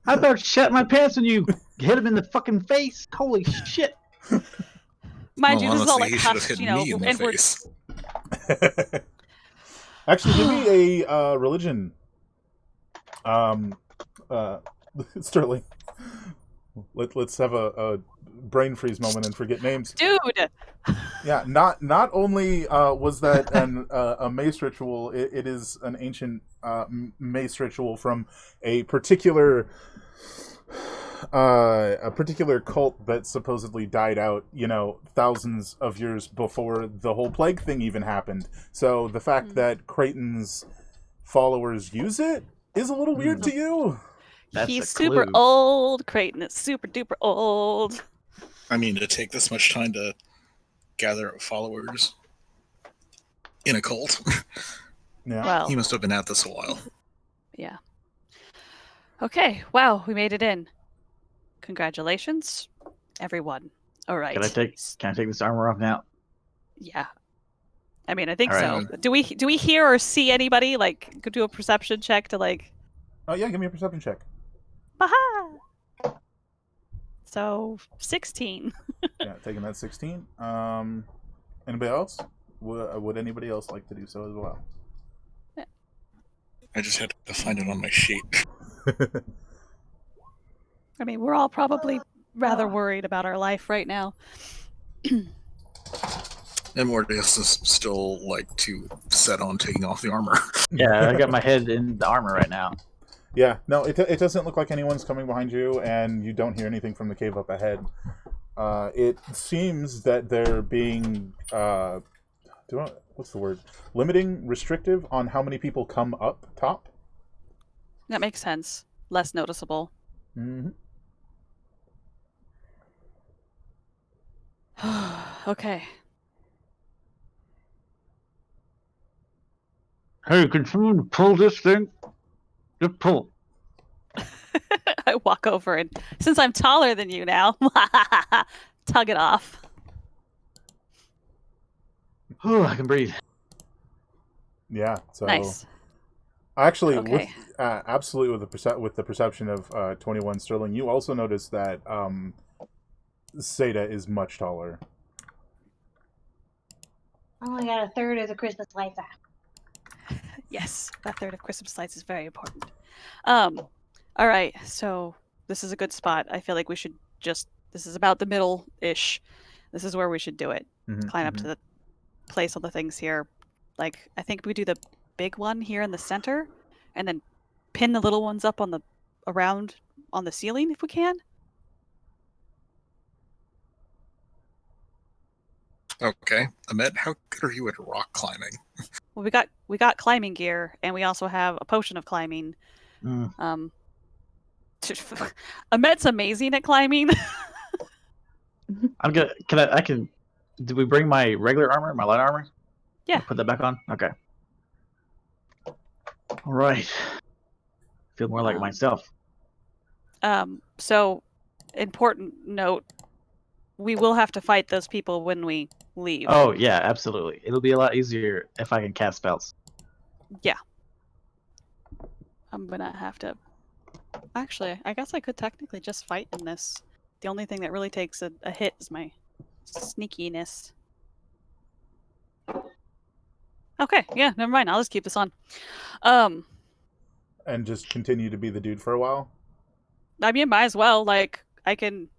I about shat my pants when you hit him in the fucking face. Holy shit! Mind you, Well, this is all honestly, like he should have hushed, hit me in the and we're face. Actually, give me a religion. Sterling. Let's have a brain freeze moment and forget names. dude. Yeah, not only was that a mace ritual, it is an ancient mace ritual from a particular cult that supposedly died out, thousands of years before the whole plague thing even happened. So the fact that Creighton's followers use it is a little weird to you. That's He's a super clue. old. Creighton is super duper old. I mean, to take this much time to gather followers in a cult, Yeah. Well, he must have been at this a while. yeah. Okay. Wow, we made it in. Congratulations, everyone. All right. Can I take this armor off now? Yeah. I mean, I think All so. right. Do we hear or see anybody? Like, could do a perception check to like. Oh yeah, give me a perception check. Baha! So 16. Yeah, taking that 16. Anybody else? Would anybody else like to do so as well? I just had to find it on my sheet. I mean, we're all probably rather worried about our life right now. And Mordius is still too set on taking off the armor. Yeah, I got my head in the armor right now. Yeah, no, it doesn't look like anyone's coming behind you, and you don't hear anything from the cave up ahead. It seems that they're being, what's the word? Limiting, restrictive on how many people come up top. That makes sense. Less noticeable. Mm-hmm. Okay. Hey, can someone pull this thing? Just pull. I walk over and since I'm taller than you now, tug it off. Oh, I can breathe. Yeah, so Nice. actually, Okay. absolutely with the perception of 21 Sterling, you also notice that Seda is much taller. I only got a third of the Christmas lights out. Yes, that third of Christmas lights is very important. All right, so this is a good spot. I feel like we should this is about the middle-ish. This is where we should do it. Mm-hmm, Climb up to the place all the things here. Like, I think we do the big one here in the center, and then pin the little ones up around on the ceiling if we can. Okay, Ahmed, how good are you at rock climbing? Well, we got climbing gear, and we also have a potion of climbing. Ahmed's amazing at climbing. I'm gonna. Did we bring my regular armor, my light armor? Yeah. I'll put that back on. Okay. All right. Feel more like myself. So, important note: we will have to fight those people when we leave. Oh yeah, absolutely. It'll be a lot easier if I can cast spells. Yeah. I'm gonna have to. Actually, I guess I could technically just fight in this. The only thing that really takes a hit is my sneakiness. Okay, yeah, never mind. I'll just keep this on. And just continue to be the dude for a while. I mean, might as well. Like, I'm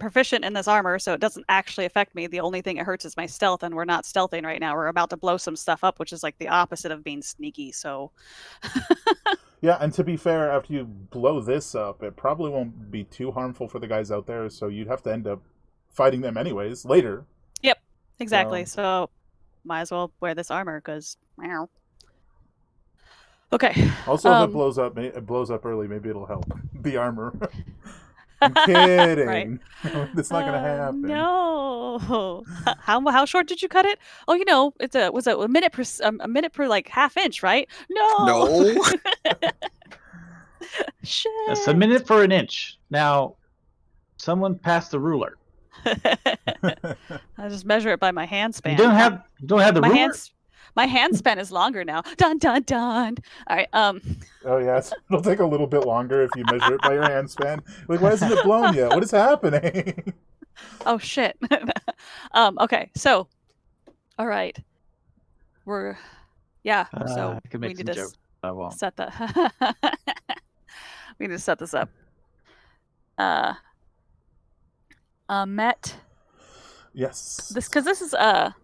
proficient in this armor, so it doesn't actually affect me. The only thing it hurts is my stealth, and we're not stealthing right now. We're about to blow some stuff up, which is like the opposite of being sneaky. So. Yeah, and to be fair, after you blow this up, it probably won't be too harmful for the guys out there, so you'd have to end up fighting them anyways later. Yep, exactly. So might as well wear this armor, because... Okay. Also, if it blows up early, maybe it'll help. The armor. I'm kidding. Right. That's not going to happen. No. How short did you cut it? Oh, was it a minute per like half inch, right? No. Shit. That's a minute for an inch. Now, someone passed the ruler. I just measure it by my hand span. You don't have the my ruler? my hand span is longer now. Dun dun dun. All right. Oh yes, it'll take a little bit longer if you measure it by your hand span. Like, why isn't it blown yet? What is happening? Oh shit. Okay. So, all right. So I could we make need some to jokes. I won't. set that. We need to set this up. Met. Yes. This is a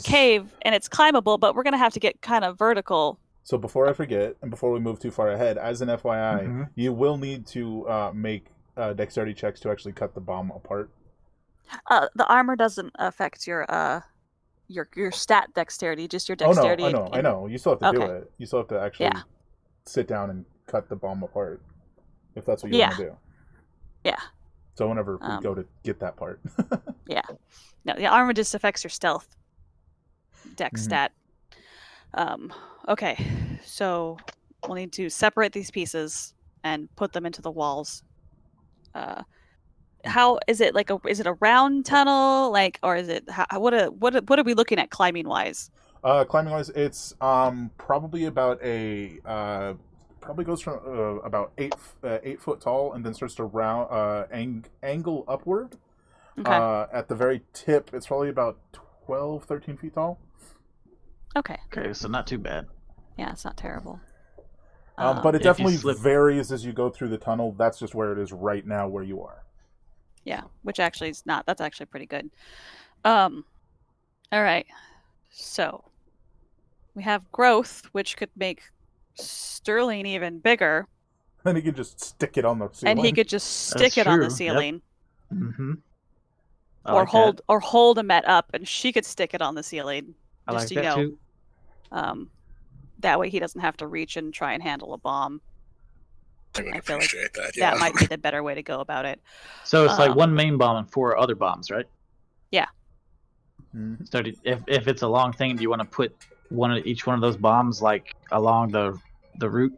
cave and it's climbable, but we're gonna have to get kind of vertical. So before I forget, and before we move too far ahead, as an FYI, Mm-hmm. you will need to make dexterity checks to actually cut the bomb apart. The armor doesn't affect your stat dexterity, just your dexterity. Oh no, I know. You still have to do Okay. it. You still have to actually sit down and cut the bomb apart, if that's what you want to do. Yeah. So whenever we go to get that part. Yeah. No, the armor just affects your stealth dex stat. Okay. So we'll need to separate these pieces and put them into the walls. How is it is it a round tunnel, or is it what are we looking at climbing wise? Climbing wise, it's probably about probably goes from about 8 foot tall and then starts to angle upward. Okay. At the very tip, it's probably about 12, 13 feet tall. Okay, so not too bad. yeah, it's not terrible. But it if you definitely slip- varies as you go through the tunnel. That's just where it is right now, where you are. Yeah, which actually is not. That's actually pretty good. All right. So we have growth, which could make Sterling even bigger, Then he could just stick it on the ceiling. and he could just stick That's it on the true, yep. ceiling, Mm-hmm. or hold a Met up, and she could stick it on the ceiling. I Just like so that you too. know. That way he doesn't have to reach and try and handle a bomb. I would I feel like appreciate that. Yeah. That might be the better way to go about it. So it's like one main bomb and 4 other bombs, right? Yeah. Mhm. So if it's a long thing, do you want to put each one of those bombs like along the route?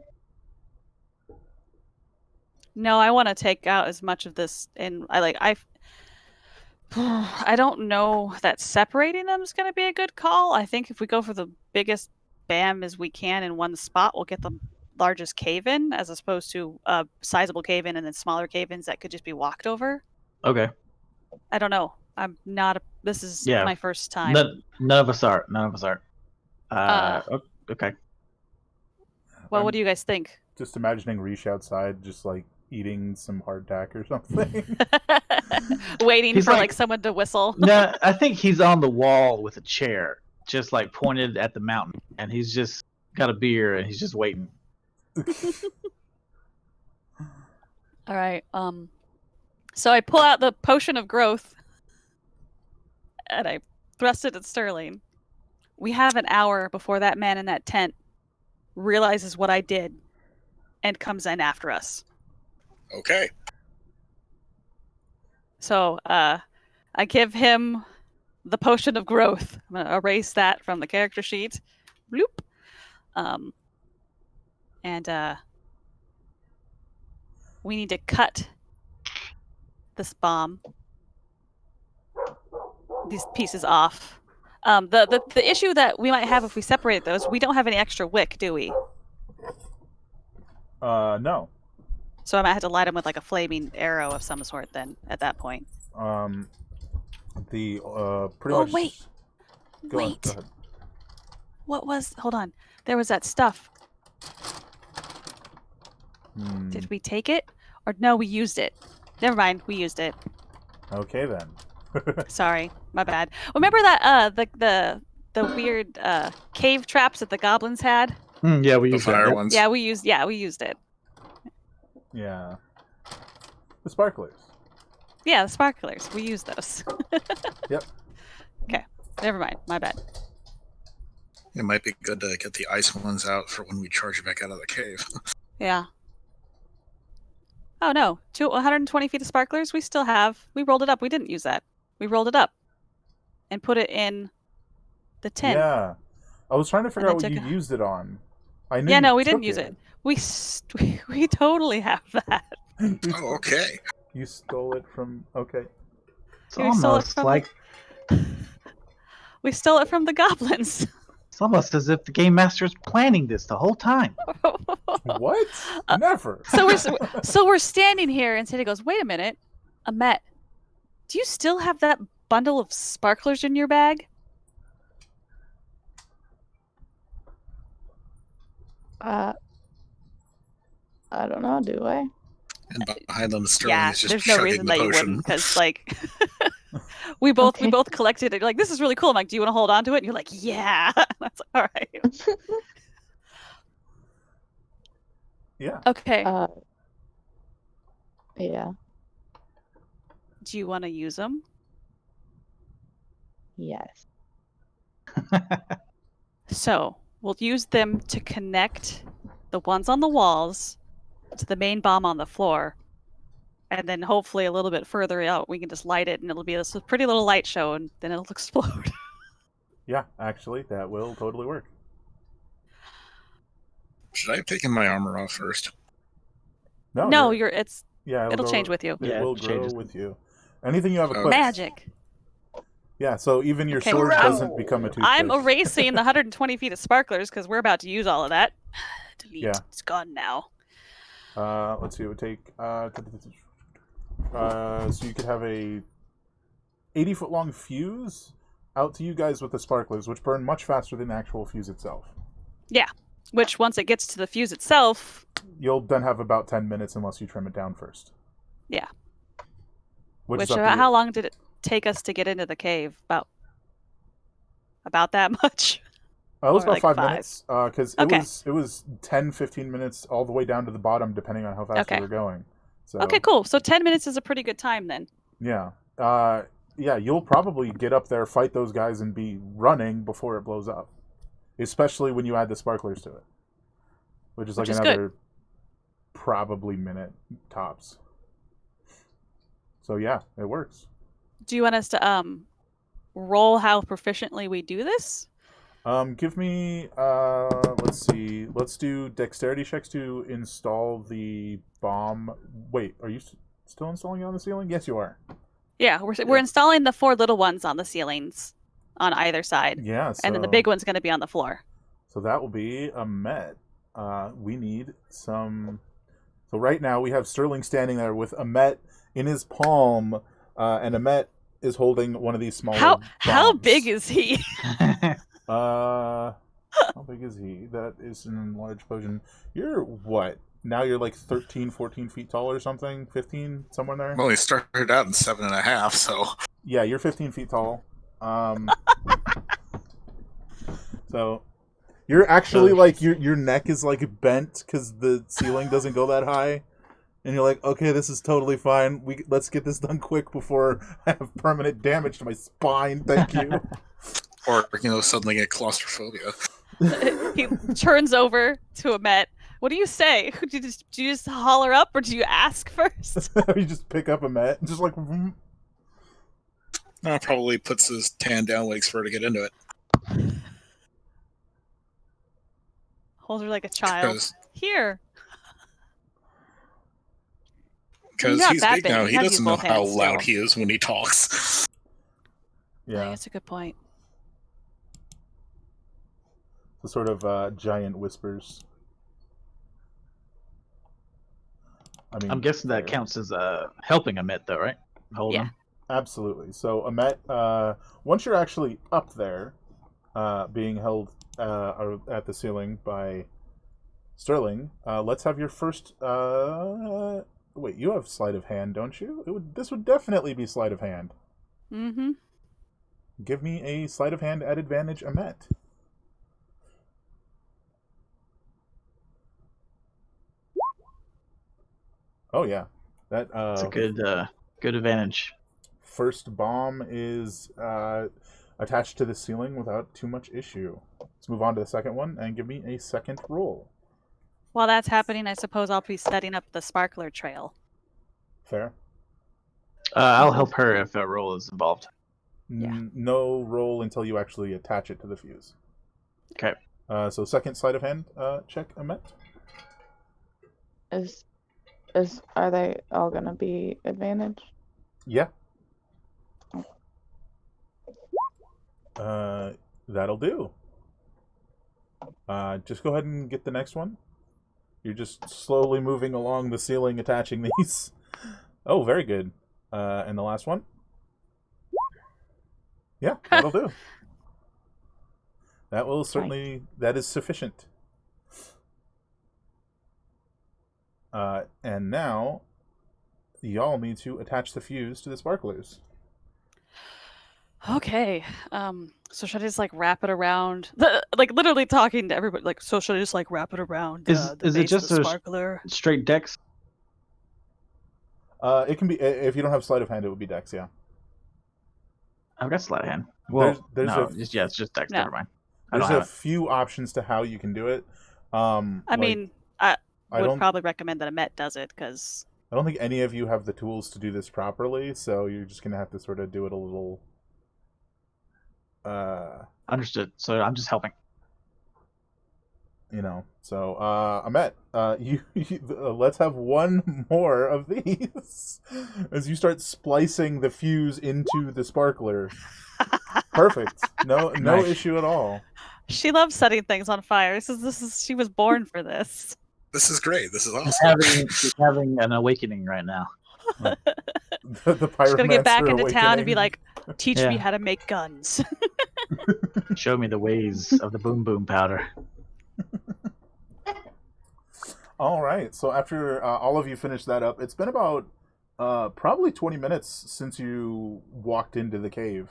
No, I want to take out as much of this, and I don't know that separating them is going to be a good call. I think if we go for the biggest bam as we can in one spot, we'll get the largest cave-in, as opposed to a sizable cave-in and then smaller cave-ins that could just be walked over. Okay. I don't know. I'm not. This is my first time. None of us are. Okay. Well, what do you guys think? Just imagining Rish outside, just like eating some hardtack or something. Waiting He's for like- someone to whistle. No, I think he's on the wall with a chair, just like pointed at the mountain, and he's just got a beer and he's just waiting. All right. So I pull out the potion of growth and I thrust it at Sterling. We have an hour before that man in that tent realizes what I did and comes in after us. Okay. So I give him the potion of growth. I'm gonna erase that from the character sheet. Bloop. And we need to cut this bomb, these pieces off. The issue that we might have if we separate those, we don't have any extra wick, do we? No. So I might have to light him with like a flaming arrow of some sort then at that point. Pretty Oh, much. wait. Go on, Wait. go ahead. What was? Hold on. There was that stuff. Did we take it? Or no, we used it. Never mind. We used it. Okay then. Sorry. My bad. Remember that the weird cave traps that the goblins had? Yeah, we The use fire that. ones. Yeah, we used it. Yeah. The sparklers. Yeah, the sparklers. We used those. Yep. Okay. Never mind. My bad. It might be good to get the ice ones out for when we charge back out of the cave. Yeah. Oh no. 120 feet of sparklers? We still have. We rolled it up. We didn't use that. We rolled it up and put it in the tin. Yeah. I was trying to figure And out I what you took used it on. I knew Yeah, you no, we took didn't use it. We totally have that. Oh, okay. You stole it from... Okay. It's We stole it almost from like We stole it from the goblins. it's almost as if the game master is planning this the whole time. What? Uh, Never. So we're standing here, and Sadie goes, "Wait a minute, Amet, do you still have that bundle of sparklers in your bag?" I don't know, do I? And behind them, Sterling Yeah, is just there's no chugging reason the that you potion. wouldn't, because like we both Okay. collected it. You're like, this is really cool. I'm like, do you want to hold on to it? And you're like, yeah. That's all right. Yeah. Okay. Yeah. Do you want to use them? Yes. So we'll use them to connect the ones on the walls to the main bomb on the floor. And then hopefully a little bit further out, we can just light it, and it'll be this pretty little light show, and then it'll explode. Yeah, actually, that will totally work. Should I have taken my armor off first? No, you're, it'll go- change with you. It Yeah, will it grow changes. with you. Anything you have Okay. equipped. Magic. Yeah, so even your Okay, sword I'm- doesn't become a toothpick. I'm erasing the 120 feet of sparklers because we're about to use all of that. Delete. Yeah. It's gone now. Let's see, it would take so you could have a 80-foot long fuse out to you guys with the sparklers, which burn much faster than the actual fuse itself. Which, once it gets to the fuse itself, You'll then have about 10 minutes unless you trim it down first. Yeah. Which is up to you. how long did it take us to get into the cave? About that much? It was or about like 5 5. minutes, because Okay. it was 10, 15 minutes all the way down to the bottom, depending on how fast Okay. we were going. So, Okay, cool. So 10 minutes is a pretty good time then. Yeah. Yeah, you'll probably get up there, fight those guys, and be running before it blows up. Especially when you add the sparklers to it. Which is like Which is good. another probably minute tops. So yeah, it works. Do you want us to roll how proficiently we do this? Give me let's see. Let's do dexterity checks to install the bomb. Wait, are you still installing it on the ceiling? Yes, you are. Yeah, we're installing the 4 little ones on the ceilings on either side. Yeah, And then the big one's going to be on the floor. So that will be a met. We need some. So right now we have Sterling standing there with a met in his palm, and a met is holding one of these smaller How bombs. big is he? How big is he? That is an enlarged potion. You're what? Now you're like 13, 14 feet tall or something? 15, somewhere in there? Well, he started out in 7.5, so Yeah, you're 15 feet tall. So you're actually like your neck is like bent because the ceiling doesn't go that high, and you're like, okay, this is totally fine. Let's get this done quick before I have permanent damage to my spine. Thank you. or suddenly get claustrophobia. He turns over to Amet. What do you say? Do you just holler up, or do you ask first? You just pick up a mat, and just like. Probably puts his hand down, waits for her to get into it. Hold her like a child. Here. Because Not he's that big big. now, You he gotta doesn't use know both how hands loud still. he is when he talks. Yeah, That's a good point. the sort of giant whispers. I mean, I'm guessing that counts as helping Amit, though, right? Hold Yeah. him. Absolutely. So, Amet, once you're actually up there, being held at the ceiling by Sterling, let's have your first. Wait, you have sleight of hand, don't you? This would definitely be sleight of hand. Mm-hmm. Give me a sleight of hand at advantage, Amet. Oh yeah, that. It's a good advantage. First bomb is attached to the ceiling without too much issue. Let's move on to the second one and give me a second roll. While that's happening, I suppose I'll be setting up the sparkler trail. Fair. I'll help her if a roll is involved. Yeah. No roll until you actually attach it to the fuse. Okay. So second sleight of hand check, Amet. Are they all gonna be advantage? Yeah. That'll do. Just go ahead and get the next one. You're just slowly moving along the ceiling, attaching these. Oh, very good. And the last one? Yeah, that'll do. That will certainly... That is sufficient. And now, y'all need to attach the fuse to the sparklers. Okay. So should I just like wrap it around? Like literally talking to everybody. Like, so should I just like wrap it around the Is it base just of the a sparkler? straight dex? It can be, if you don't have sleight of hand, it would be dex, yeah. I've got sleight of hand. Well, There's no, a- it's just dex. No. Never mind. I There's don't a have it. few options to how you can do it. I mean, I I would don't probably recommend that a Met does it because I don't think any of you have the tools to do this properly, so you're just gonna have to sort of do it a little. Understood. So I'm just helping. So Ahmet, let's have one more of these as you start splicing the fuse into the sparkler. Perfect. No Nice. issue at all. she loves setting things on fire. This is she was born for this. This is great. This is awesome. He's having an awakening right now. The She's gonna get back pyromancer into town and be awakening. like, "Teach me Yeah. how to make guns." Show me the ways of the boom boom powder. All right. So after all of you finish that up, it's been about probably 20 minutes since you walked into the cave.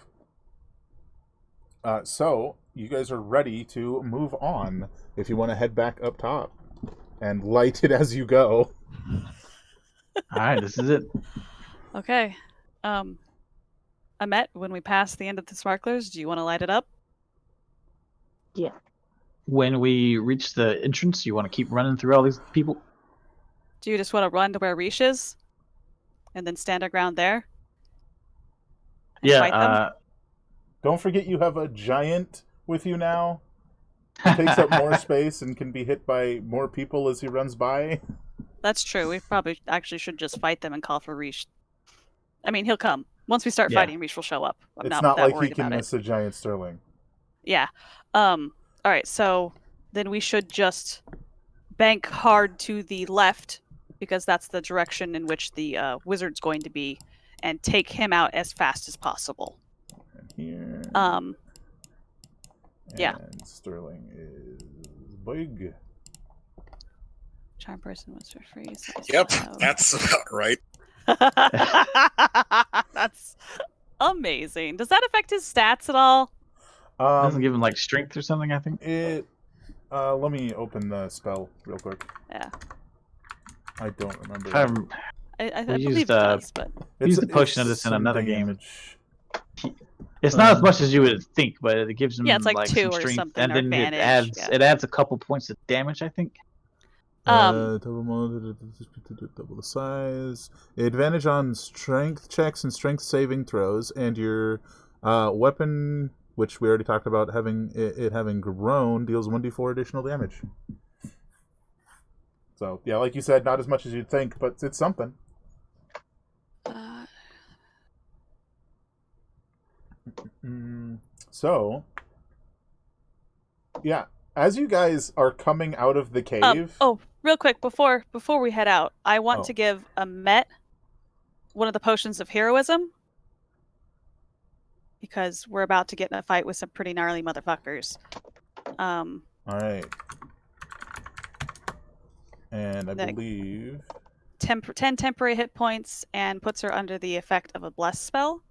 So you guys are ready to move on if you want to head back up top and light it as you go. All right, this is it. Okay. Ahmet, when we pass the end of the sparklers, do you want to light it up? Yeah. When we reach the entrance, you want to keep running through all these people? Do you just want to run to where Rish is, and then stand our ground there? And fight them? Yeah. Don't forget you have a giant with you now. He takes up more space and can be hit by more people as he runs by. That's true. We probably actually should just fight them and call for Rish. I mean, he'll come. Once we start Yeah. fighting, Rish will show up. I'm It's not not that like he worried can about it. miss a giant Sterling. Yeah. All right, so then we should just bank hard to the left because that's the direction in which the wizard's going to be, and take him out as fast as possible. And here. yeah. And Sterling is big. Charm person was for free. So Yep, that's about right. That's amazing. Does that affect his stats at all? Doesn't give him like strength or something, I think. It. Let me open the spell real quick. Yeah. I don't remember. I We believe used, it does, but used the potion of this in some another game. damage. It's not as much as you would think, but it gives him Yeah, it's like 2 some or strength, something, and or then advantage, yeah. it adds a couple points of damage, I think. Double the size. Advantage on strength checks and strength saving throws, and your weapon, which we already talked about, having grown, deals 1d4 additional damage. So yeah, like you said, not as much as you'd think, but it's something. So yeah, as you guys are coming out of the cave. Real quick before we head out, I want Oh. to give Ahmet one of the potions of heroism because we're about to get in a fight with some pretty gnarly motherfuckers. All right. And I That- believe 10 temporary hit points and puts her under the effect of a bless spell.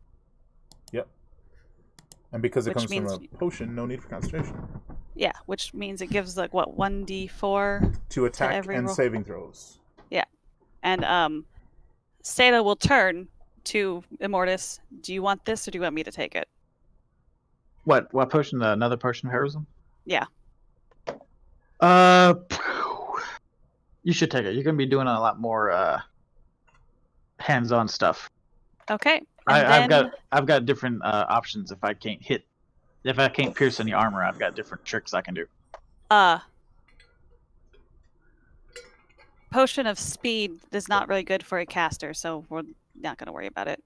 and because it Which comes from means- a potion, no need for concentration. Yeah, which means it gives like what 1d4 To attack every and roll. saving throws. and Seda will turn to Immortus. Do you want this or do you want me to take it? What potion? Another potion of heroism? Yeah. You should take it. You're gonna be doing a lot more hands-on stuff. Okay. And I've got different options if I can't pierce any armor. I've got different tricks I can do. Potion of speed is not really good for a caster, so we're not going to worry about it.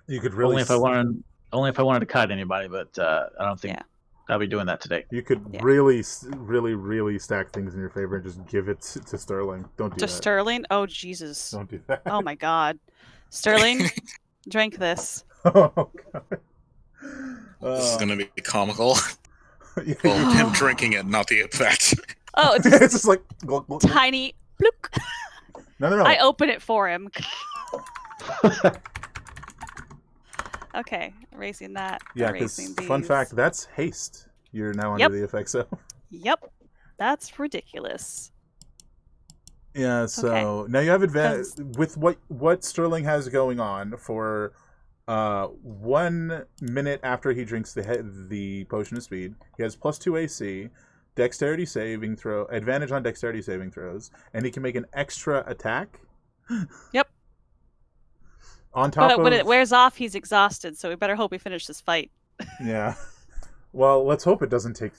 You could really Only if I want Only if I wanted to cut anybody, but I don't think I'll be doing that today. You could really stack things in your favor and just give it to Sterling. Don't do that. To Sterling? Oh, Jesus. Don't do that. Oh, my God. Sterling, drink this. Oh, God. This is going to be comical. Well, him drinking it, not the effect. Oh, it's just like... tiny... Bloop. No. I open it for him. Okay, erasing that. Yeah, because fun fact, that's haste. You're now under the effects of. Yep, that's ridiculous. Yeah, so now you have advantage with what Sterling has going on for 1 minute after he drinks the potion of speed. He has +2 AC, dexterity saving throw, advantage on dexterity saving throws, and he can make an extra attack. Yep. On top but when it wears off, he's exhausted, so we better hope we finish this fight. Yeah. Well, let's hope it doesn't take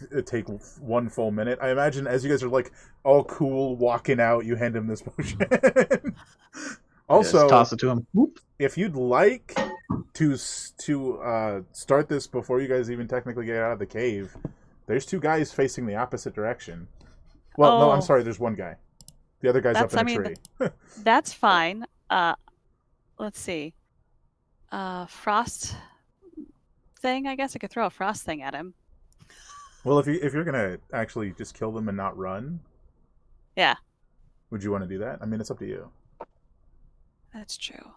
1 full minute. I imagine as you guys are like all cool walking out, you hand him this potion. Also, just toss it to him. Whoop. If you'd like to start this before you guys even technically get out of the cave, there's 2 guys facing the opposite direction. Well, no, I'm sorry. There's 1 guy. The other guy's up in a tree. That's fine. Let's see. Frost thing. I guess I could throw a frost thing at him. Well, if you're gonna actually just kill them and not run, yeah. Would you want to do that? I mean, it's up to you. That's true.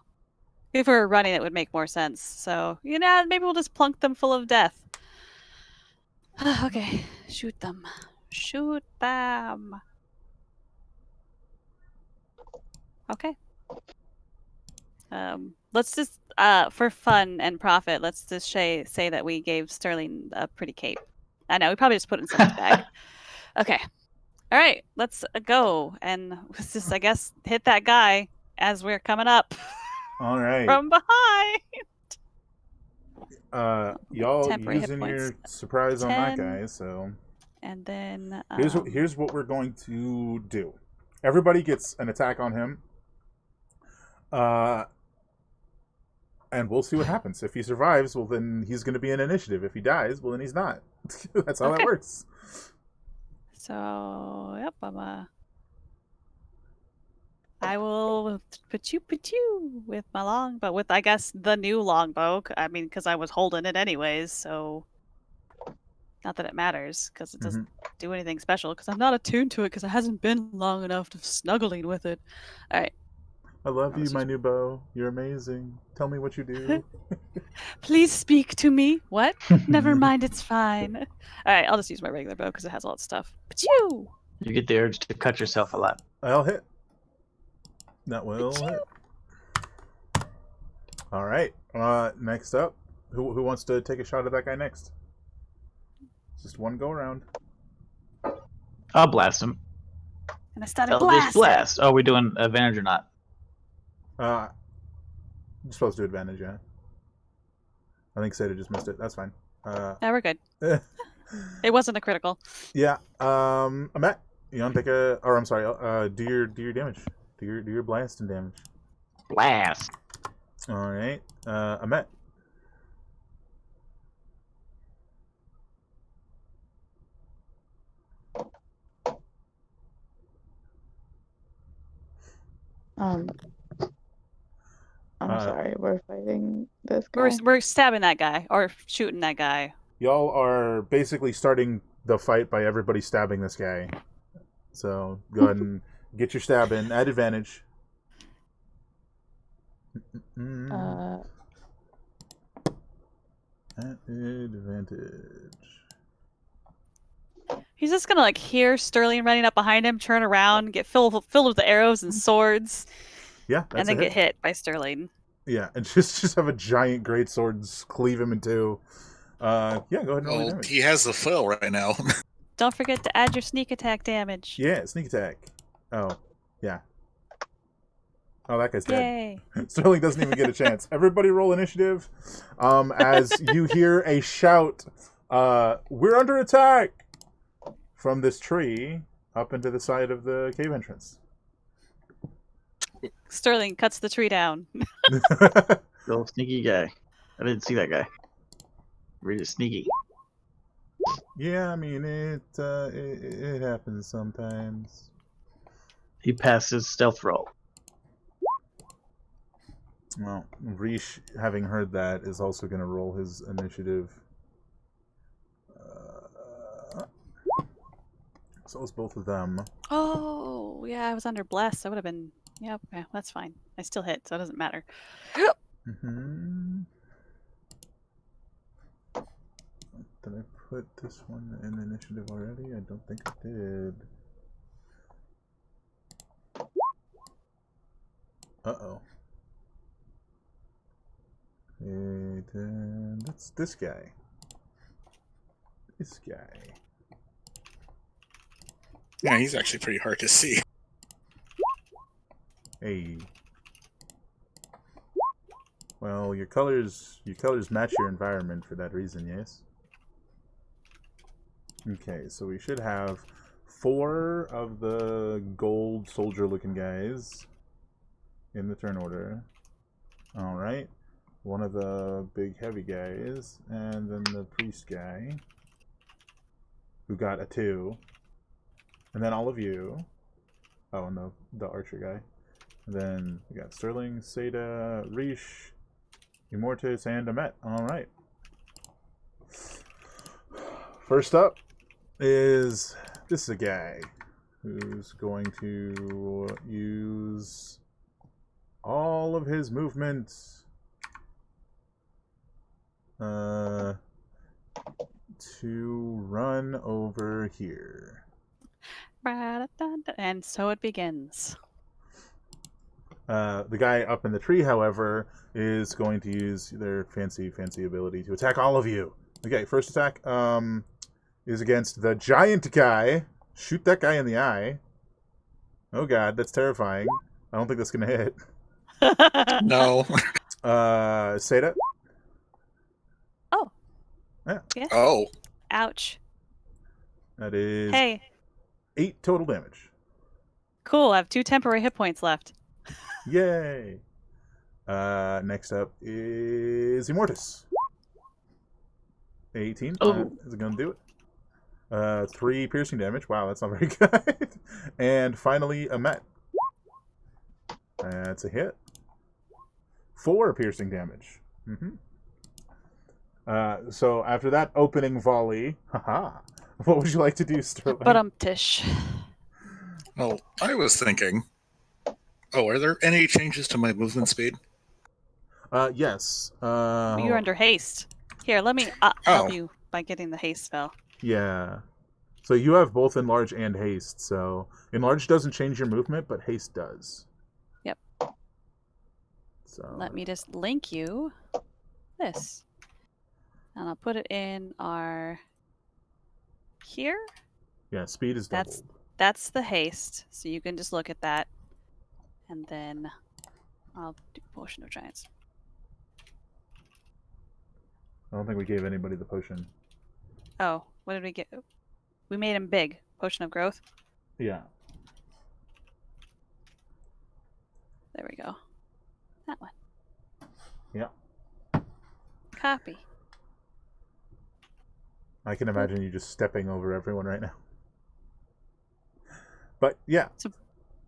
If we were running, it would make more sense. So maybe we'll just plunk them full of death. Okay, shoot them. Shoot them. Okay. Let's just, for fun and profit, let's just say that we gave Sterling a pretty cape. I know, we probably just put it in someone's bag. Okay. All right, let's go. And let's just, I guess, hit that guy as we're coming up. All right. From behind. Y'all using your surprise 10, on that guy, so... And then... Here's what we're going to do. Everybody gets an attack on him. And we'll see what happens. If he survives, well, then he's going to be in initiative. If he dies, well, then he's not. That's how that works. So, yep, I will put you with my longbow, with, I guess, the new longbow. I mean, because I was holding it anyways, so... Not that it matters, because it doesn't do anything special, because I'm not attuned to it, because it hasn't been long enough to snuggling with it. Alright. I love you, my new bow. You're amazing. Tell me what you do. Please speak to me. What? Never mind, it's fine. Alright, I'll just use my regular bow because it has all that stuff. Pachoo! You get the urge to cut yourself a lot. I'll hit. That will hit. Alright. Next up. Who wants to take a shot at that guy next? Just 1 go around. I'll blast him. And I started blasting. Blast. Oh, are we doing advantage or not? You're supposed to do advantage, yeah. I think Seda just missed it. That's fine. Yeah, we're good. It wasn't a critical. Yeah. Matt, you want to take a... Or, I'm sorry. Do your damage. Do your blast and damage. Blast. All right. Matt. I'm sorry, we're fighting this guy. We're stabbing that guy, or shooting that guy. Y'all are basically starting the fight by everybody stabbing this guy. So go ahead and get your stab in. Add advantage. At advantage. He's just gonna hear Sterling running up behind him, turn around, get filled with the arrows and swords. Yeah, that's and then get hit by Sterling. Yeah, and just have a giant great sword cleave him in 2. Yeah, go ahead and roll damage. He has the flail right now. Don't forget to add your sneak attack damage. Yeah, sneak attack. Oh, yeah. Oh, that guy's Yay. dead. Sterling doesn't even get a chance. Everybody roll initiative. As you hear a shout, we're under attack! From this tree up into the side of the cave entrance. Sterling cuts the tree down. Little sneaky guy. I didn't see that guy. Really sneaky. Yeah, I mean, it happens sometimes. He passes stealth roll. Well, Reesh, having heard that, is also going to roll his initiative. So is both of them. Oh, yeah, I was under bless. I would have been. Yep, yeah, that's fine. I still hit, so it doesn't matter. Mm-hmm. Did I put this one in initiative already? I don't think I did. Uh-oh. And that's this guy. This guy. Yeah, he's actually pretty hard to see. Hey. Well, your colors match your environment for that reason, yes? Okay, so we should have 4 of the gold soldier-looking guys in the turn order. Alright. 1 of the big heavy guys, and then the priest guy, who got a 2. And then all of you. Oh, and the archer guy. And then we got Sterling, Seda, Reesh, Immortus, and Amet. Alright. First up is this guy who's going to use all of his movements to run over here. And so it begins. The guy up in the tree, however, is going to use their fancy ability to attack all of you. Okay, first attack is against the giant guy. Shoot that guy in the eye. Oh god, that's terrifying. I don't think that's gonna hit. No. Say that. Oh. Yeah. Oh. Ouch. That is Hey, 8 total damage. cool. I have 2 temporary hit points left. Yay! Next up is Immortus. 18. Oh. Is it gonna do it? 3 piercing damage. Wow, that's not very good. And finally, Amet. That's a hit. 4 piercing damage. So after that opening volley, what would you like to do, Sterling? But Tish. Well, I was thinking. Oh, are there any changes to my movement speed? Yes. You're under haste. Here, let me help you by getting the haste spell. Yeah. So you have both enlarge and haste. So enlarge doesn't change your movement, but haste does. Yep. So Let me just link you this. And I'll put it in our here. yeah, speed is doubled. That's the haste. So you can just look at that. And then I'll do Potion of Giants. I don't think we gave anybody the potion. Oh, what did we get? We made him big. Potion of Growth. Yeah. There we go. That one. Yeah. Copy. I can imagine you just stepping over everyone right now. But yeah.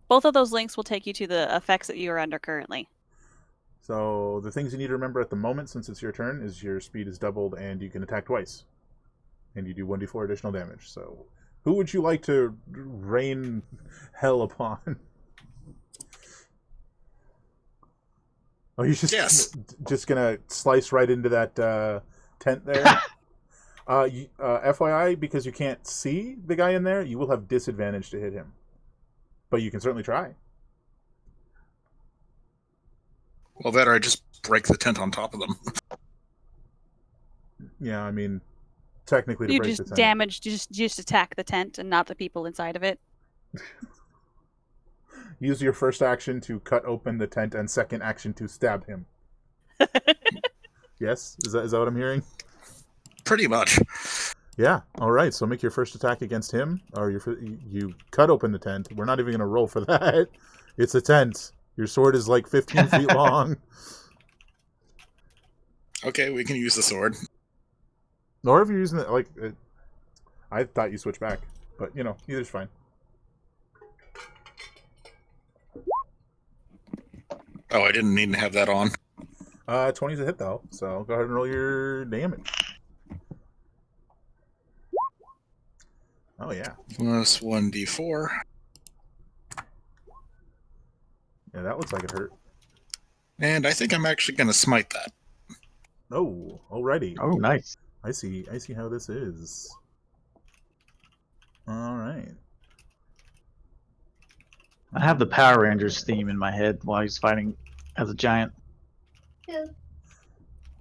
Both of those links will take you to the effects that you are under currently. So the things you need to remember at the moment, since it's your turn, is your speed is doubled and you can attack twice. And you do 1d4 additional damage. So who would you like to rain hell upon? Oh, you're just gonna slice right into that tent there? FYI, because you can't see the guy in there, you will have disadvantage to hit him. But you can certainly try. Well, better I just break the tent on top of them. Yeah, I mean, technically to You break just the tent. damage, just attack the tent and not the people inside of it. Use your first action to cut open the tent and second action to stab him. Yes? Is that what I'm hearing? Pretty much. Yeah. All right. So make your first attack against him, or you cut open the tent. We're not even going to roll for that. It's a tent. Your sword is like 15 feet long. Okay, we can use the sword. Or if you're using it, I thought you switched back. But, either's fine. Oh, I didn't need to have that on. 20's a hit, though. So go ahead and roll your damage. Oh, yeah. Plus 1d4. Yeah, that looks like it hurt. And I think I'm actually going to smite that. Oh, alrighty. Oh, nice. I see how this is. Alright. I have the Power Rangers theme in my head while he's fighting as a giant.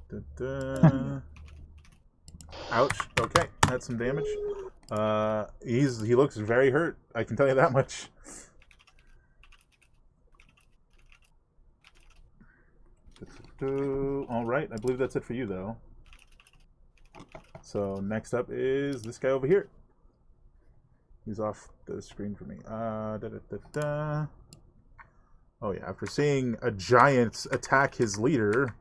Da-da. Ouch. Okay, that's some damage. He looks very hurt. I can tell you that much. All right, I believe that's it for you, though. So next up is this guy over here. He's off the screen for me. Oh yeah, after seeing a giant attack his leader,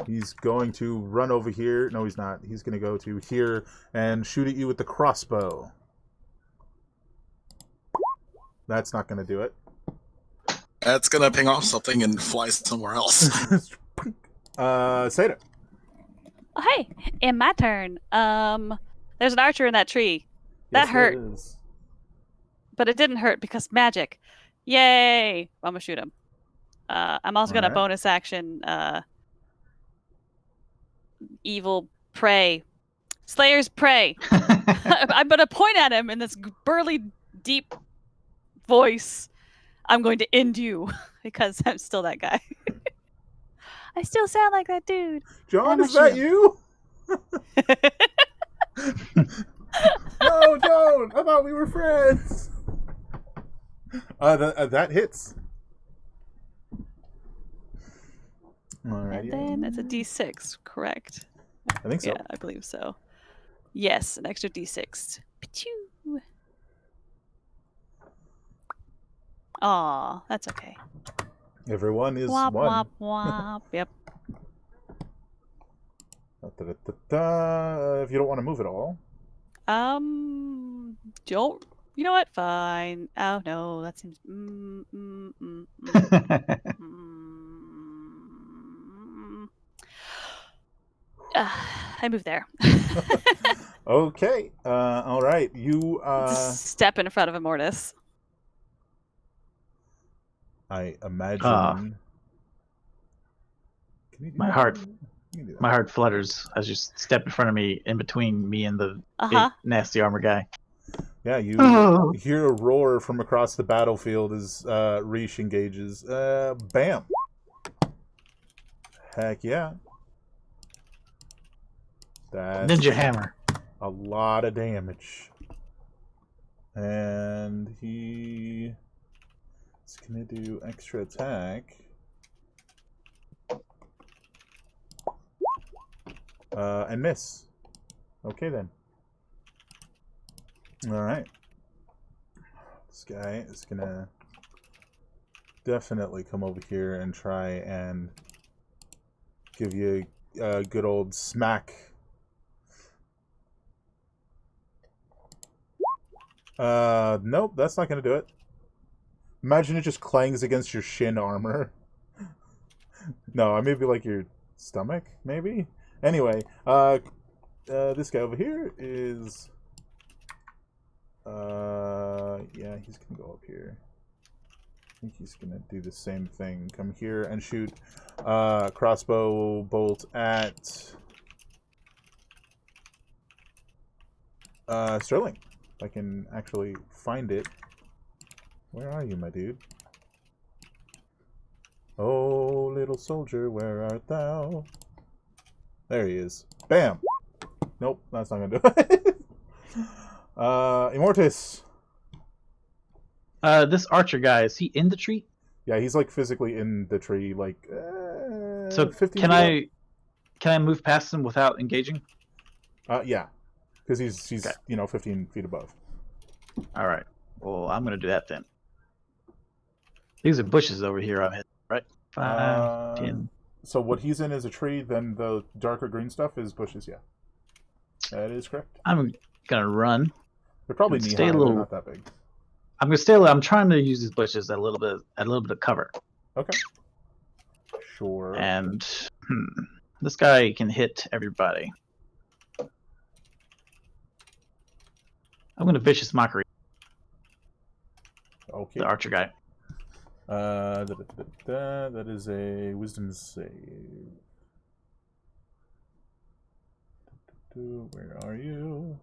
he's going to run over here. No, he's not. He's going to go to here and shoot at you with the crossbow. That's not going to do it. That's going to ping off something and fly somewhere else. Seda. Oh, hey, in my turn. There's an archer in that tree. That hurt. But it didn't hurt because magic. Yay! I'm gonna shoot him. I'm also gonna Alright. bonus action evil prey. Slayer's prey. I'm gonna point at him in this burly, deep voice. I'm going to end you because I'm still that guy. I still sound like that dude. John, I'm is that shoot you? No, don't! I thought we were friends. That hits. Alrighty. And then it's a D6, correct? I think so. Yeah, I believe so. Yes, an extra D6. Pachoo. Aw, that's okay. Everyone is Wop, one. wop, wop. Yep. Da-da-da-da. If you don't want to move at all. Don't. You know what? Fine. Oh no, that seems. I move there. Okay. All right. You. Just step in front of a mortis. I imagine. Can you do My that? heart. You can do that. My heart flutters as you step in front of me, in between me and the big, nasty armor guy. Yeah, you Oh. hear a roar from across the battlefield as Reesh engages. Bam! Heck yeah. That's Ninja hammer. a lot of damage. And he is going to do extra attack. And miss. Okay then. Alright. This guy is gonna definitely come over here and try and give you a good old smack. Nope, that's not gonna do it. Imagine it just clangs against your shin armor. No, maybe like your stomach, maybe? Anyway, this guy over here is... yeah, he's gonna go up here. I think he's gonna do the same thing. Come here and shoot crossbow bolt at Sterling. If I can actually find it. Where are you, my dude? Oh, little soldier, where art thou? There he is. Bam! Nope, that's not gonna do it. Immortus. This archer guy, is he in the tree? Yeah, he's like physically in the tree, like So 15 can feet I move past him without engaging? up. Yeah, because he's Okay. 15 feet above. All right. Well, I'm gonna do that then. These are bushes over here. I'm hitting, right? 5, 10. So what he's in is a tree. Then the darker green stuff is bushes. Yeah. That is correct. I'm gonna run. They're probably And knee stay high. a little- They're not that big. I'm gonna stay. I'm trying to use these bushes a little bit of cover. Okay. Sure. And this guy can hit everybody. I'm gonna vicious mockery Okay. the archer guy. That is a wisdom save. Where are you?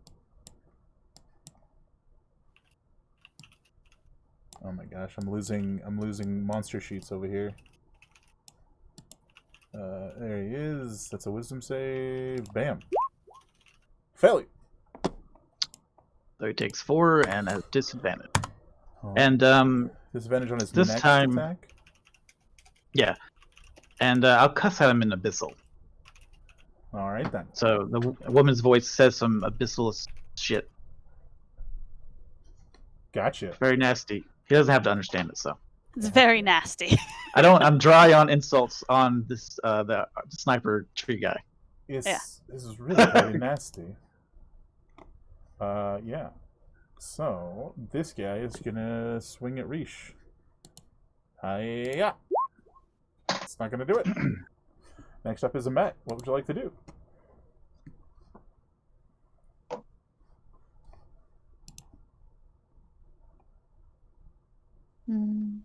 Oh my gosh, I'm losing monster sheets over here. There he is. That's a wisdom save. Bam. Failure. So he takes 4 and has disadvantage. Oh, And disadvantage on his this next time- attack. yeah, and I'll cuss at him in abyssal. All right then. So the woman's voice says some abyssal shit. Gotcha. Very nasty. He doesn't have to understand it, so It's very nasty. I'm dry on insults on this the sniper tree guy. This Yeah. This is really very nasty. Yeah. So this guy is gonna swing at Rish. Hiya. It's not gonna do it. Next up is a Met. What would you like to do? Hmm.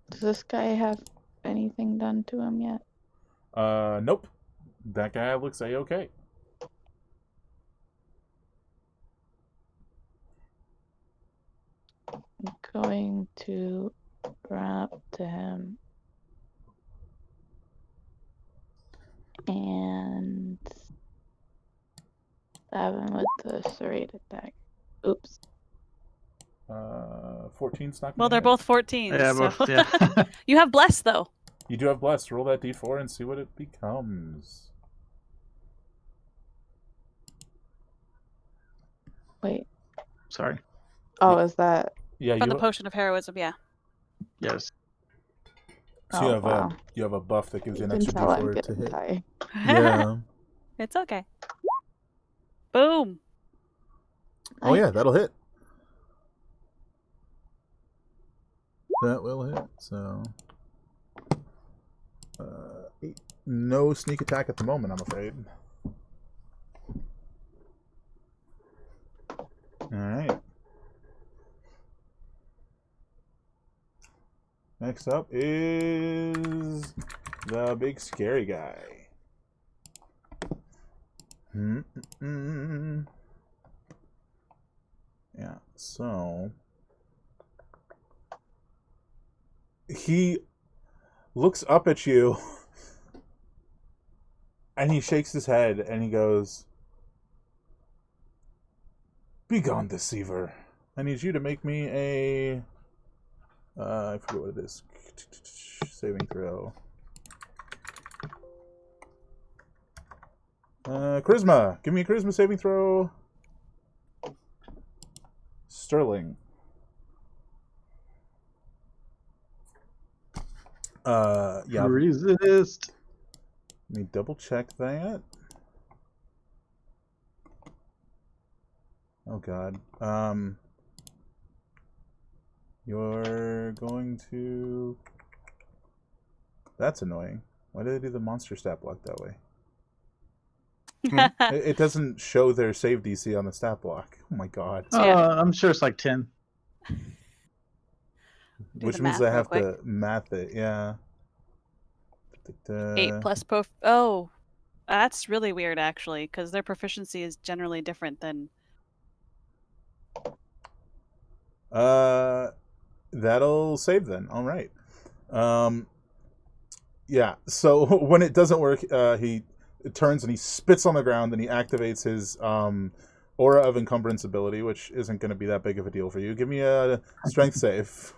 Does this guy have anything done to him yet? Nope. That guy looks a-okay. I'm going to run up to him and stab him with the serrated dagger. Oops. 14's not gonna Well, they're hit. both 14. Yeah, so. but, yeah. You have blessed though. You do have blessed. Roll that d4 and see what it becomes. Wait. Sorry. Oh, is that? Yeah, From you the potion of heroism, yeah. Yes. so you Oh, have wow. you have a buff that gives you You an can extra tell I'm d4 to getting hit. tired. Yeah. It's okay. Boom. Oh yeah, that'll hit. That will hit. So, 8. No sneak attack at the moment, I'm afraid. All right. Next up is the big scary guy. Yeah, so he looks up at you and he shakes his head and he goes, "Begone, deceiver. I need you to make me a I forget what it is. Saving throw. Charisma. Give me a charisma saving throw. Sterling. Yeah. Resist. Let me double check that. Oh god. You're going to... That's annoying. Why do they do the monster stat block that way? It doesn't show their save DC on the stat block. Oh my god. I'm sure it's like 10. Which the means math I real have quick. to math it, yeah. 8 plus Oh, that's really weird actually, because their proficiency is generally different than. That'll save then. All right. Yeah. So when it doesn't work, he turns and he spits on the ground and he activates his aura of encumbrance ability, which isn't going to be that big of a deal for you. Give me a strength save.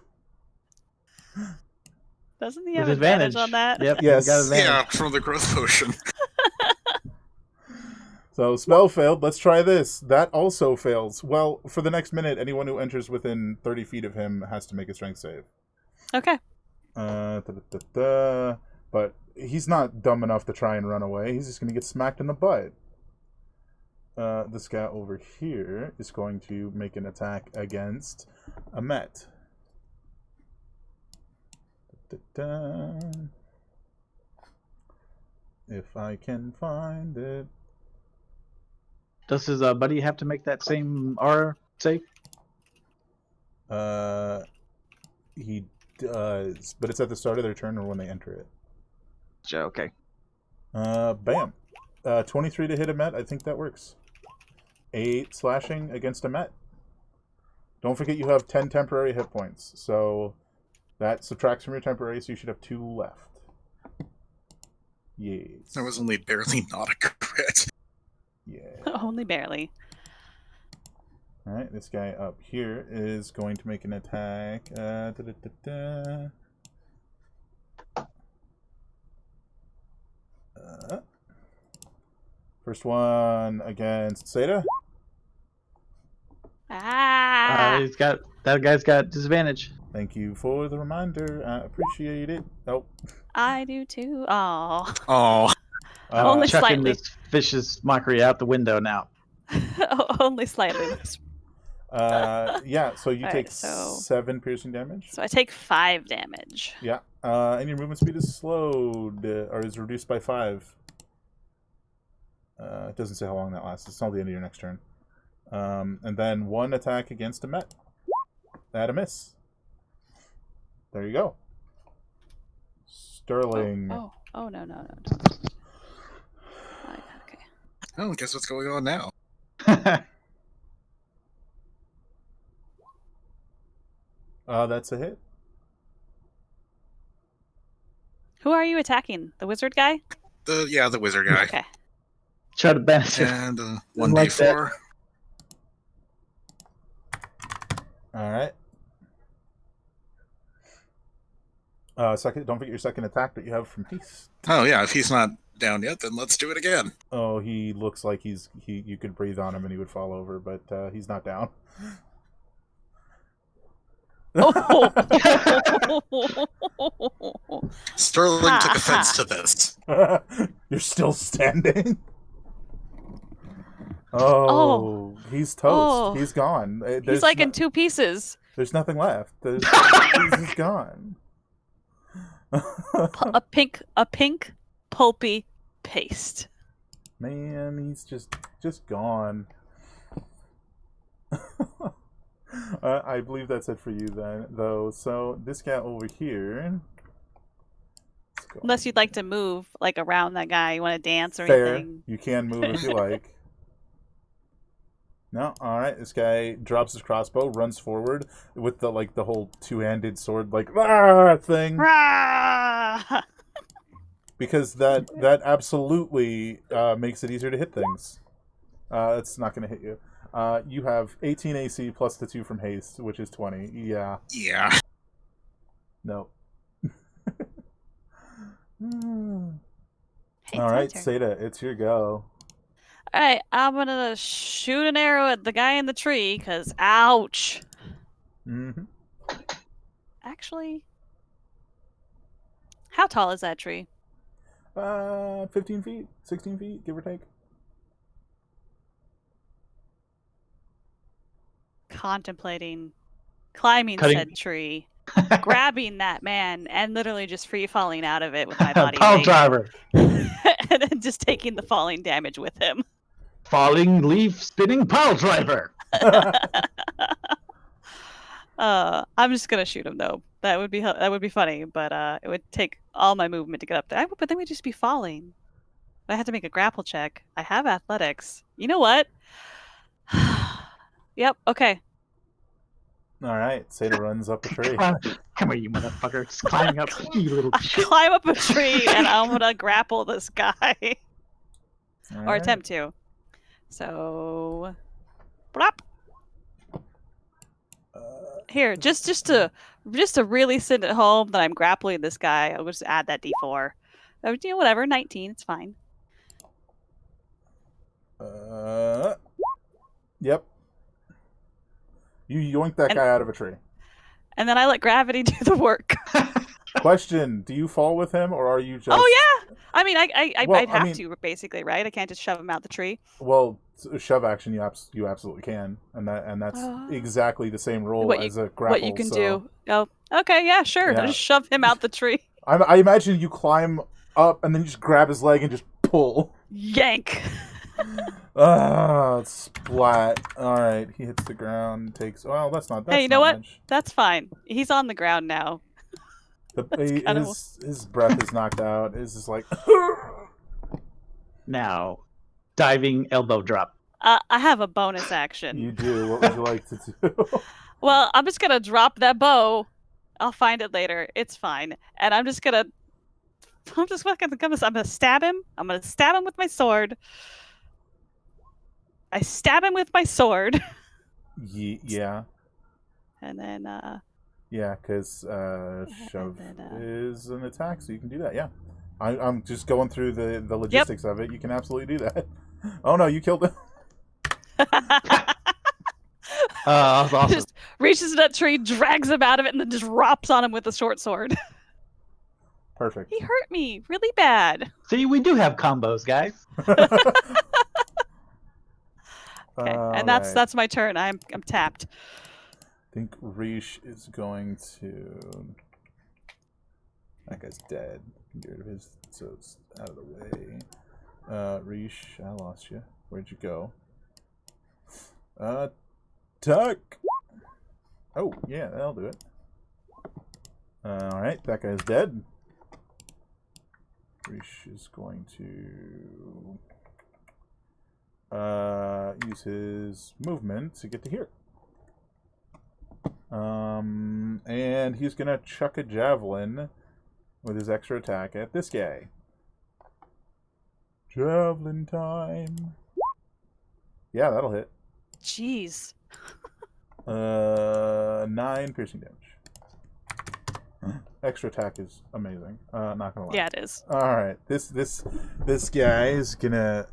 Doesn't he With have advantage on that? Yep. Yes. Got advantage. Yeah, from the growth potion. So spell failed. Let's try this. That also fails. Well, for the next minute, anyone who enters within 30 feet of him has to make a strength save. Okay. But he's not dumb enough to try and run away. He's just going to get smacked in the butt. This guy over here is going to make an attack against Amet. If I can find it. Does his buddy have to make that same R save? He does, but it's at the start of their turn or when they enter it. Okay. Bam. 23 to hit a Met. I think that works. 8 slashing against a Met. Don't forget you have 10 temporary hit points, so that subtracts from your temporary, so you should have 2 left. Yes. That was only barely not a crit. Yeah. Only barely. Alright, this guy up here is going to make an attack. First one against Seda. That guy's got disadvantage. Thank you for the reminder. I appreciate it. Oh. I do too. Oh. Oh, Only Chucking slightly. this vicious mockery out the window now. Only slightly. Yeah, so you Alright, take so- 7 piercing damage. So I take 5 damage. Yeah, and your movement speed is slowed, or is reduced by 5. It doesn't say how long that lasts. It's until the end of your next turn. And then 1 attack against a Met. At a miss. There you go. Sterling. Oh, no. Okay. oh, guess what's going on now? That's a hit. Who are you attacking? The wizard guy? The wizard guy. Okay. Try to banish it. And Didn't like 1d4. Alright. Second, don't forget your second attack that you have from haste. Oh yeah, if he's not down yet, then let's do it again. Oh, he looks like you could breathe on him and he would fall over, but he's not down. Sterling took offense to this. You're still standing? Oh, he's toast. Oh. He's gone. He's like in 2 pieces. There's nothing left. He's gone. A pink pulpy paste. Man, he's just gone. I believe that's it for you then, though. So this guy over here. Unless you'd like to move like around that guy, you want to dance or Fair. anything. You can move if you like. No, all right. This guy drops his crossbow, runs forward with the whole 2-handed sword thing. Rah! Because that absolutely makes it easier to hit things. It's not going to hit you. You have 18 AC plus the 2 from haste, which is 20. Yeah. Yeah. No. Hey, All it's my right, turn. Seda, it's your go. Alright, I'm gonna shoot an arrow at the guy in the tree, because ouch. Mm-hmm. Actually, how tall is that tree? 15 feet, 16 feet, give or take. Contemplating climbing Cutting- said tree, grabbing that man, and literally just free falling out of it with my body Pile weight. driver. And then just taking the falling damage with him. Falling leaf spinning pile driver. I'm just gonna shoot him though. That would be funny, but it would take all my movement to get up there. But then we'd just be falling. I have to make a grapple check. I have athletics. You know what? Yep. Okay. All right, Seda runs up the tree. Come here, you motherfucker. Just climbing up, you little I shit. climb up a tree and I'm gonna grapple this guy, All or right. attempt to. So, blop. Here, just to really send it home that I'm grappling this guy, I'll just add that D4. Whatever, 19, it's fine. Yep. You yoink that guy out of a tree. And then I let gravity do the work. Question: do you fall with him, or are you just? Oh yeah. I mean, I'd have mean, to basically, right? I can't just shove him out the tree. Well, shove action, you absolutely can, and that's exactly the same role as a grapple. What you can do? Oh, okay, yeah, sure. Yeah. Just shove him out the tree. I imagine you climb up and then you just grab his leg and just pull. Yank. Splat. All right, he hits the ground. Takes. Well, that's not. That's hey, you know what? much. That's fine. He's on the ground now. His breath is knocked out. It's just like. Now, diving elbow drop. I have a bonus action. You do. What would you like to do? Well, I'm just gonna drop that bow. I'll find it later. It's fine. And I'm just gonna stab him. I'm gonna stab him with my sword. I stab him with my sword. Yeah. And then yeah, because shove is an attack, so you can do that. Yeah, I'm just going through the logistics of it. You can absolutely do that. Oh no, you killed him. That's awesome. Just reaches that tree, drags him out of it, and then just drops on him with a short sword. Perfect. He hurt me really bad. See, we do have combos, guys. Okay, and that's my turn. I'm tapped. I think Rish is going to. That guy's dead. Get rid of his, so it's out of the way. Rish, I lost you. Where'd you go? Tuck. Oh yeah, that'll do it. All right, that guy's dead. Rish is going to use his movement to get to here. And he's gonna chuck a javelin with his extra attack at this guy. Javelin time. Yeah, that'll hit. Jeez. 9 piercing damage. Extra attack is amazing. Not gonna lie. Yeah, it is. All right, this guy is gonna.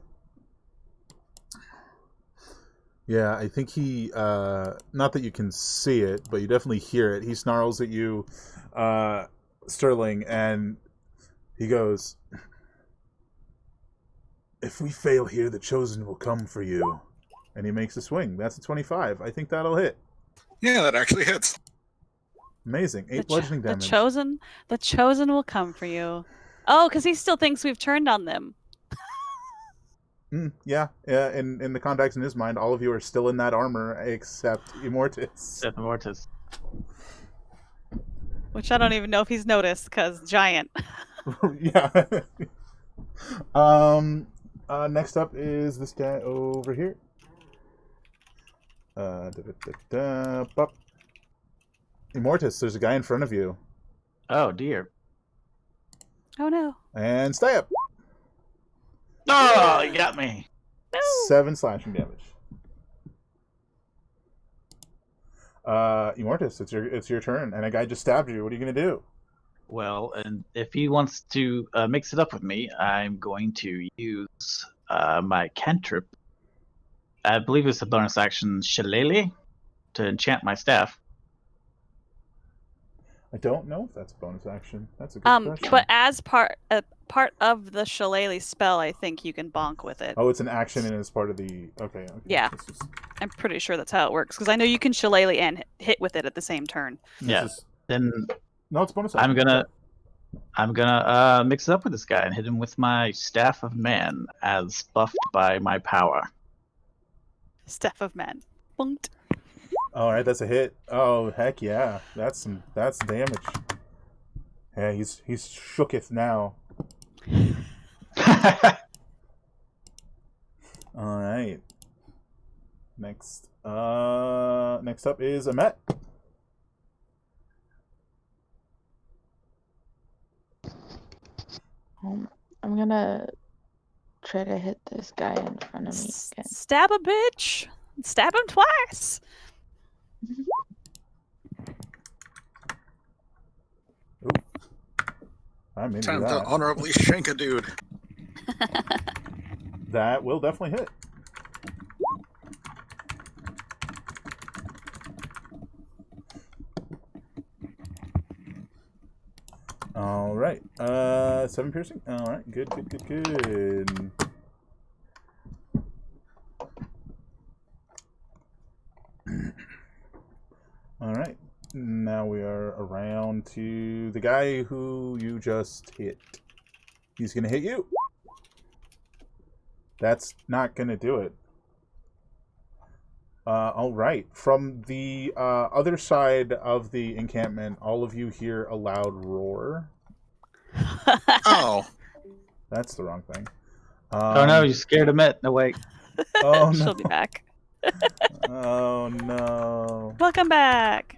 Yeah, I think he. Not that you can see it, but you definitely hear it. He snarls at you, Sterling, and he goes, "If we fail here, the Chosen will come for you." And he makes a swing. That's a 25. I think that'll hit. Yeah, that actually hits. Amazing. 8 bludgeoning damage. The chosen will come for you. Oh, because he still thinks we've turned on them. Yeah. In the context in his mind, all of you are still in that armor except Immortus. Immortus. Which I don't even know if he's noticed because giant. Yeah. Next up is this guy over here. Immortus, there's a guy in front of you. Oh dear. Oh no. And stay up. Oh, you got me. No. 7 slashing damage. Immortus, it's your turn, and a guy just stabbed you. What are you gonna do? Well, and if he wants to mix it up with me, I'm going to use my cantrip. I believe it's a bonus action, Shillelagh, to enchant my staff. I don't know if that's a bonus action. That's a good question. But as part of the Shillelagh spell, I think you can bonk with it. Oh, it's an action and it's part of the. Okay. Yeah. I'm pretty sure that's how it works because I know you can Shillelagh and hit with it at the same turn. Yes. Then no, it's bonus action. I'm gonna mix it up with this guy and hit him with my Staff of Man as buffed by my power. Staff of Man. Bonked. All right, that's a hit. Oh heck yeah, that's damage. Yeah, he's shooketh now. All right. Next up is Amet. I'm gonna try to hit this guy in front of me again. Stab a bitch. Stab him twice. Ooh. I'm into Time that. to honorably shank a dude. That will definitely hit. All right. 7 piercing. All right. Good. All right. Now we are around to the guy who you just hit. He's gonna hit you. That's not gonna do it. All right. From the other side of the encampment, all of you hear a loud roar. Oh, That's the wrong thing. Oh no, you scared him it. No, wait. Oh no. She'll be back. Oh no. Welcome back.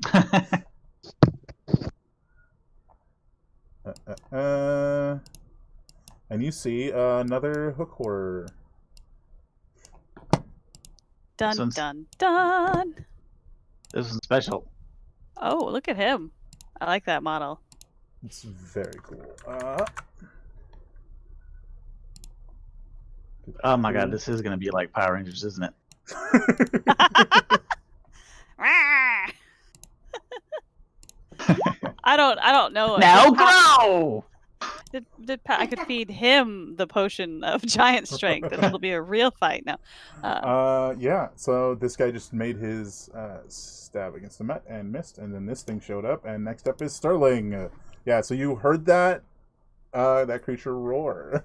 And you see another hook horror. Dun, Sounds- dun, dun. This is special. Oh, look at him. I like that model. It's very cool. Oh my god, this is gonna be like Power Rangers, isn't it? I don't know. Now grow! I could feed him the potion of giant strength, and it'll be a real fight now. Yeah, so this guy just made his stab against the Met and missed, and then this thing showed up, and next up is Sterling. Yeah, so you heard that creature roar.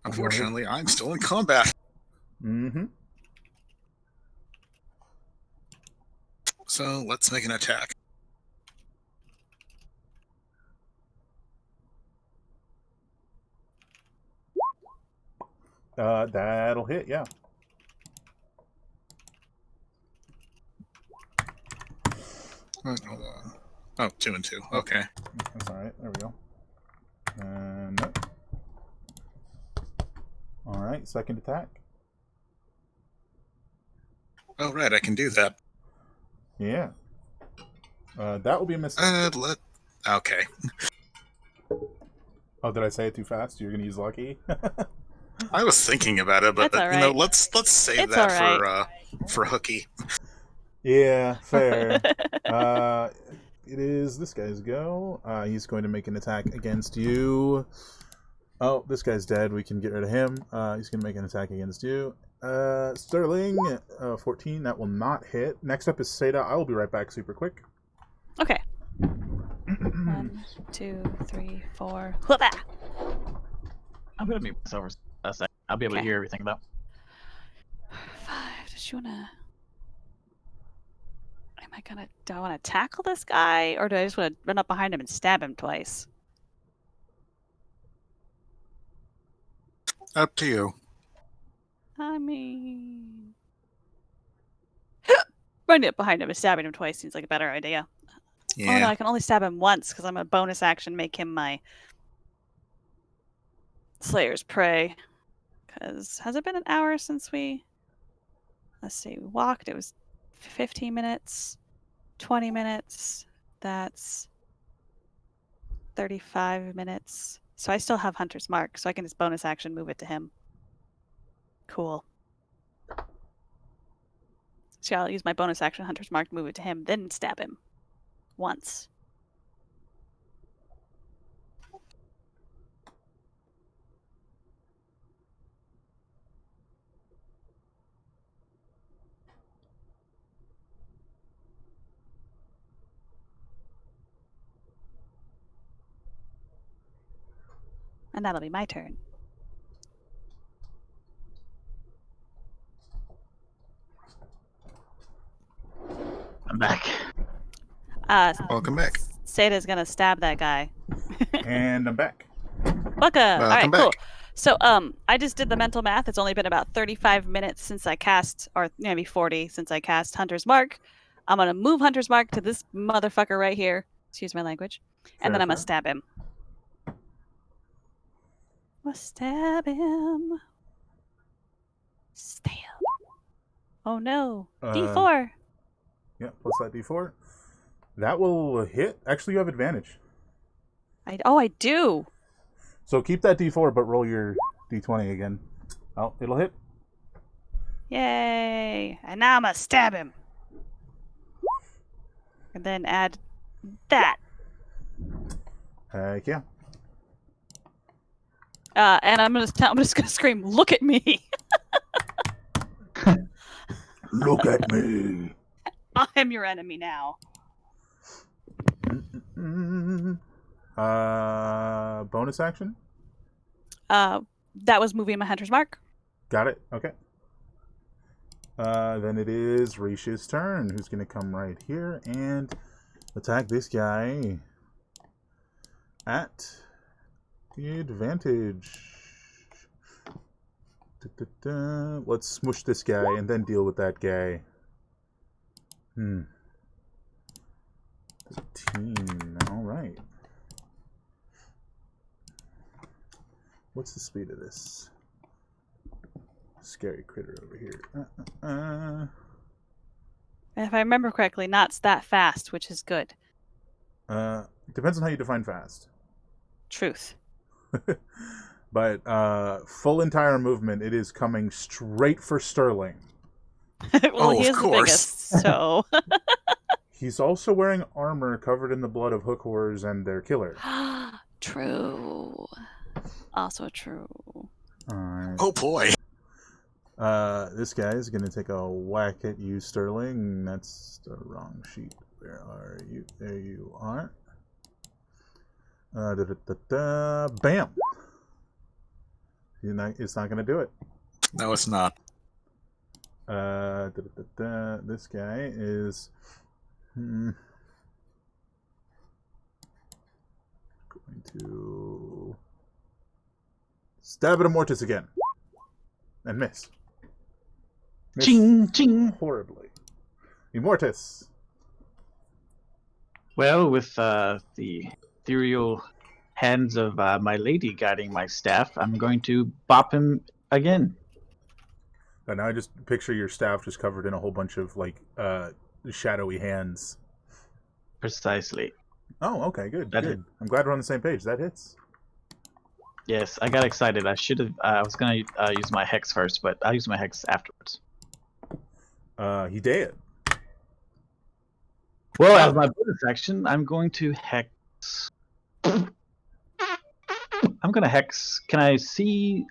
unfortunately, I'm still in combat. Mm-hmm. So let's make an attack. That'll hit, yeah. Hold on. Oh, 2 and 2. Okay. That's alright, there we go. And nope. Alright, second attack. Oh, right, I can do that. Yeah. That will be a mistake. Okay. Oh, did I say it too fast? You're gonna use lucky? I was thinking about it, but That's all you know, right. let's save It's that all right. for Hooky. Yeah, fair. It is this guy's go. He's going to make an attack against you. Oh, this guy's dead. We can get rid of him. He's going to make an attack against you. Sterling, 14. That will not hit. Next up is Seda. I will be right back super quick. Okay. 1, 2, 3, 4. Hoo-bah! I'm gonna mute this over a second. I'll be able to Okay. hear everything though. 5. Does she wanna? Do I wanna tackle this guy, or do I just wanna run up behind him and stab him twice? Up to you. I mean, running up behind him and stabbing him twice seems like a better idea. Yeah. Oh no, I can only stab him once because I'm a bonus action make him my Slayer's Prey. Because has it been an hour since we? Let's see, we walked. It was 15 minutes, 20 minutes. That's 35 minutes. So I still have Hunter's Mark, so I can just bonus action move it to him. Cool. So I'll use my bonus action Hunter's Mark to move it to him, then stab him. Once. And that'll be my turn. I'm back. Welcome back. Seda's gonna stab that guy. And I'm back. Welcome. All right, back. cool. So, I just did the mental math. It's only been about 35 minutes since I cast, or maybe 40 since I cast Hunter's Mark. I'm gonna move Hunter's Mark to this motherfucker right here. Excuse my language. And then I'm gonna stab him. I'm gonna stab him. Stab. Oh no. D4. Yeah, plus that D4. That will hit. Actually, you have advantage. I do. So keep that D4, but roll your D20 again. Oh, it'll hit. Yay. And now I'm gonna stab him. And then add that. Heck yeah. And I'm just gonna scream, "Look at me! Look at me. I am your enemy now." Bonus action? That was moving my hunter's mark. Got it. Okay. Then it is Risha's turn, who's going to come right here and attack this guy at the advantage. Let's smush this guy and then deal with that guy. 13. Alright. What's the speed of this? Scary critter over here. If I remember correctly, not that fast, which is good. Depends on how you define fast. Truth. But full entire movement, it is coming straight for Sterling. Well, he of is the course. biggest, so. He's also wearing armor covered in the blood of hook horrors and their killer. True. Also true. Alright. Oh boy. This guy is going to take a whack at you, Sterling. That's the wrong sheet. Where are you? There you are. Bam! It's not going to do it. No, it's not. This guy is going to stab at Immortus again and miss. Ching, ching. Horribly. Immortus. Well, with the ethereal hands of my lady guiding my staff, I'm going to bop him again. And now I just picture your staff just covered in a whole bunch of like shadowy hands. Precisely. Oh, okay, good. That Good. I'm glad we're on the same page. That hits. Yes, I got excited. I should have. I was going to use my hex first, but I'll use my hex afterwards. He did. Well, as my bonus action, I'm going to hex. I'm going to hex. Can I see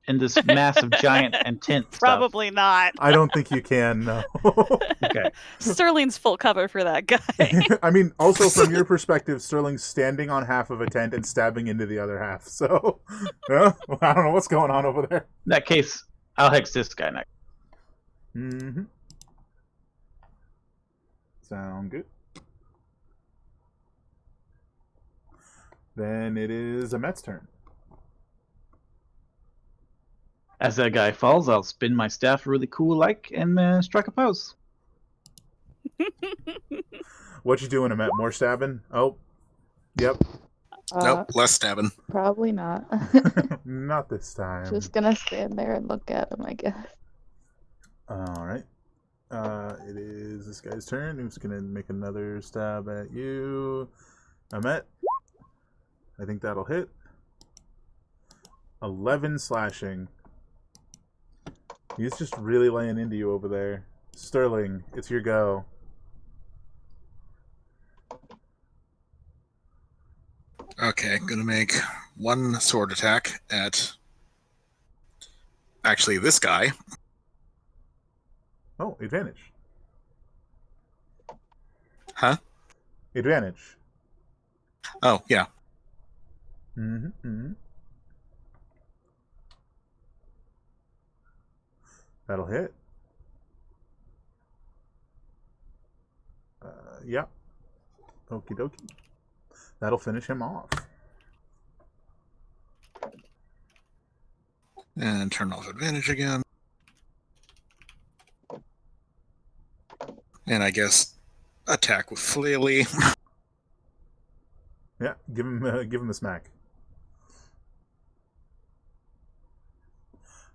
in this massive, giant, and tent stuff? Probably not. I don't think you can. No. Okay. Sterling's full cover for that guy. I mean, also from your perspective, Sterling's standing on half of a tent and stabbing into the other half. So, I don't know what's going on over there. In that case, I'll hex this guy next. Mm-hmm. Sound good. Then it is Amet's turn. As that guy falls, I'll spin my staff really cool like and strike a pose. What you doing, Amet? More stabbing? Oh, yep. Nope, less stabbing. Probably not. Not this time. Just gonna stand there and look at him, I guess. All right. It is this guy's turn. Who's gonna make another stab at you, Amet? I think that'll hit. 11 slashing. He's just really laying into you over there. Sterling, it's your go. Okay, gonna make one sword attack at actually this guy. Oh, advantage. Huh? Advantage. Oh, yeah. Mm-hmm. That'll hit. Yeah. Okie dokie. That'll finish him off. And turn off advantage again. And I guess attack with flaily. Yeah, give him a smack.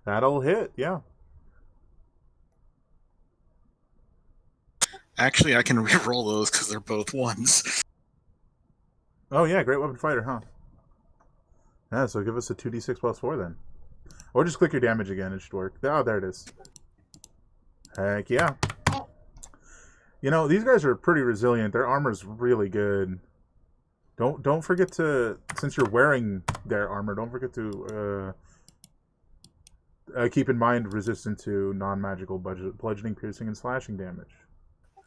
That'll hit, yeah. Actually, I can re-roll those because they're both ones. Oh yeah, great weapon fighter, huh? Yeah, so give us a 2d6 plus 4 then. Or just click your damage again, it should work. Oh, there it is. Heck yeah. You know, these guys are pretty resilient. Their armor's really good. Don't forget to, since you're wearing their armor, don't forget to keep in mind resistant to non-magical bludgeoning, piercing, and slashing damage.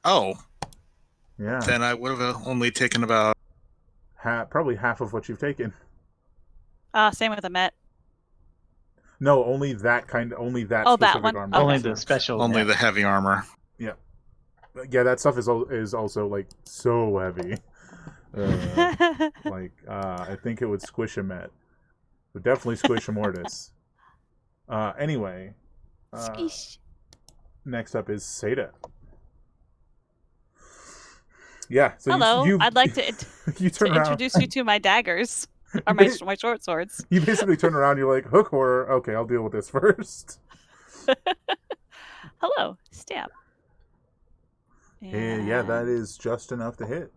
Oh, Yeah. then I would have only taken about... Probably half of what you've taken. Same with the Met. No, only that Oh, that specific one? armor. Okay. Only the special. Only the heavy armor. Yeah. Yeah, that stuff is also, like, so heavy. I think it would squish a Met. Would definitely squish a Mortis. Anyway. Squish. Next up is Seda. Yeah, so Hello, I'd like to, you turn around. introduce you to my daggers. Or my short swords. You basically turn around, you're like, hook horror. Okay, I'll deal with this first. Hello, stab. And yeah, that is just enough to hit.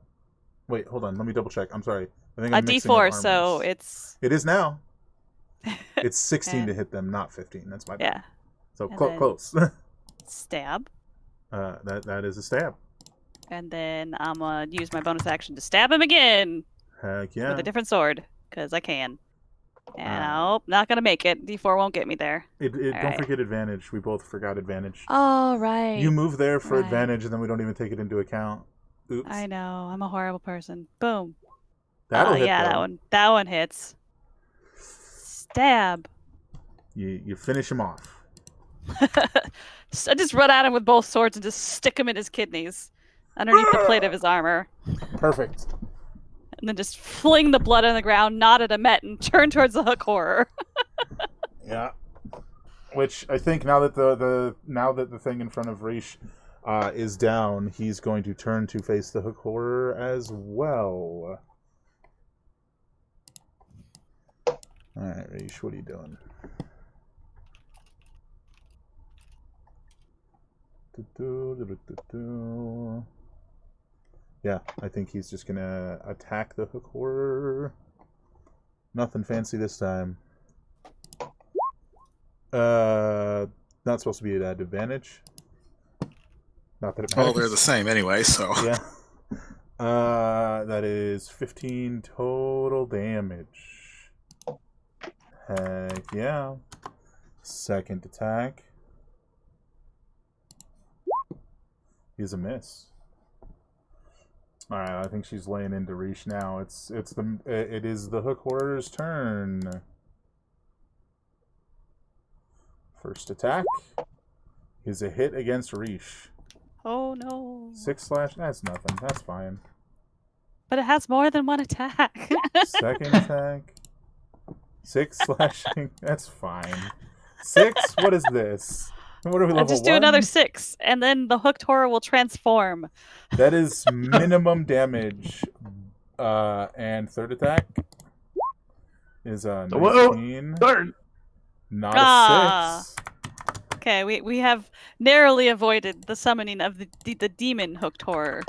Wait, hold on. Let me double check. I'm sorry. I think A I'm mixing up D4, armors. so it's... It is now. It's 16 And- to hit them, not 15. That's my bad. Yeah. So And then- close. Stab. That is a stab. And then I'm going to use my bonus action to stab him again. Heck yeah. With a different sword. Because I can. And nope, not going to make it. D4 won't get me there. Don't forget advantage. We both forgot advantage. Oh, right. You move there for Right. advantage, and then we don't even take it into account. Oops. I know. I'm a horrible person. Boom. That'll hit, yeah, though. that one hits. Stab. You finish him off. I just run at him with both swords and just stick him in his kidneys. Underneath the plate of his armor. Perfect. And then just fling the blood on the ground, nod at a Met, and turn towards the hook horror. Yeah. Which I think now that the thing in front of Rish is down, he's going to turn to face the hook horror as well. Alright, Rish, what are you doing? Yeah, I think he's just gonna attack the hook horror. Nothing fancy this time. Not supposed to be at advantage. Not that it matters. Well, they're the same anyway, so... Yeah. That is 15 total damage. Heck yeah. Second attack is a miss. Alright, I think she's laying into Rish now. It is the hook horror's turn. First attack is a hit against Rish. Oh no. 6 slash, that's nothing. That's fine. But it has more than one attack. Second attack. 6 slashing. That's fine. 6? What is this? What are we, level Just do 1? another 6, and then the hooked horror will transform. That is minimum damage. And third attack is 19. Third. Not a 6. Okay, we have narrowly avoided the summoning of the demon hooked horror.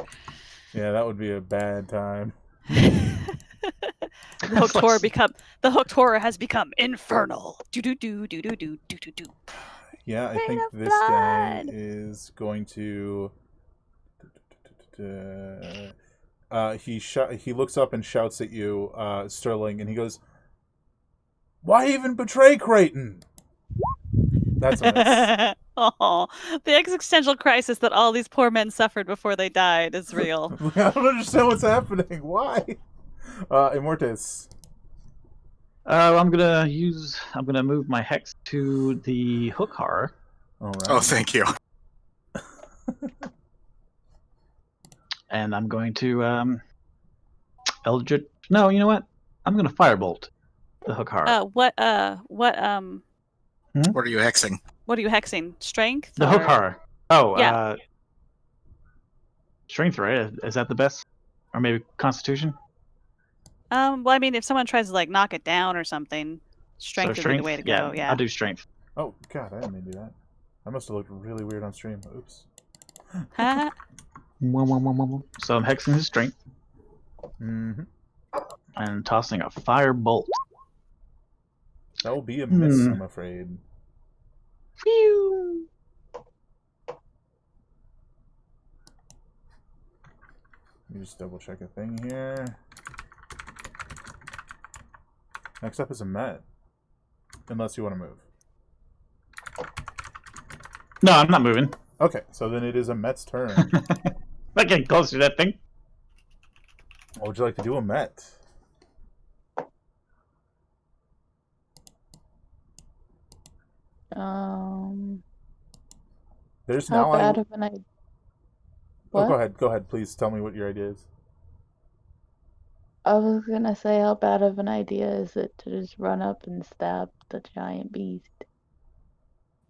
Yeah, that would be a bad time. The hooked horror has become infernal. Do do do do do do do do do. Yeah, I Rain think of this guy blood. is going to. He looks up and shouts at you, Sterling, and he goes, "Why even betray Creighton?" That's a miss. Oh, the existential crisis that all these poor men suffered before they died is real. I don't understand what's happening. Why? Immortus. I'm gonna move my hex to the hook horror. All right. Oh, thank you. And I'm going to Eldritch. No, you know what? I'm gonna firebolt the hook horror. What are you hexing? What are you hexing? Strength? The hook or- horror. Oh, Yeah. Strength, right? Is that the best? Or maybe Constitution? Well, I mean, if someone tries to like knock it down or something, strength would be the way to go. Yeah. I'll do strength. Oh God, I didn't mean to do that. I must have looked really weird on stream. Oops. So I'm hexing his strength Mm-hmm. and tossing a firebolt. That will be a miss, I'm afraid. Phew. Let me just double check a thing here. Next up is a Met. Unless you want to move. No, I'm not moving. Okay, so then it is a Met's turn. Not getting close to that thing. What would you like to do, a Met? There's How now bad of an idea? Oh, go ahead. Go ahead. Please tell me what your idea is. I was gonna say, how bad of an idea is it to just run up and stab the giant beast?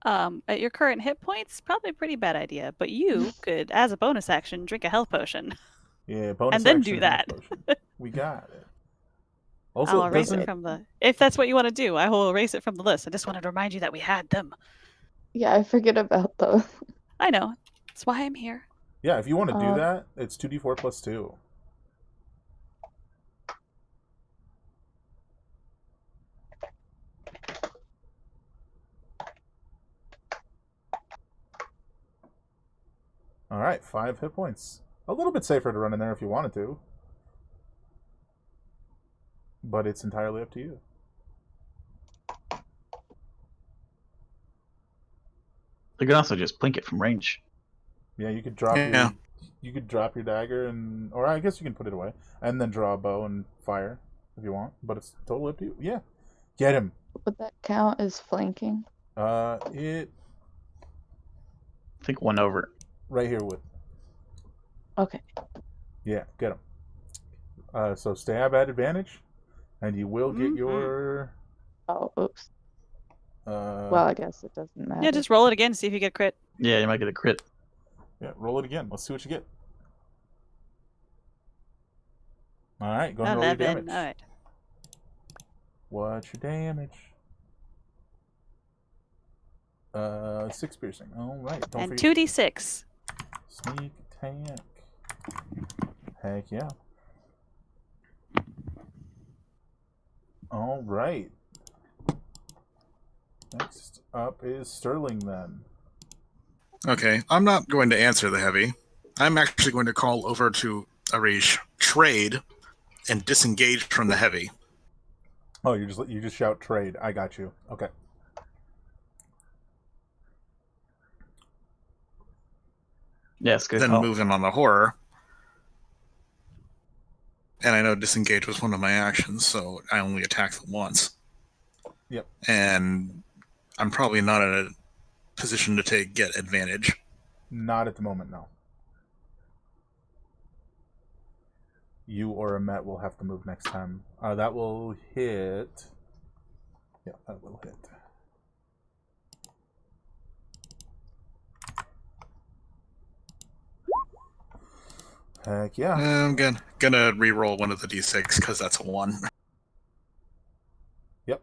At your current hit points, probably a pretty bad idea. But you could, as a bonus action, drink a health potion. Yeah, bonus And then action do that. health potion. We got it. Also, I'll erase it from the. If that's what you want to do, I will erase it from the list. I just wanted to remind you that we had them. Yeah, I forget about those. I know. That's why I'm here. Yeah, if you want to do that, it's 2d4 plus 2. Alright, 5 hit points. A little bit safer to run in there if you wanted to. But it's entirely up to you. You can also just blink it from range. Yeah, you could drop your dagger and, or I guess you can put it away and then draw a bow and fire if you want. But it's totally up to you. Yeah, get him. Would that count as flanking? I think one over. Right here would. Okay. Yeah, get him. So stab at advantage, and you will get your. Oh, oops. Well, I guess it doesn't matter. Yeah, just roll it again, see if you get crit. Yeah, you might get a crit. Yeah, roll it again. Let's see what you get. All right, go ahead and roll your damage. All right. What's your damage? 6 piercing. All right. Don't and forget. 2d6. Sneak attack. Heck yeah. All right. Next up is Sterling then. Okay, I'm not going to answer the heavy. I'm actually going to call over to Arish, trade, and disengage from the heavy. Oh, you just shout trade. I got you. Okay. Yes, good. Then move in on the horror. And I know disengage was one of my actions, so I only attack them once. Yep. And I'm probably not in a position to get advantage. Not at the moment, no. You or a Met will have to move next time. That will hit. Yeah, that will hit. Heck yeah. I'm gonna re-roll one of the d6 because that's a 1. Yep.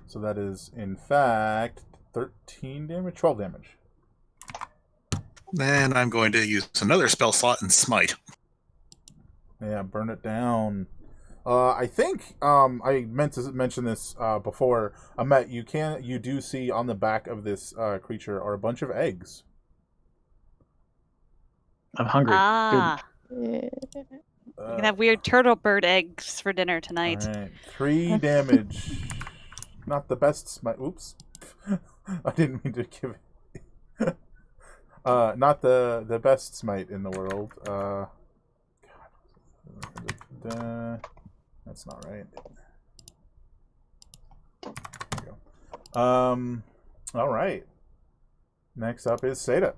So that is, in fact, 13 damage, 12 damage. Then I'm going to use another spell slot and smite. Yeah, burn it down. I think I meant to mention this before. Matt, you do see on the back of this creature are a bunch of eggs. I'm hungry. You can have weird turtle bird eggs for dinner tonight. All right. 3 damage. Not the best smite. Oops. I didn't mean to give it. Not the best smite in the world. That's not right. There we go. All right. Next up is Seda.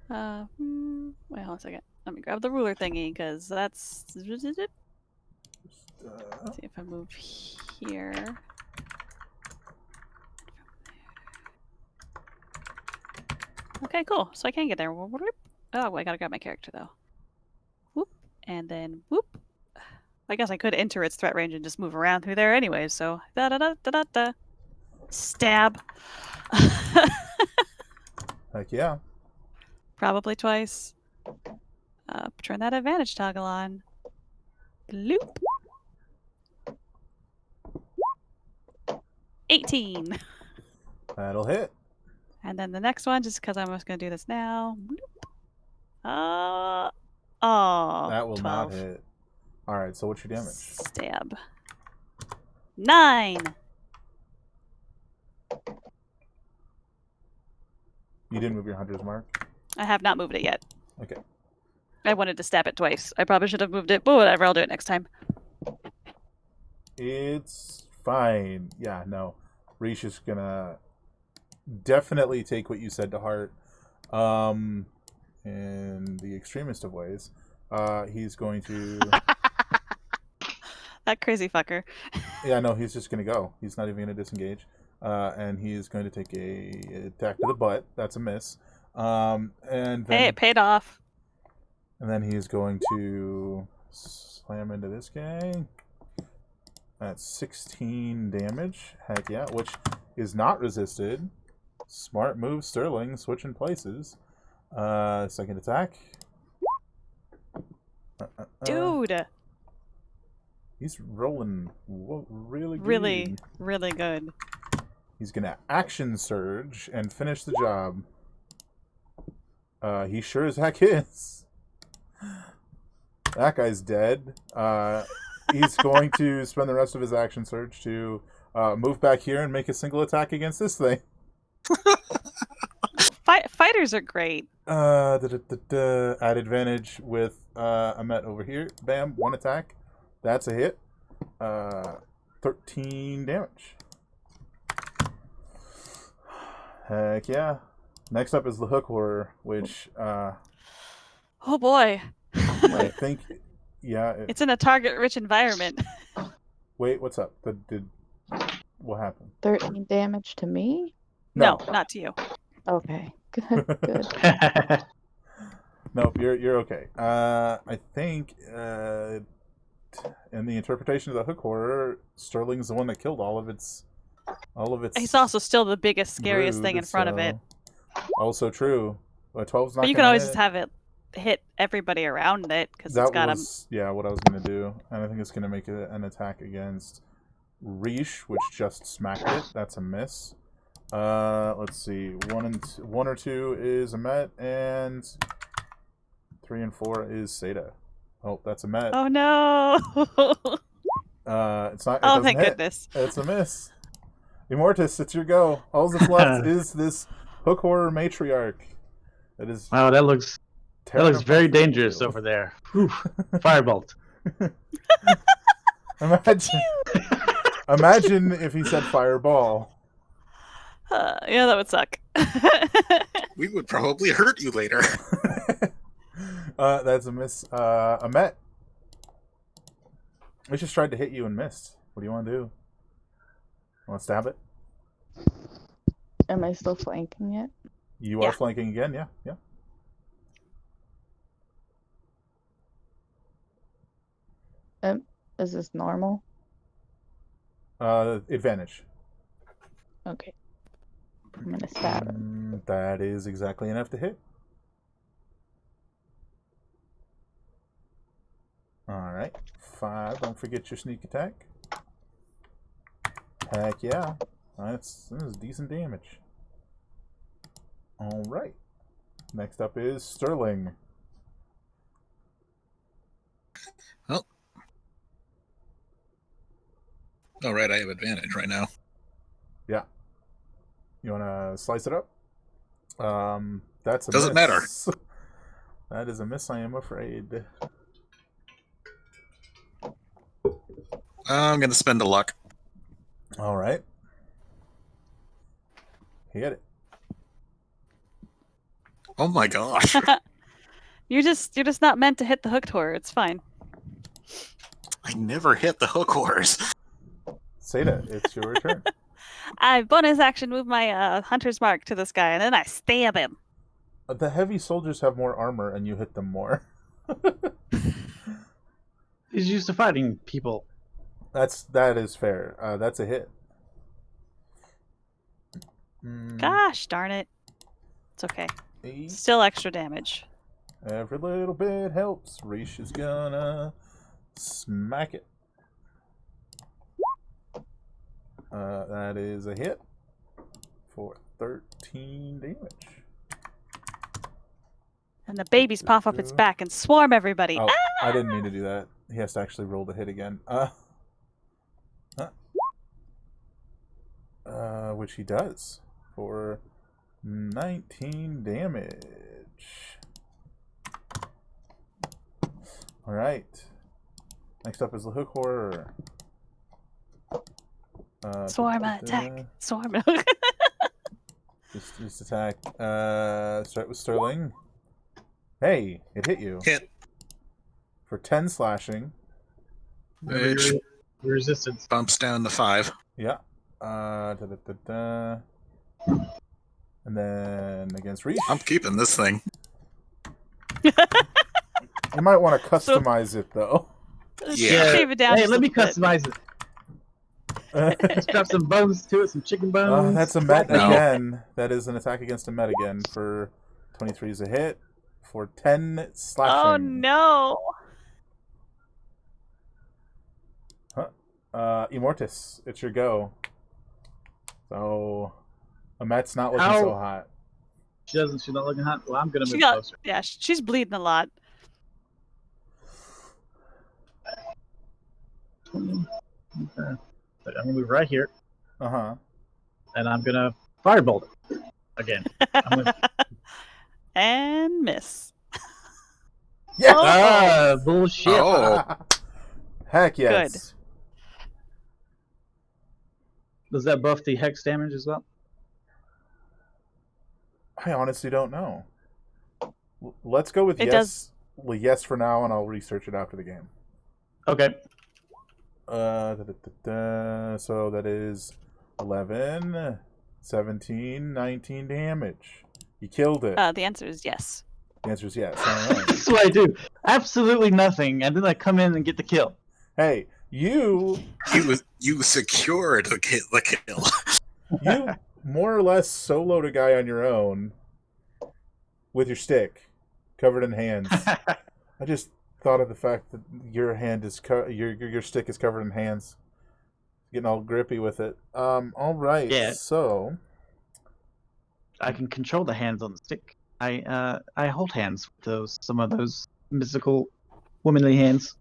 Wait, hold on a second. Let me grab the ruler thingy because that's. Let's see if I move here. Okay, cool. So I can get there. Oh, I gotta grab my character though. Whoop, and then whoop. I guess I could enter its threat range and just move around through there anyway. So da da da da da da. Stab. Heck yeah. Probably twice. Turn that advantage toggle on. Bloop. 18. That'll hit. And then the next one, just because I'm just going to do this now. Bloop. Oh, That will 12. not hit. All right, so what's your damage? Stab. 9. You didn't move your hunter's mark? I have not moved it yet. Okay. I wanted to stab it twice. I probably should have moved it, but whatever. I'll do it next time. It's fine. Yeah, no. Reesh is gonna definitely take what you said to heart. In the extremest of ways. He's going to... That crazy fucker. Yeah, no, he's just gonna go. He's not even gonna disengage. And he's going to take a attack to the butt. That's a miss. And then, Hey, it paid off. And then he's going to slam into this guy. That's 16 damage. Heck yeah, which is not resisted. Smart move, Sterling. Switching places. Second attack. Dude. He's rolling really good. Really, really good. He's going to action surge and finish the job. He sure as heck is. That guy's dead. He's going to spend the rest of his action surge to move back here and make a single attack against this thing. Fighters are great. At advantage with Amet over here. Bam, one attack. That's a hit. 13 damage. Heck yeah. Next up is the hook horror, which Oh boy. I think, yeah. It's in a target-rich environment. Wait, what's up? What happened? 13 damage to me? No, not to you. Okay. Good. Nope, you're okay. I think in the interpretation of the hook horror, Sterling's the one that killed all of its. He's also still the biggest, scariest thing in front of it. Also true. But 12's not. But you can always just have it hit everybody around it because it's got him. Yeah, what I was gonna do, and I think it's gonna make an attack against Reesh, which just smacked it. That's a miss. Let's see. 1 or 2 is Amet, and 3 and 4 is Seda. Oh, that's Amet. Oh no! It's not. Oh, thank goodness! It's a miss. Immortus, it's your go. All that's left is this hook horror matriarch. That is. Wow, that looks very dangerous over there. Whew. Firebolt. Imagine if he said fireball. Yeah, that would suck. We would probably hurt you later. That's a miss. Amet. I just tried to hit you and missed. What do you want to do? Want to stab it? Am I still flanking it? You are flanking again, yeah. Is this normal? Advantage. Okay. I'm gonna stab him. That is exactly enough to hit. Alright. 5. Don't forget your sneak attack. Heck yeah. That is decent damage. Alright. Next up is Sterling. Oh. Alright, I have advantage right now. Yeah. You want to slice it up? That's a Doesn't miss. matter. That is a miss, I am afraid. I'm going to spend a luck. Alright. Hit it. Oh my gosh. You're just not meant to hit the hooked horror. It's fine. I never hit the hook horrors. Seda, it's your turn. I bonus action move my hunter's mark to this guy, and then I stab him. The heavy soldiers have more armor, and you hit them more. He's used to fighting people. That is fair. That's a hit. Gosh darn it. It's okay. 8. Still extra damage. Every little bit helps. Reesh is gonna smack it. That is a hit for 13 damage. And the babies puff up its back and swarm everybody. Oh, I didn't mean to do that. He has to actually roll the hit again. Which he does for 19 damage. All right. Next up is the hook horror. Swarm attack. Swarm. Just attack. Start with Sterling. Hey, it hit you. Hit. For 10 slashing. Which Resistance. bumps down to 5. Yeah. And then against Reach. I'm keeping this thing. You might want to customize it, though. Yeah. Shave it down. Hey, just let a me bit. customize it. Strap some bones to it, some chicken bones. That's a met No. again. That is an attack against a met again for 23 is a hit for 10 slashing. Oh no! Immortus, it's your go. So, Amet's not looking so hot. She's not looking hot. Well, I'm gonna move She got, closer. yeah, she's bleeding a lot. Okay. But I'm gonna move right here, Uh-huh. and I'm gonna firebolt it again. I'm gonna... And miss. Yes! Ah, bullshit. Oh. Heck yes. Does that buff the hex damage as well? I honestly don't know. Let's go with It yes. does. Well, yes for now, and I'll research it after the game. Okay. So that is 11, 17, 19 damage. You killed it. The answer is yes. The answer is yes. All right. That's what I do. Absolutely nothing, and then I come in and get the kill. Hey, you secured the kill. you more or less soloed a guy on your own with your stick covered in hands. I just thought of the fact that your hand is your stick is covered in hands. Getting all grippy with it. All right. Yeah. So I can control the hands on the stick. I hold hands with some of those mystical womanly hands.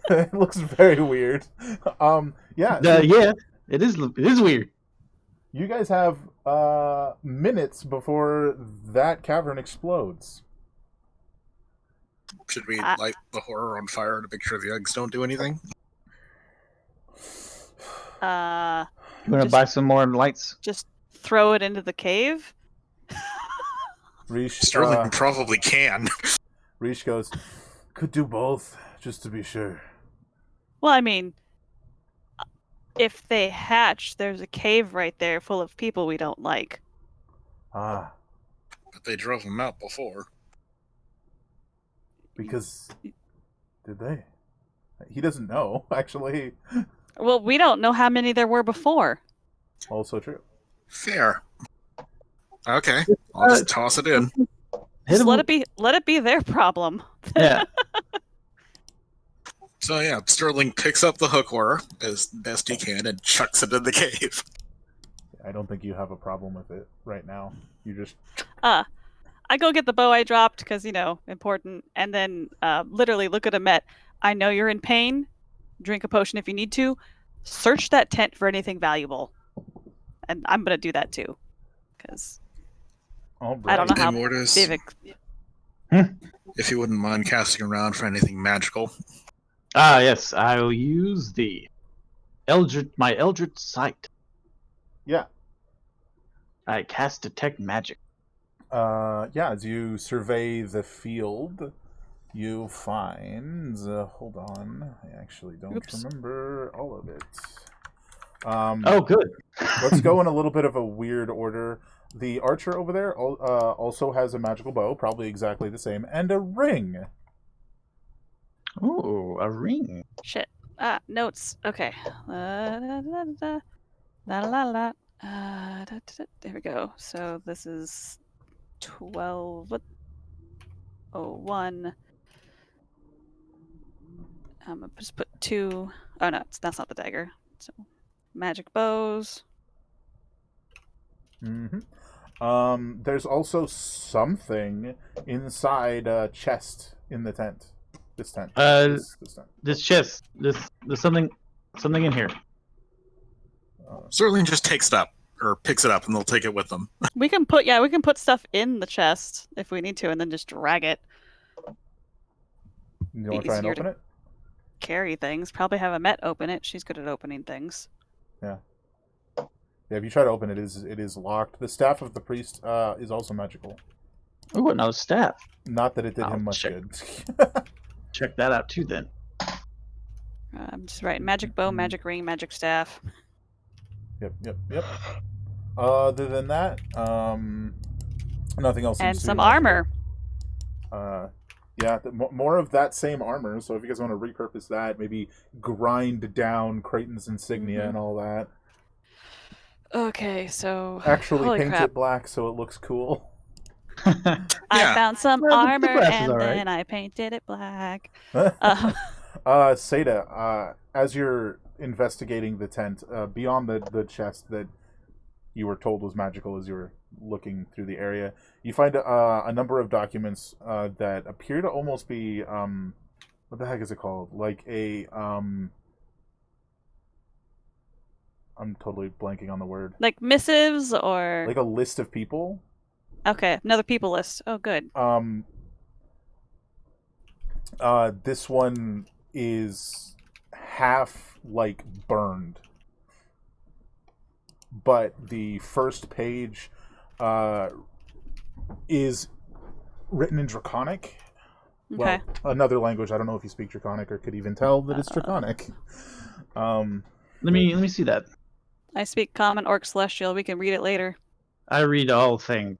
it looks very weird. Yeah. Yeah, it is weird. You guys have minutes before that cavern explodes. Should we light the horror on fire to make sure the eggs don't do anything? You want to Just- buy some more lights? Just throw it into the cave. Reesh, Sterling probably can. Reesh goes, could do both, just to be sure. Well, I mean, if they hatch, there's a cave right there full of people we don't like. Ah, But they drove them out before. because did they? He doesn't know, actually. Well, we don't know how many there were before. Also true. Fair. Okay, I'll just toss it in. Just let it be their problem. Yeah. So yeah, Sterling picks up the hook horror as best he can and chucks it in the cave. I don't think you have a problem with it right now. You just I go get the bow I dropped because, important. And then literally look at Amet. I know you're in pain. Drink a potion if you need to. Search that tent for anything valuable. And I'm going to do that too. Because all right. I don't know how Immortus, David... if you wouldn't mind casting around for anything magical. Ah, yes. I will use my Eldritch Sight. Yeah. I cast Detect Magic. Yeah, as you survey the field, you find... hold on. I actually don't remember all of it. Oh, good. Let's go in a little bit of a weird order. The archer over there also has a magical bow, probably exactly the same, and a ring. Ooh, a ring. Shit. Notes. Okay. There we go. So this is 12:01. I'm gonna just put 2. Oh no, that's not the dagger. So magic bows. Mm-hmm. There's also something inside a chest in the tent. This tent. This tent. This chest. There's something in here. Sterling just takes it up or picks it up, and they'll take it with them. We can put stuff in the chest if we need to, and then just drag it. You want to try and open it? Carry things. Probably have Amet open it. She's good at opening things. Yeah. Yeah, if you try to open it, it is locked. The staff of the priest is also magical. Oh, another staff. Not that it did him much good. Check that out too, then. I'm just writing magic bow, magic ring, magic staff. Yep. Other than that, nothing else. And some armor. Yeah, more of that same armor. So if you guys want to repurpose that, maybe grind down Creighton's insignia and all that. Okay, so actually paint it black so it looks cool. I found some armor and then I painted it black. Seda, as you're investigating the tent, beyond the chest that you were told was magical as you were looking through the area, you find a number of documents that appear to almost be what the heck is it called? Like a I'm totally blanking on the word. Like missives or like a list of people. Okay, another people list. Oh, good. This one is half like burned, but the first page is written in Draconic. Okay. Well, another language. I don't know if you speak Draconic or could even tell that it's Draconic. Let me see that. I speak Common, Orc, Celestial. We can read it later. I read all things.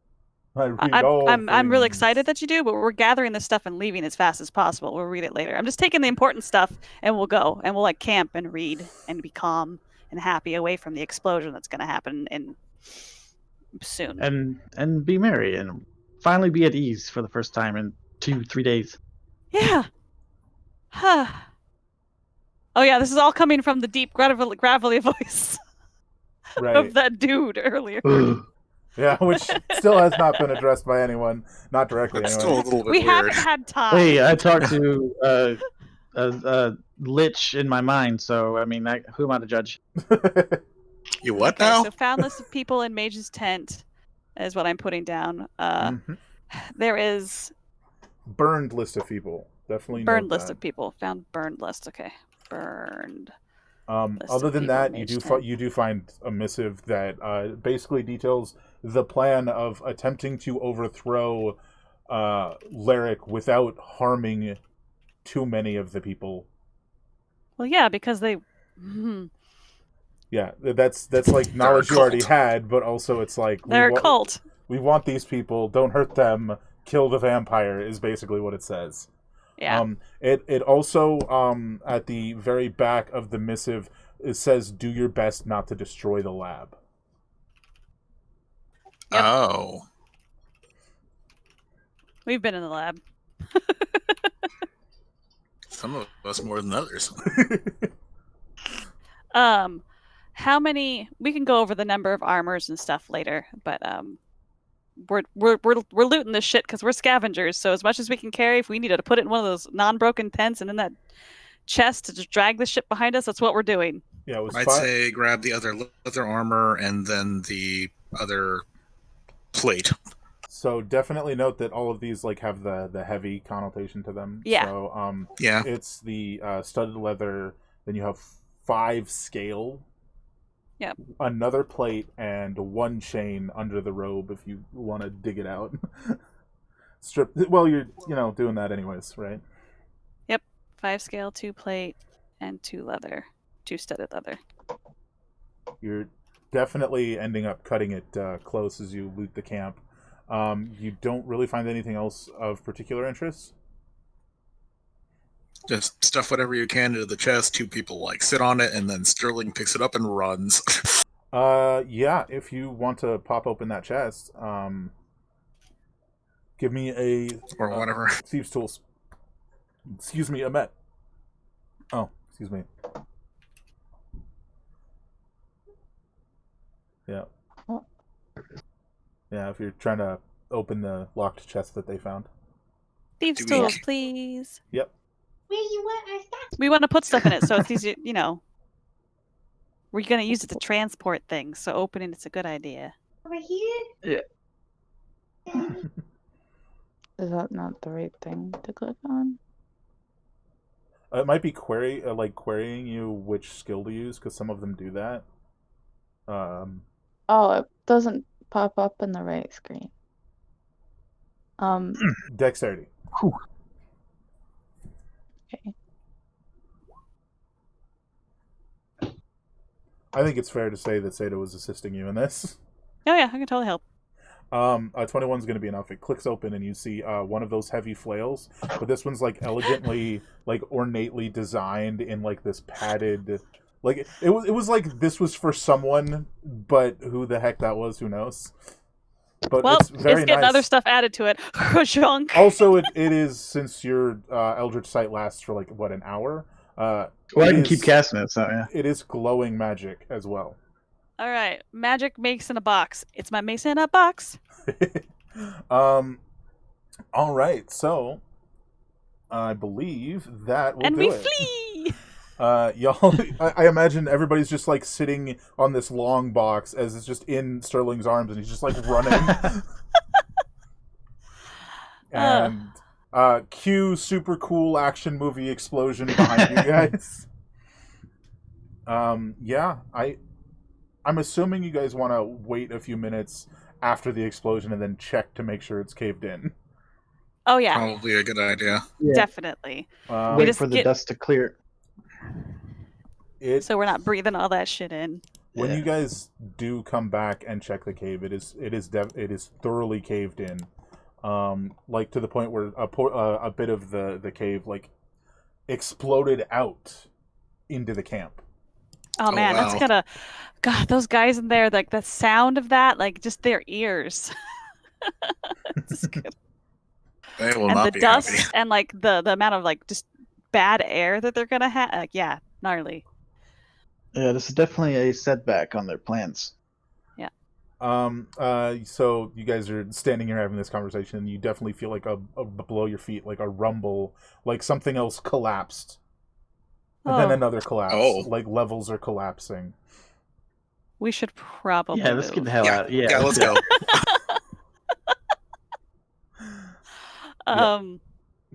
I'm really excited that you do, but we're gathering this stuff and leaving as fast as possible. We'll read it later. I'm just taking the important stuff and we'll go and we'll like camp and read and be calm and happy away from the explosion that's going to happen in soon. And be merry and finally be at ease for the first time in 2-3 days. Yeah. Oh yeah, this is all coming from the deep gravelly voice of that dude earlier. Yeah, which still has not been addressed by anyone, not directly. Anyway. Still a little bit we weird. haven't had time. Hey, I talked to a lich in my mind, so I mean, who am I to judge? You what now? So found list of people in Mage's tent is what I'm putting down. There is burned list of people. Definitely burned list of people. Found burned list. Okay, burned. Other than that, you do find a missive that basically details the plan of attempting to overthrow Lyric without harming too many of the people. Well, yeah, because they. Yeah, that's like knowledge you already had, but also it's like they're a cult. We want these people. Don't hurt them. Kill the vampire is basically what it says. Yeah. It also at the very back of the missive it says, "Do your best not to destroy the lab." Yep. Oh. We've been in the lab. Some of us more than others. How many? We can go over the number of armors and stuff later, but we're looting this shit because we're scavengers. So as much as we can carry, if we needed to put it in one of those non-broken tents and in that chest to just drag this shit behind us, that's what we're doing. Yeah, I'd say grab the other leather armor and then the other plate. So definitely note that all of these like have the heavy connotation to them. Yeah. So yeah, it's the studded leather. Then you have 5 scale. Yep. Another plate and 1 chain under the robe if you want to dig it out. Strip. Well, you're doing that anyways, right? Yep. 5 scale, 2 plate, and 2 leather. 2 studded leather. You're definitely ending up cutting it close as you loot the camp. You don't really find anything else of particular interest? Just stuff whatever you can into the chest. 2 people sit on it, and then Sterling picks it up and runs. Yeah, if you want to pop open that chest, give me a or whatever. Thieves' tools. Excuse me, Amet. Oh, excuse me. Yeah. Yeah, if you're trying to open the locked chest that they found. Thieves' Do we- tools, please. Yep. Where you want our stuff? We want to put stuff in it, so it's easy. We're gonna use it to transport things, so opening it's a good idea. Over here? Is that not the right thing to click on? It might be querying you which skill to use, because some of them do that. Oh, it doesn't pop up in the right screen. Dexterity. Okay. I think it's fair to say that Seda was assisting you in this. Oh yeah, I can totally help. 21 is going to be enough. It clicks open and you see one of those heavy flails, but this one's like elegantly, like ornately designed in like this padded, like it was like this was for someone, but who the heck that was, who knows? But Well, it's very getting nice. other stuff added to it. Junk. Also, it is, since your Eldritch Sight lasts for like what, an hour. Well, I can keep casting it, so yeah. It is glowing magic as well. All right, magic makes in a box. It's my mason in a box. All right, so I believe that will And do we it. flee. Y'all, I imagine everybody's just like sitting on this long box as it's just in Sterling's arms, and he's just like running. And cue super cool action movie explosion behind you guys. Yeah, I'm assuming you guys want to wait a few minutes after the explosion and then check to make sure it's caved in. Oh yeah, Probably a good idea. Yeah. definitely. Wait just for the get- dust to clear. So we're not breathing all that shit in. When Yeah. you guys do come back and check the cave, it is thoroughly caved in, like to the point where a bit of the cave like exploded out into the camp. Oh man, wow. that's gotta. God, those guys in there, like the sound of that, like just their ears. It's good. They will And not the be dust happy. and like the amount of like just bad air that they're gonna have. Yeah, gnarly. Yeah, this is definitely a setback on their plans. So you guys are standing here having this conversation, and you definitely feel like a below your feet, like a rumble, like something else collapsed, and then Oh. another collapse. Oh. Like levels are collapsing. We should probably. Yeah, let's get the hell Yeah, out. Yeah, yeah, let's go.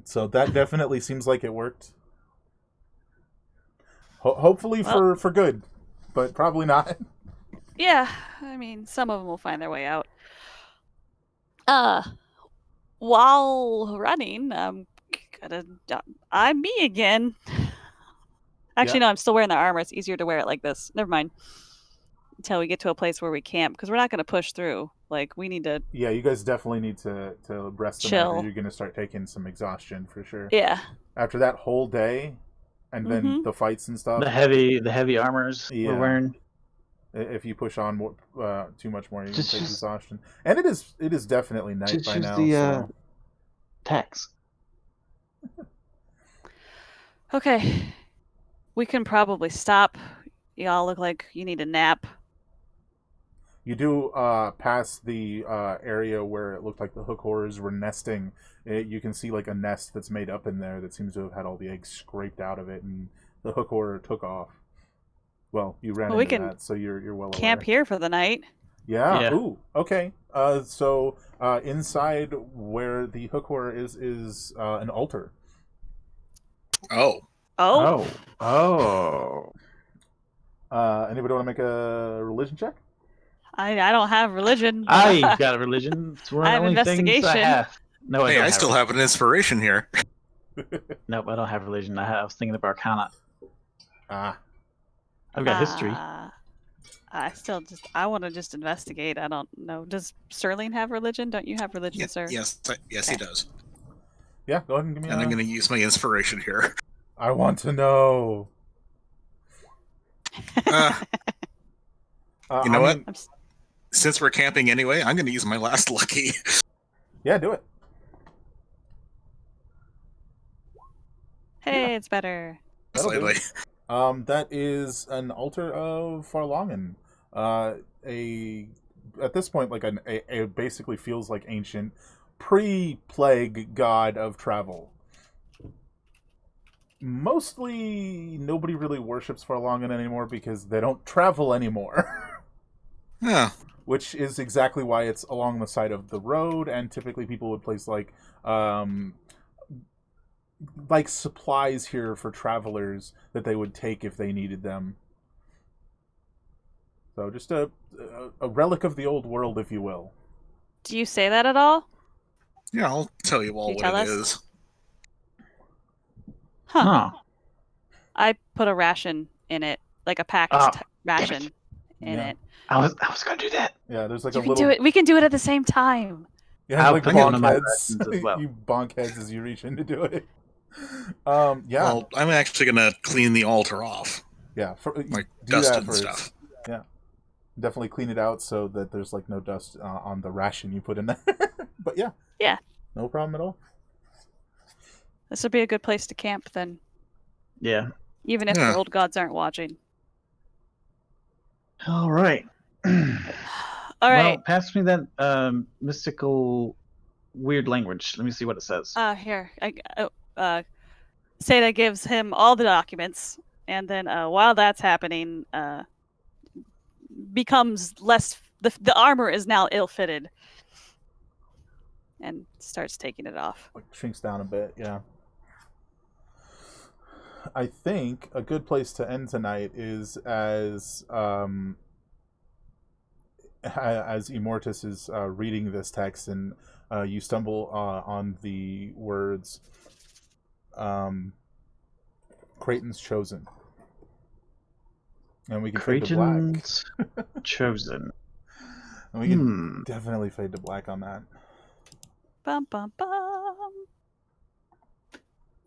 So that definitely seems like it worked. Hopefully Well- for good, but probably not. Yeah, I mean, some of them will find their way out. While running, I'm me again. Actually, no, I'm still wearing the armor. It's easier to wear it like this. Never mind. Until we get to a place where we camp, because we're not going to push through. Like, we need to. Yeah, you guys definitely need to rest the night, Chill. or you're gonna start taking some exhaustion for sure. Yeah. After that whole day, and then Mhm. the fights and stuff. the heavy armors Yeah. we're wearing. If you push on too much more, you can Just take use- exhaustion. And it is definitely night Just by use now. the So. tax. Okay. We can probably stop. Y'all look like you need a nap. You do pass the area where it looked like the hook horrors were nesting. You can see like a nest that's made up in there that seems to have had all the eggs scraped out of it, and the hook horror took off. Well, you ran Well, we into can that, so you're well Camp aware. here for the night. Yeah. Yeah. Ooh. Okay. So inside where the hook horror is an altar. Oh, Oh. Oh. Anybody want to make a religion check? I don't have religion. but- I got a religion. It's one of I the have only things I investigation. have. No, I hey, don't I have still it. have an inspiration here. Nope, I don't have religion. I was thinking of Arcana. Ah. I've got history. I want to just investigate. I don't know. Does Sterling have religion? Don't you have religion, sir? Yes, he Okay. does. Yeah. Go ahead and give me. And I'm going to use my inspiration here. I want to know. Uh, You know I'm- what? Since we're camping anyway, I'm going to use my last lucky. Yeah, do it. Hey, it's better. That'll do. Slightly. That is an altar of Farlongen. A at this point like it basically feels like ancient pre-plague god of travel. Mostly nobody really worships Farlangan anymore because they don't travel anymore. Yeah. Which is exactly why it's along the side of the road, and typically people would place like supplies here for travelers that they would take if they needed them. So just a relic of the old world, if you will. Do you say that at all? Yeah, I'll tell you all You what tell it us? is. Huh. I put a ration in it, like a packed ration in Yeah. it. I was gonna do that. Yeah, there's like You a can little. do it. We can do it at the same time. Yeah, I'll like put one of my bonk rations heads. as well. You bonk heads as you reach in to do it. Yeah. Well, I'm actually gonna clean the altar off, Yeah. like do dust that and first. stuff. Yeah. Definitely clean it out so that there's like no dust on the ration you put in there. But yeah. Yeah. No problem at all. This would be a good place to camp then, Yeah. even if Yeah. the old gods aren't watching. All right. All Well, right. pass me that mystical weird language. Let me see what it says. Here. Seda gives him all the documents, and then while that's happening, becomes less. The armor is now ill-fitted, and starts taking it off. Like shrinks down a bit, yeah. I think a good place to end tonight is as Immortus is reading this text, and you stumble on the words Creighton's chosen. And we can fade to black. Creighton's chosen. And we can definitely fade to black on that. Bum bum bum.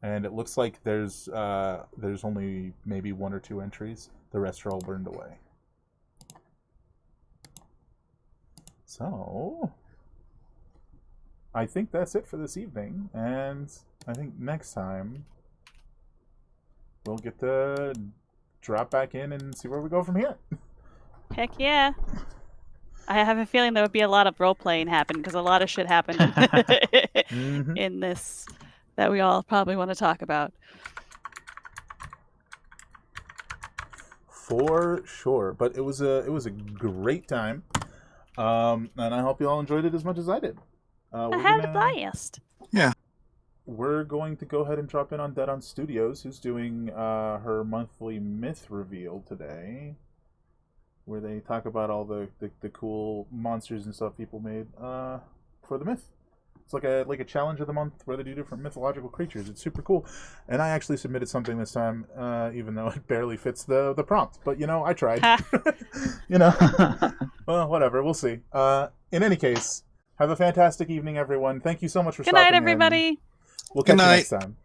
And it looks like there's only maybe 1 or 2 entries. The rest are all burned away. So I think that's it for this evening, and I think next time we'll get to drop back in and see where we go from here. Heck yeah. I have a feeling there would be a lot of role-playing happen, because a lot of shit happened Mhm. in this that we all probably want to talk about. For sure. But it was a great time. And I hope you all enjoyed it as much as I did. I had a blast. We're going to go ahead and drop in on Dead on Studios, who's doing her monthly myth reveal today, where they talk about all the cool monsters and stuff people made for the myth. It's like a challenge of the month where they do different mythological creatures. It's super cool. And I actually submitted something this time, even though it barely fits the prompt. But, I tried. Well, whatever. We'll see. In any case, have a fantastic evening, everyone. Thank you so much for Good stopping night, in. everybody. We'll catch Good you night. next time.